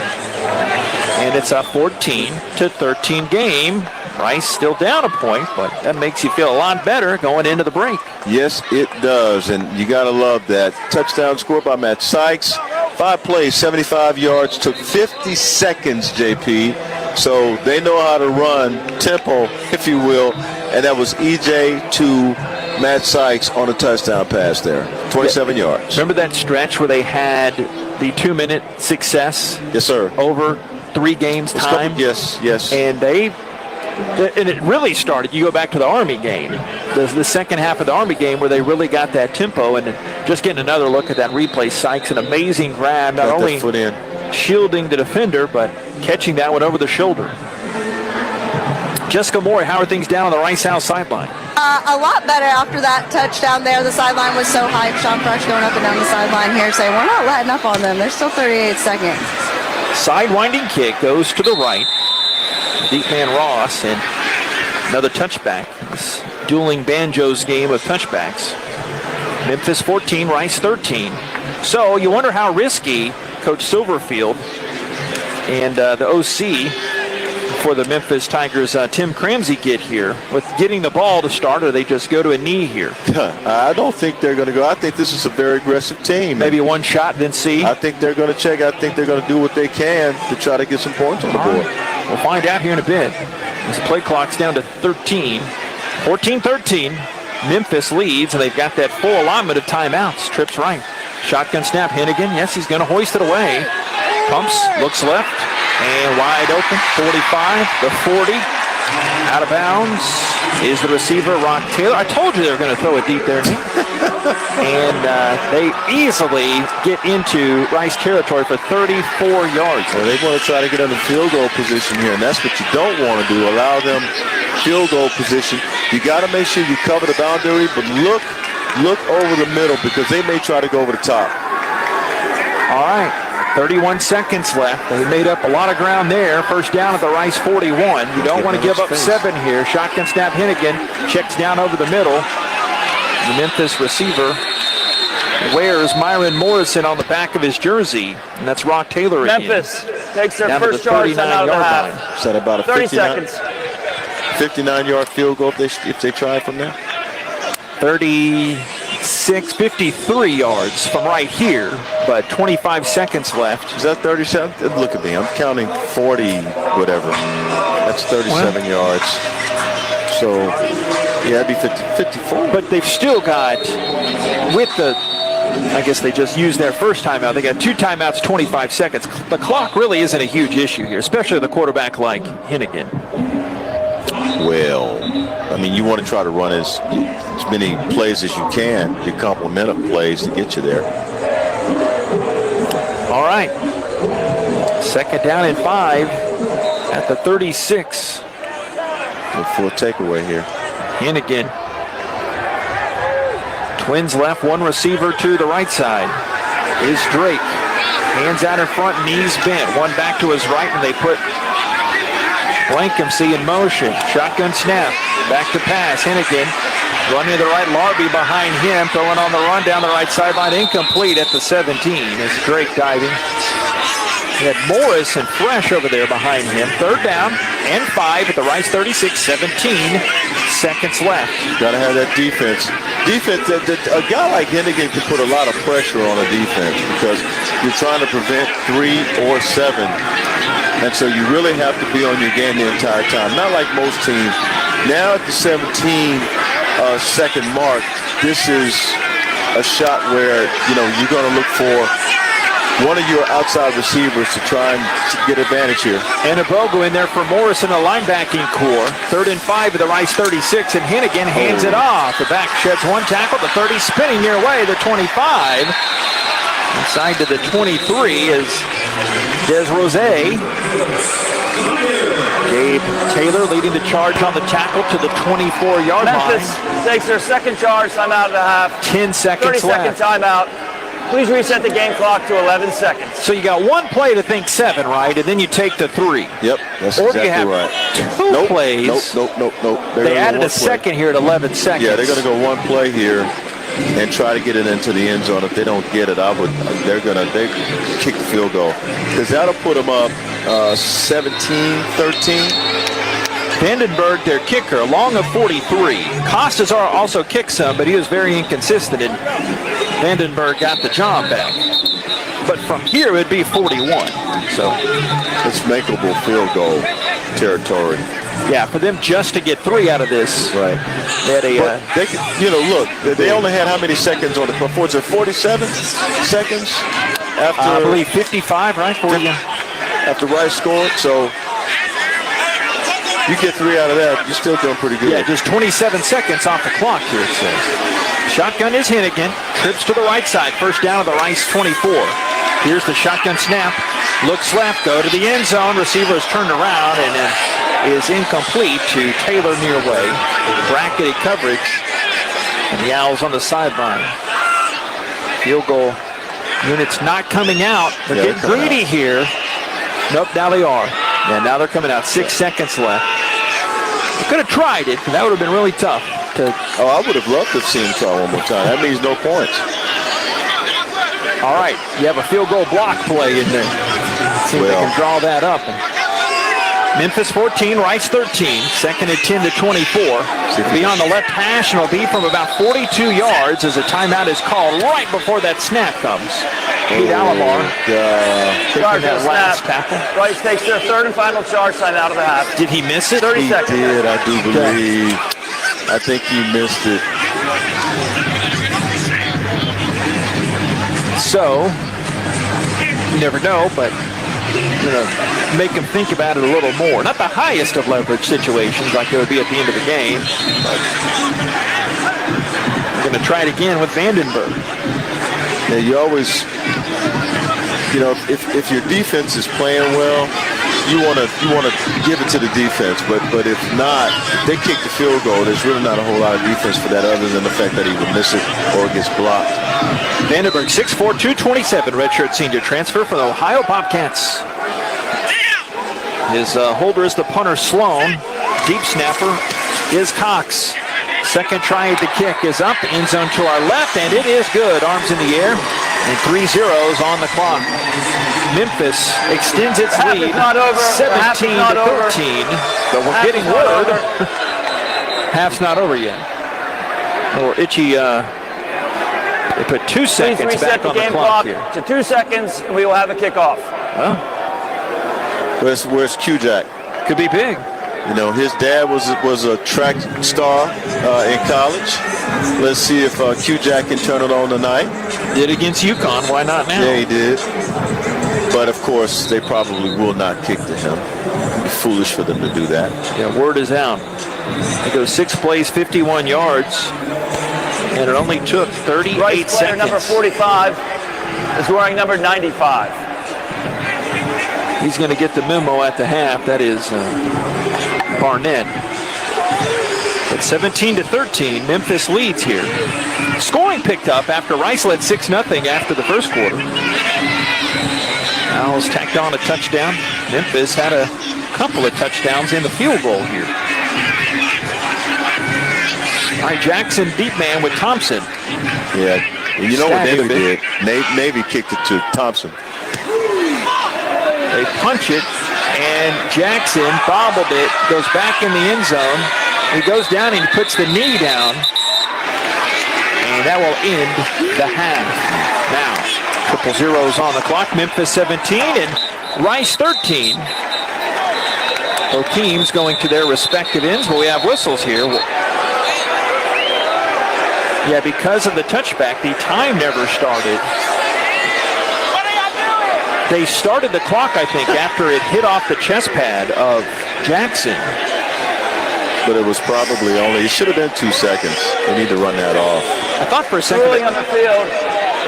And it's a 14-13 game. Rice still down a point, but that makes you feel a lot better going into the break. Yes, it does, and you got to love that. Touchdown score by Matt Sykes. 5 plays, 75 yards, took 50 seconds, JP. So they know how to run tempo, if you will, and that was EJ to Matt Sykes on a touchdown pass there. 27 yards. Remember that stretch where they had the 2-minute success? Yes, sir. Over 3 games time? Yes. And it really started, you go back to the Army game, the second half of the Army game where they really got that tempo, and just getting another look at that replay. Sykes, an amazing grab, not only shielding the defender, but catching that one over the shoulder. Jessica Moore, how are things down on the Rice Owls sideline? A lot better after that touchdown there. The sideline was so hyped. Sean Fresh going up and down the sideline here saying, we're not letting up on them. There's still 38 seconds. Sidewinding kick goes to the right. Deep man Ross, and another touchback. This dueling banjos game of touchbacks. Memphis 14, Rice 13. So you wonder how risky Coach Silverfield and the OC for the Memphis Tigers, Tim Cramsey, get here with getting the ball to start, or they just go to a knee here? I don't think they're going to go. I think this is a very aggressive team. Maybe one shot, then see. I think they're going to check. I think they're going to do what they can to try to get some points on the board. We'll find out here in a bit. This play clock's down to 13. 14-13. Memphis leads, and they've got that full alignment of timeouts. Trips right. Shotgun snap. Hennigan. Yes, he's going to hoist it away. Pumps. Looks left. And wide open. 45. The 40. Out of bounds is the receiver, Rock Taylor. I told you they were going to throw it deep there. And they easily get into Rice territory for 34 yards. Well, they want to try to get in the field goal position here, and that's what you don't want to do. Allow them field goal position. You got to make sure you cover the boundary, but look over the middle, because they may try to go over the top. All right. 31 seconds left. They made up a lot of ground there. First down at the Rice 41. You don't want to give up 7 here. Shotgun snap. Hennigan checks down over the middle. The Memphis receiver wears Myron Morrison on the back of his jersey, and that's Rock Taylor again. Memphis takes their first charge out of the half. Is that about a 30 seconds. 59-yard field goal if they try from there? 53 yards from right here, but 25 seconds left. Is that 37? Look at me. I'm counting 40, whatever. That's 37 yards. So, yeah, that'd be 54. But they've still got, with the, I guess they just used their first timeout. They got 2 timeouts, 25 seconds. The clock really isn't a huge issue here, especially with a quarterback like Hennigan. Well, I mean, you want to try to run as many plays as you can, your complement of plays to get you there. All right. 2nd down and 5 at the 36. Look for a takeaway here. Hennigan. Twins left, 1 receiver to the right side is Drake. Hands out in front, knees bent. 1 back to his right, and they put Blankenship in motion. Shotgun snap. Back to pass. Hennigan running to the right. Larby behind him. Throwing on the run down the right sideline. Incomplete at the 17 as Drake diving. He had Morris and Fresh over there behind him. 3rd down and 5 at the Rice 36. 17 seconds left. Got to have that defense. A guy like Hennigan can put a lot of pressure on a defense because you're trying to prevent 3 or 7. And so you really have to be on your game the entire time. Not like most teams. Now at the 17-second mark, this is a shot where, you're going to look for one of your outside receivers to try and get advantage here. And Abogo in there for Morris in the linebacking core. 3rd and 5 at the Rice 36, and Hennigan hands it off. The back sheds 1 tackle, the 30 spinning near way, the 25. Inside to the 23 is Des Rose. Gabe Taylor leading the charge on the tackle to the 24-yard line. Memphis takes their 2nd charge, timeout at the half. 10 seconds 30-second timeout. Please reset the game clock to 11 seconds. So you got 1 play to think 7, right? And then you take the 3. Yep, that's or exactly you have right. 2 plays. Nope. They added a second here at 11 seconds. Yeah, they're going to go 1 play here and try to get it into the end zone. If they don't get it, they kick the field goal because that'll put them up 17-13. Vandenberg, their kicker, long of 43. Costas also kicked some, but he was very inconsistent, and Vandenberg got the job back. But from here, it would be 41. So it's makeable field goal territory. Yeah, for them just to get 3 out of this. Right. They had a, they only had how many seconds on it before? Is it 47 seconds? After I believe 55, right? After Rice scored, so you get 3 out of that, you're still doing pretty good. Yeah, just 27 seconds off the clock here, it says. Shotgun is Hennigan. Trips to the right side. 1st down at the Rice 24. Here's the shotgun snap. Looks left, go to the end zone. Receiver is turned around and is incomplete to Taylor near way. Bracketed coverage. And the Owls on the sideline. Field goal units not coming out. They're getting greedy here. Nope, now they are. And now they're coming out. 6 seconds left. They could have tried it, but that would have been really tough. I would have loved to have seen him try one more time. That means no points. All right, you have a field goal block play in there. See if they can draw that up. Memphis 14, Rice 13. 2nd and 10 to 24. Be on the left hash, and it'll be from about 42 yards as a timeout is called right before that snap comes. Pete Alomar. Charge that last tackle. Rice takes their 3rd and final charge time out of the half. Did he miss it? 30 seconds. He did, I do believe. I think he missed it. So, you never know, but make him think about it a little more. Not the highest of leverage situations like there would be at the end of the game, but we're going to try it again with Vandenberg. Yeah, you always, if your defense is playing well, you want to give it to the defense, but if not, they kick the field goal. There's really not a whole lot of defense for that other than the fact that he would miss it or it gets blocked. Vandenberg, 6'4", 227, redshirt senior transfer from the Ohio Bobcats. His holder is the punter Sloan. Deep snapper is Cox. 2nd try at the kick is up. End zone to our left, and it is good. Arms in the air, and 3 zeros on the clock. Memphis extends its lead, 17 to 13. But we're getting word. Half's not over yet. Or Itchy, they put 2 seconds back on the clock here. To 2 seconds, and we will have a kickoff. Where's Q-Jack? Could be big. You know, his dad was a track star in college. Let's see if Q-Jack can turn it on tonight. Did against UConn. Why not now? Yeah, he did. But, of course, they probably will not kick to him. It'd be foolish for them to do that. Yeah, word is out. They go 6 plays, 51 yards, and it only took 38 Rice player seconds. number 45 is wearing number 95. He's going to get the memo at the half. That is Barnett. At 17-13, Memphis leads here. Scoring picked up after Rice led 6-0 after the first quarter. Owls tacked on a touchdown. Memphis had a couple of touchdowns in the field goal here. All right, Jackson deep man with Thompson. Yeah, you know what Navy did? Navy kicked it to Thompson. They punch it, and Jackson bobbled it, goes back in the end zone. He goes down and he puts the knee down, and that will end the half. Now, 0-0 on the clock. Memphis 17 and Rice 13. Both teams going to their respective ends, but we have whistles here. Yeah, because of the touchback, the time never started. They started the clock, I think, after it hit off the chest pad of Jackson. But it was probably it should have been 2 seconds. They need to run that off. I thought for a second. Ruling on the field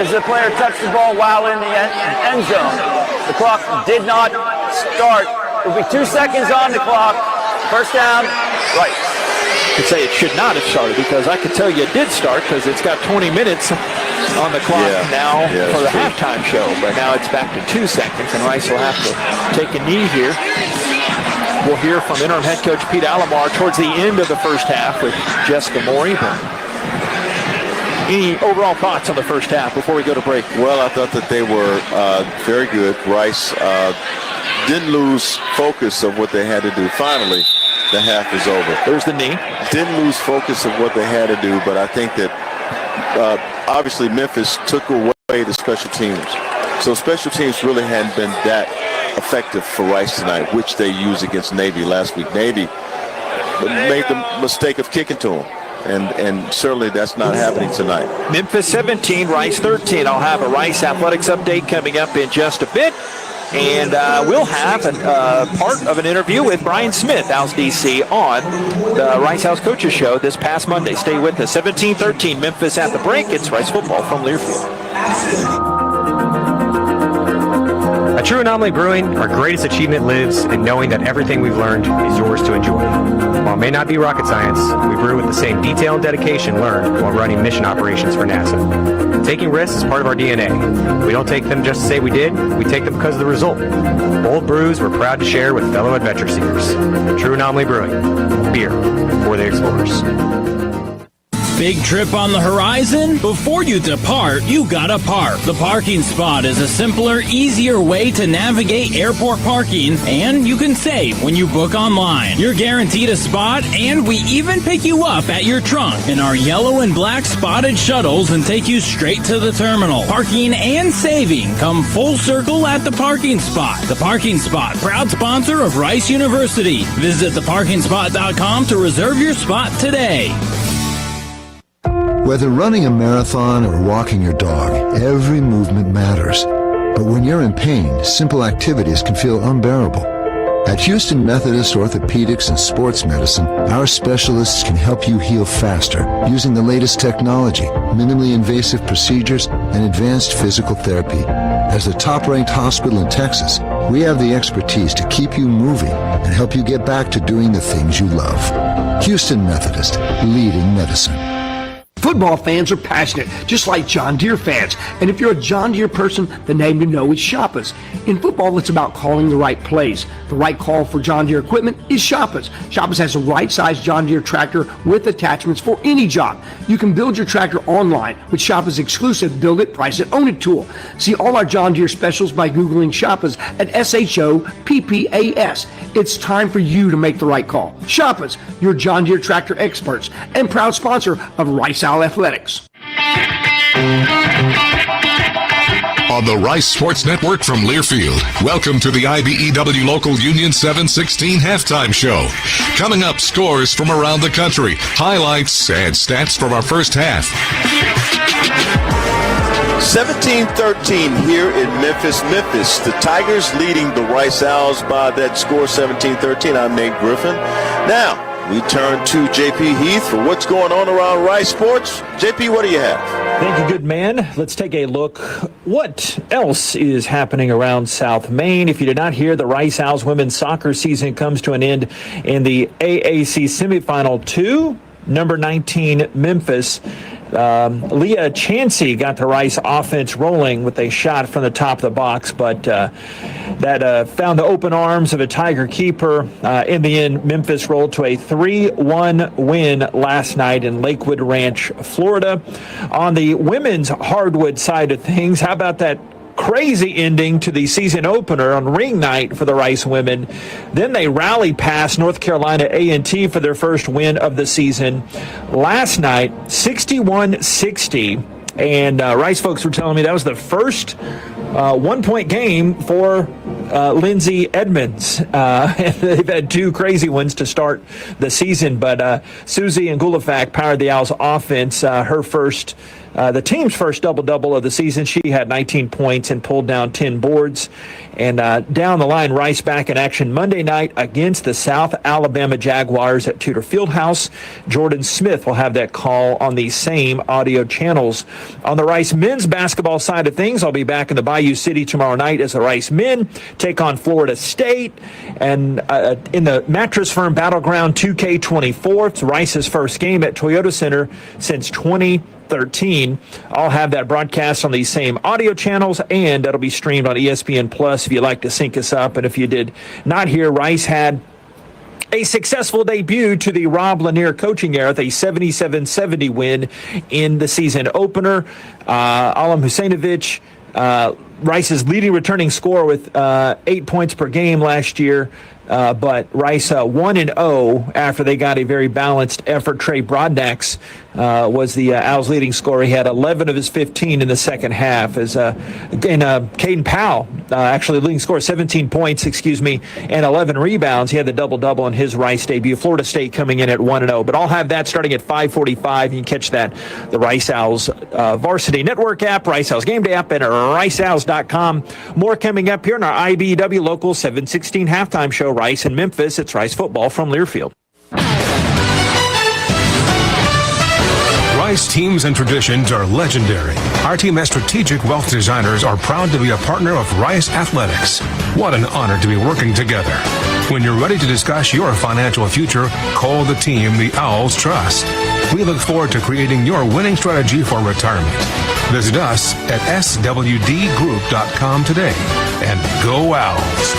is the player touched the ball while in the end zone. The clock did not start. It will be 2 seconds on the clock. First down, Rice. I could say it should not have started because I could tell you it did start because it's got 20 minutes on the clock now for the halftime show. But now it's back to 2 seconds and Rice will have to take a knee here. We'll hear from interim head coach Pete Alomar towards the end of the first half with Jessica Morey. Any overall thoughts on the first half before we go to break? Well, I thought that they were very good. Rice didn't lose focus of what they had to do. Finally, the half is over. There's the knee. Didn't lose focus of what they had to do, but I think that obviously Memphis took away the special teams. So special teams really hadn't been that effective for Rice tonight, which they used against Navy last week. Navy made the mistake of kicking to them. And certainly that's not happening tonight. Memphis 17, Rice 13. I'll have a Rice Athletics update coming up in just a bit. And we'll have part of an interview with Brian Smith, Owls DC, on the Rice House Coaches Show this past Monday. Stay with us. 17-13, Memphis at the break. It's Rice football from Learfield. At True Anomaly Brewing, our greatest achievement lives in knowing that everything we've learned is yours to enjoy. While it may not be rocket science, we brew with the same detail and dedication learned while running mission operations for NASA. Taking risks is part of our DNA. We don't take them just to say we did, we take them because of the result. Bold brews we're proud to share with fellow adventure seekers. True Anomaly Brewing, beer for the explorers. Big trip on the horizon? Before you depart, you gotta park. The parking spot is a simpler, easier way to navigate airport parking, and you can save when you book online. You're guaranteed a spot, and we even pick you up at your trunk in our yellow and black spotted shuttles and take you straight to the terminal. Parking and saving come full circle at the parking spot. The Parking Spot, proud sponsor of Rice University. Visit theparkingspot.com to reserve your spot today. Whether running a marathon or walking your dog, every movement matters. But when you're in pain, simple activities can feel unbearable. At Houston Methodist Orthopedics and Sports Medicine, our specialists can help you heal faster using the latest technology, minimally invasive procedures, and advanced physical therapy. As the top-ranked hospital in Texas, we have the expertise to keep you moving and help you get back to doing the things you love. Houston Methodist, leading medicine. Football fans are passionate, just like John Deere fans. And if you're a John Deere person, the name to know is Shoppers. In football, it's about calling the right plays. The right call for John Deere equipment is Shoppers. Shoppers has the right size John Deere tractor with attachments for any job. You can build your tractor online with Shoppers' exclusive Build It, Price It, Own It tool. See all our John Deere specials by Googling Shoppers at SHOPPAS. It's time for you to make the right call. Shoppers, your John Deere tractor experts and proud sponsor of Rice Owls Athletics. on the Rice Sports Network from Learfield. Welcome to the IBEW Local Union 716 halftime show. Coming up, scores from around the country, highlights and stats from our first half. 17-13 here in Memphis. The Tigers leading the Rice Owls by that score, 17-13. I'm Nate Griffin. Now, we turn to JP Heath for what's going on around Rice Sports. JP, what do you have? Thank you, good man. Let's take a look what else is happening around South Maine. If you did not hear, the Rice Owls women's soccer season comes to an end in the AAC semifinal 2. Number 19, Memphis. Leah Chansey got the Rice offense rolling with a shot from the top of the box, but that found the open arms of a Tiger keeper. In the end, Memphis rolled to a 3-1 win last night in Lakewood Ranch, Florida. On the women's hardwood side of things, how about that crazy ending to the season opener on ring night for the Rice women? Then they rallied past North Carolina A&T for their first win of the season last night, 61-60. And Rice folks were telling me that was the first one-point game for Lindsay Edmonds. They've had two crazy ones to start the season, but Susie and Gulafak powered the Owls offense. The team's first double-double of the season. She had 19 points and pulled down 10 boards. And down the line, Rice back in action Monday night against the South Alabama Jaguars at Tudor Fieldhouse. Jordan Smith will have that call on the same audio channels. On the Rice men's basketball side of things, I'll be back in the Bayou City tomorrow night as the Rice men take on Florida State. And in the Mattress Firm Battleground 2K24, it's Rice's first game at Toyota Center since 2013. I'll have that broadcast on these same audio channels, and that'll be streamed on ESPN Plus if you'd like to sync us up. And if you did not hear, Rice had a successful debut to the Rob Lanier coaching era with a 77-70 win in the season opener. Alam Husainovich, Rice's leading returning scorer with 8 points per game last year. But Rice 1-0 after they got a very balanced effort. Trey Brodnax was the Owls' leading scorer. He had 11 of his 15 in the second half. Caden Powell, actually leading scorer, 17 points, and 11 rebounds. He had the double-double in his Rice debut. Florida State coming in at 1-0. But I'll have that starting at 5:45. You can catch that, the Rice Owls Varsity Network app, Rice Owls Gameday app, and riceowls.com. More coming up here in our IBEW Local 716 halftime show. Rice in Memphis. It's Rice football from Learfield. Rice teams and traditions are legendary. Our team as strategic wealth designers are proud to be a partner of Rice Athletics. What an honor to be working together. When you're ready to discuss your financial future, call the team the Owls trust. We look forward to creating your winning strategy for retirement. Visit us at swdgroup.com today and go Owls.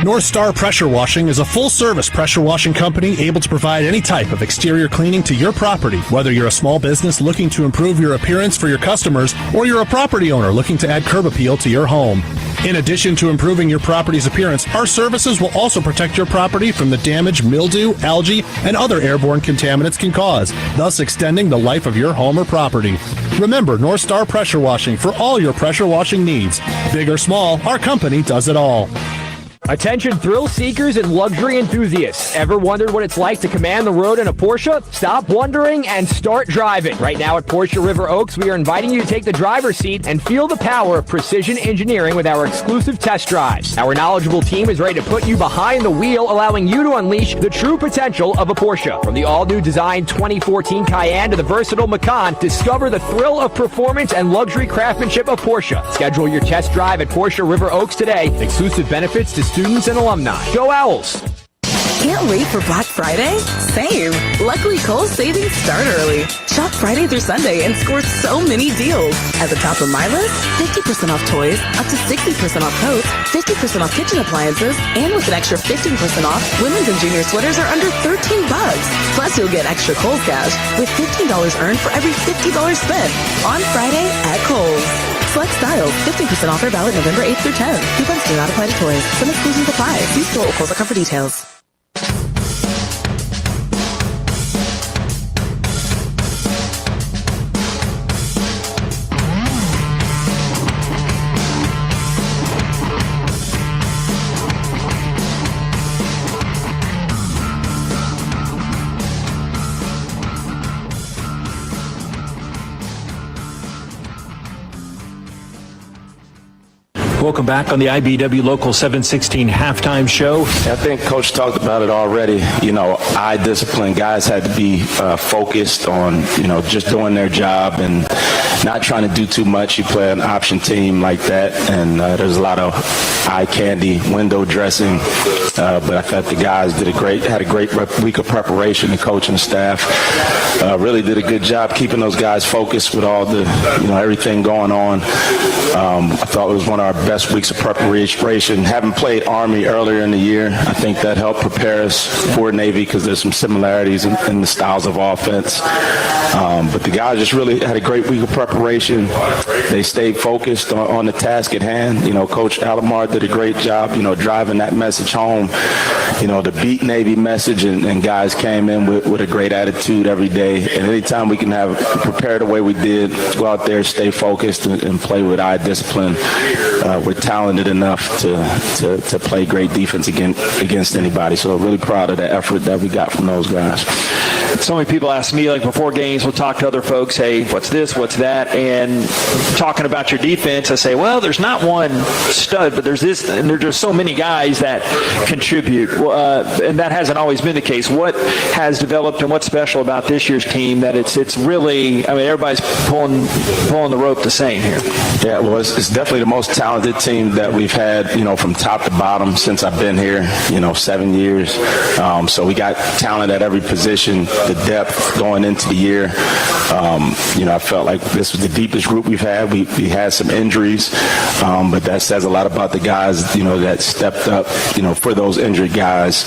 North Star Pressure Washing is a full-service pressure washing company able to provide any type of exterior cleaning to your property, whether you're a small business looking to improve your appearance for your customers or you're a property owner looking to add curb appeal to your home. In addition to improving your property's appearance, our services will also protect your property from the damage mildew, algae, and other airborne contaminants can cause, thus extending the life of your home or property. Remember North Star Pressure Washing for all your pressure washing needs. Big or small, our company does it all. Attention thrill seekers and luxury enthusiasts. Ever wondered what it's like to command the road in a Porsche? Stop wondering and start driving. Right now at Porsche River Oaks, we are inviting you to take the driver's seat and feel the power of precision engineering with our exclusive test drives. Our knowledgeable team is ready to put you behind the wheel, allowing you to unleash the true potential of a Porsche. From the all-new design 2014 Cayenne to the versatile Macan, discover the thrill of performance and luxury craftsmanship of Porsche. Schedule your test drive at Porsche River Oaks today. Exclusive benefits to students and alumni. Go Owls! Can't wait for Black Friday? Same. Luckily, Kohl's savings start early. Shop Friday through Sunday and score so many deals. At the top of my list, 50% off toys, up to 60% off coats, 50% off kitchen appliances, and with an extra 15% off, women's and junior sweaters are under $13. Plus, you'll get extra Kohl's cash with $15 earned for every $50 spent on Friday at Kohl's. Select styles, 15% offer valid November 8th through 10th. Coupons do not apply to toys. Some exclusions apply. See store or Kohl's.com for details. Welcome back on the IBW Local 716 halftime show. I think Coach talked about it already. Eye discipline. Guys had to be focused on, just doing their job and not trying to do too much. You play an option team like that, and there's a lot of eye candy, window dressing. But I thought the guys had a great week of preparation. The coach and the staff really did a good job keeping those guys focused with all the, everything going on. I thought it was one of our best weeks of preparation. Having played Army earlier in the year, I think that helped prepare us for Navy because there's some similarities in the styles of offense. But the guys just really had a great week of preparation. They stayed focused on the task at hand. Coach Alomar did a great job, driving that message home, the beat Navy message, and guys came in with a great attitude every day. And anytime we can prepare the way we did, go out there, stay focused, and play with eye discipline, we're talented enough to play great defense against anybody. So I'm really proud of the effort that we got from those guys. So many people ask me, like before games, we'll talk to other folks, hey, what's this, what's that? And talking about your defense, I say, well, there's not one stud, but there's this, and there's just so many guys that contribute. And that hasn't always been the case. What has developed and what's special about this year's team that it's really, everybody's pulling the rope the same here? Yeah, well, it's definitely the most talented team that we've had, from top to bottom since I've been here, 7 years. So we got talent at every position, the depth going into the year. I felt like this was the deepest group we've had. We had some injuries, but that says a lot about the guys, that stepped up, for those injured guys.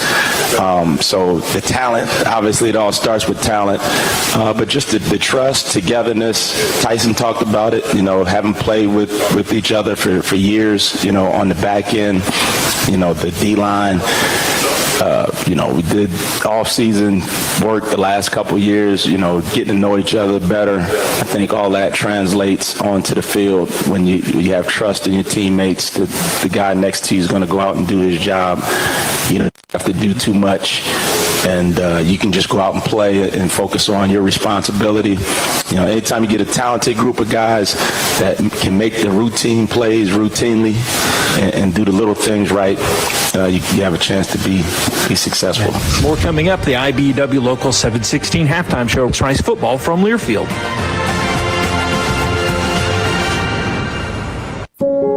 So the talent, obviously it all starts with talent, but just the trust, togetherness. Tyson talked about it, having played with each other for years, on the back end, the D-line. We did off-season work the last couple of years, getting to know each other better. I think all that translates onto the field when you have trust in your teammates that the guy next to you is going to go out and do his job. You don't have to do too much, and you can just go out and play and focus on your responsibility. Anytime you get a talented group of guys that can make the routine plays routinely and do the little things right, you have a chance to be successful. More coming up, the IBEW Local 716 halftime show. Rice football from Learfield.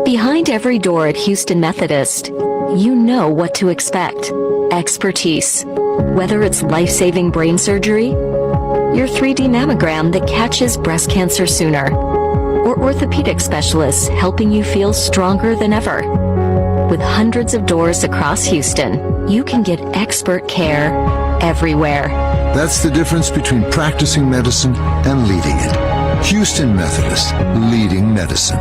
Behind every door at Houston Methodist, you know what to expect. Expertise. Whether it's life-saving brain surgery, your 3D mammogram that catches breast cancer sooner, or orthopedic specialists helping you feel stronger than ever. With hundreds of doors across Houston, you can get expert care everywhere. That's the difference between practicing medicine and leading it. Houston Methodist, leading medicine.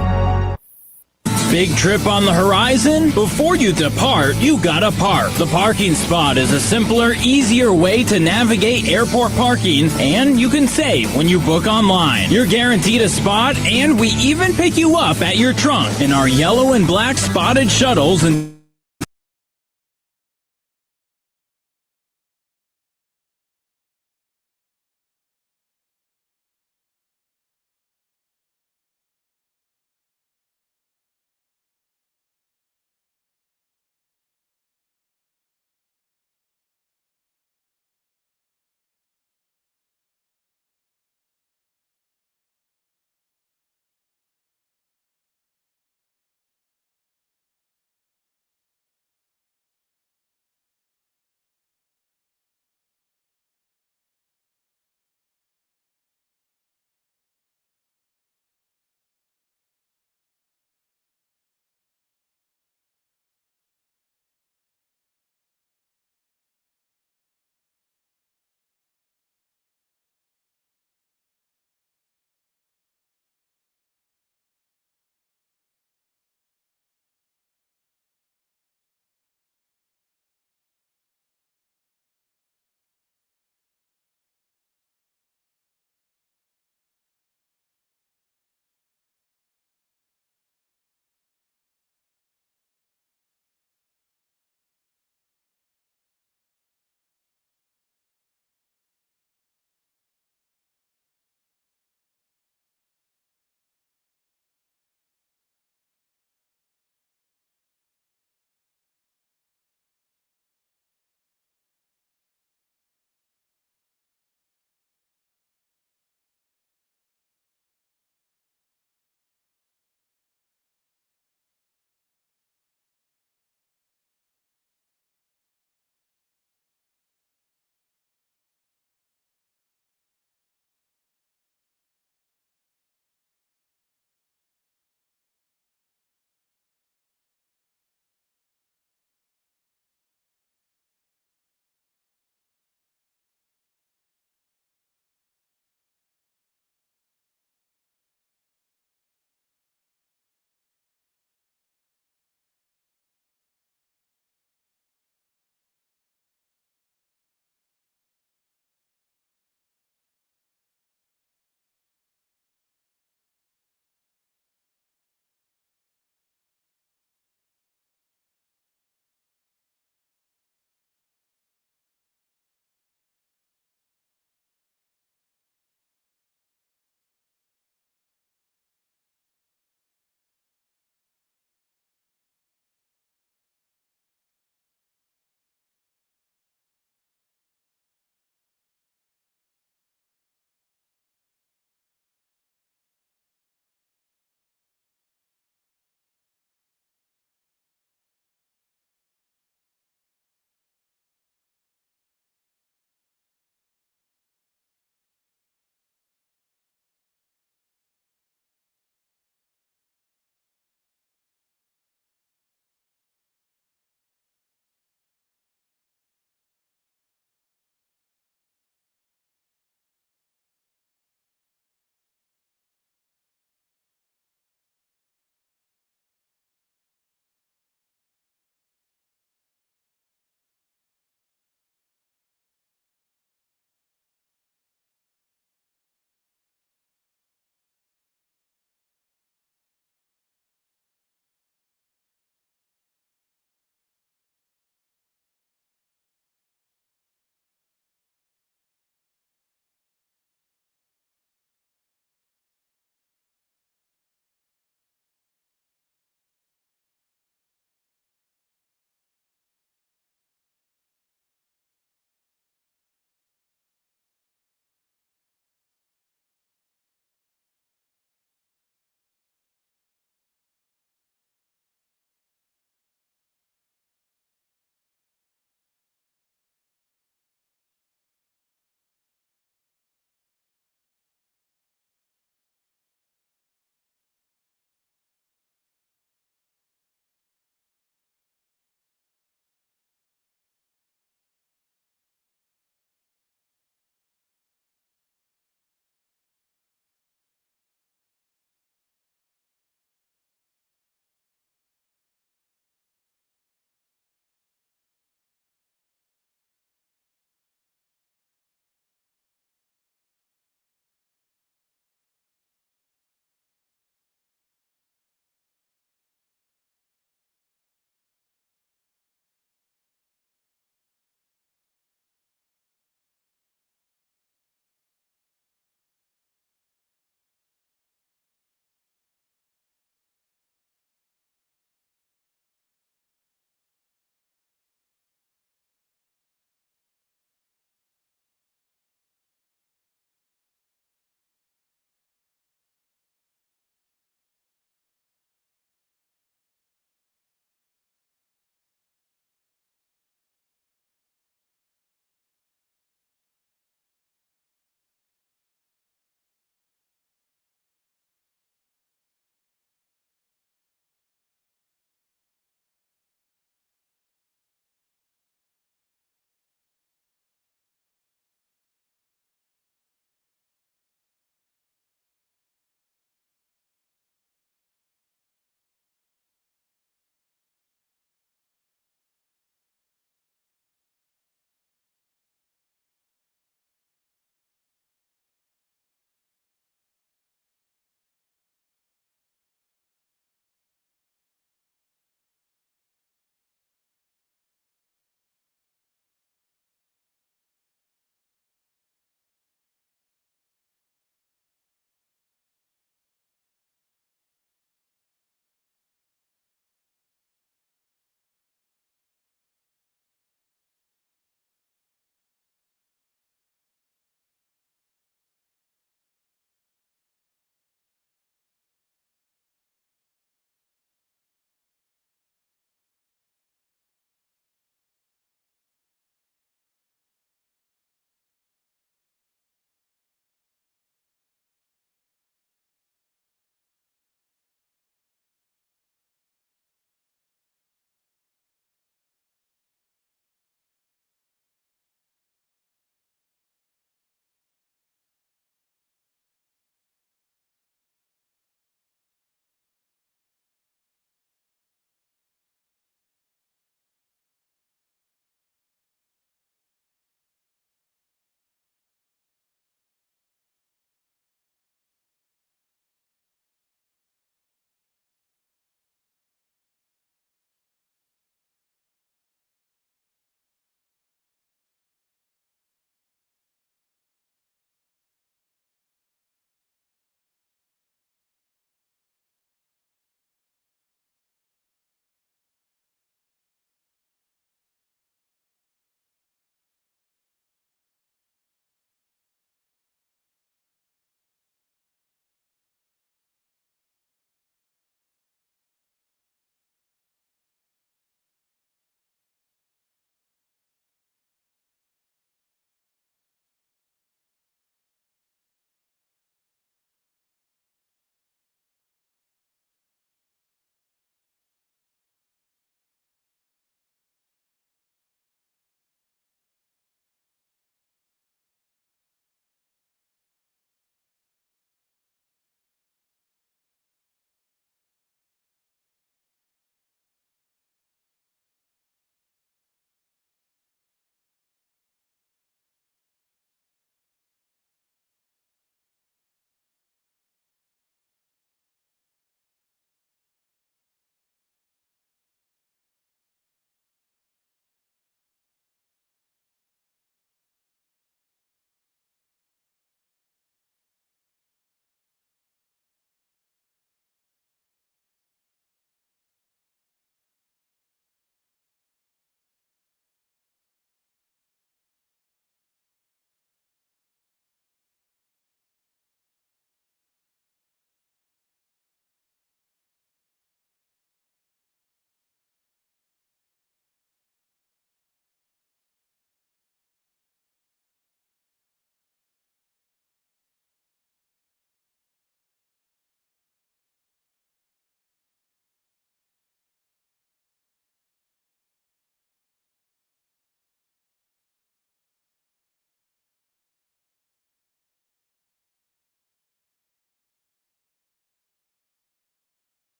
Big trip on the horizon? Before you depart, you gotta park. The parking spot is a simpler, easier way to navigate airport parking, and you can save when you book online. You're guaranteed a spot, and we even pick you up at your trunk in our yellow and black spotted shuttles and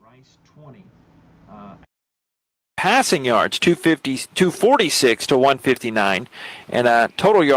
Rice 20. Passing yards, 246 to 159, and total yards.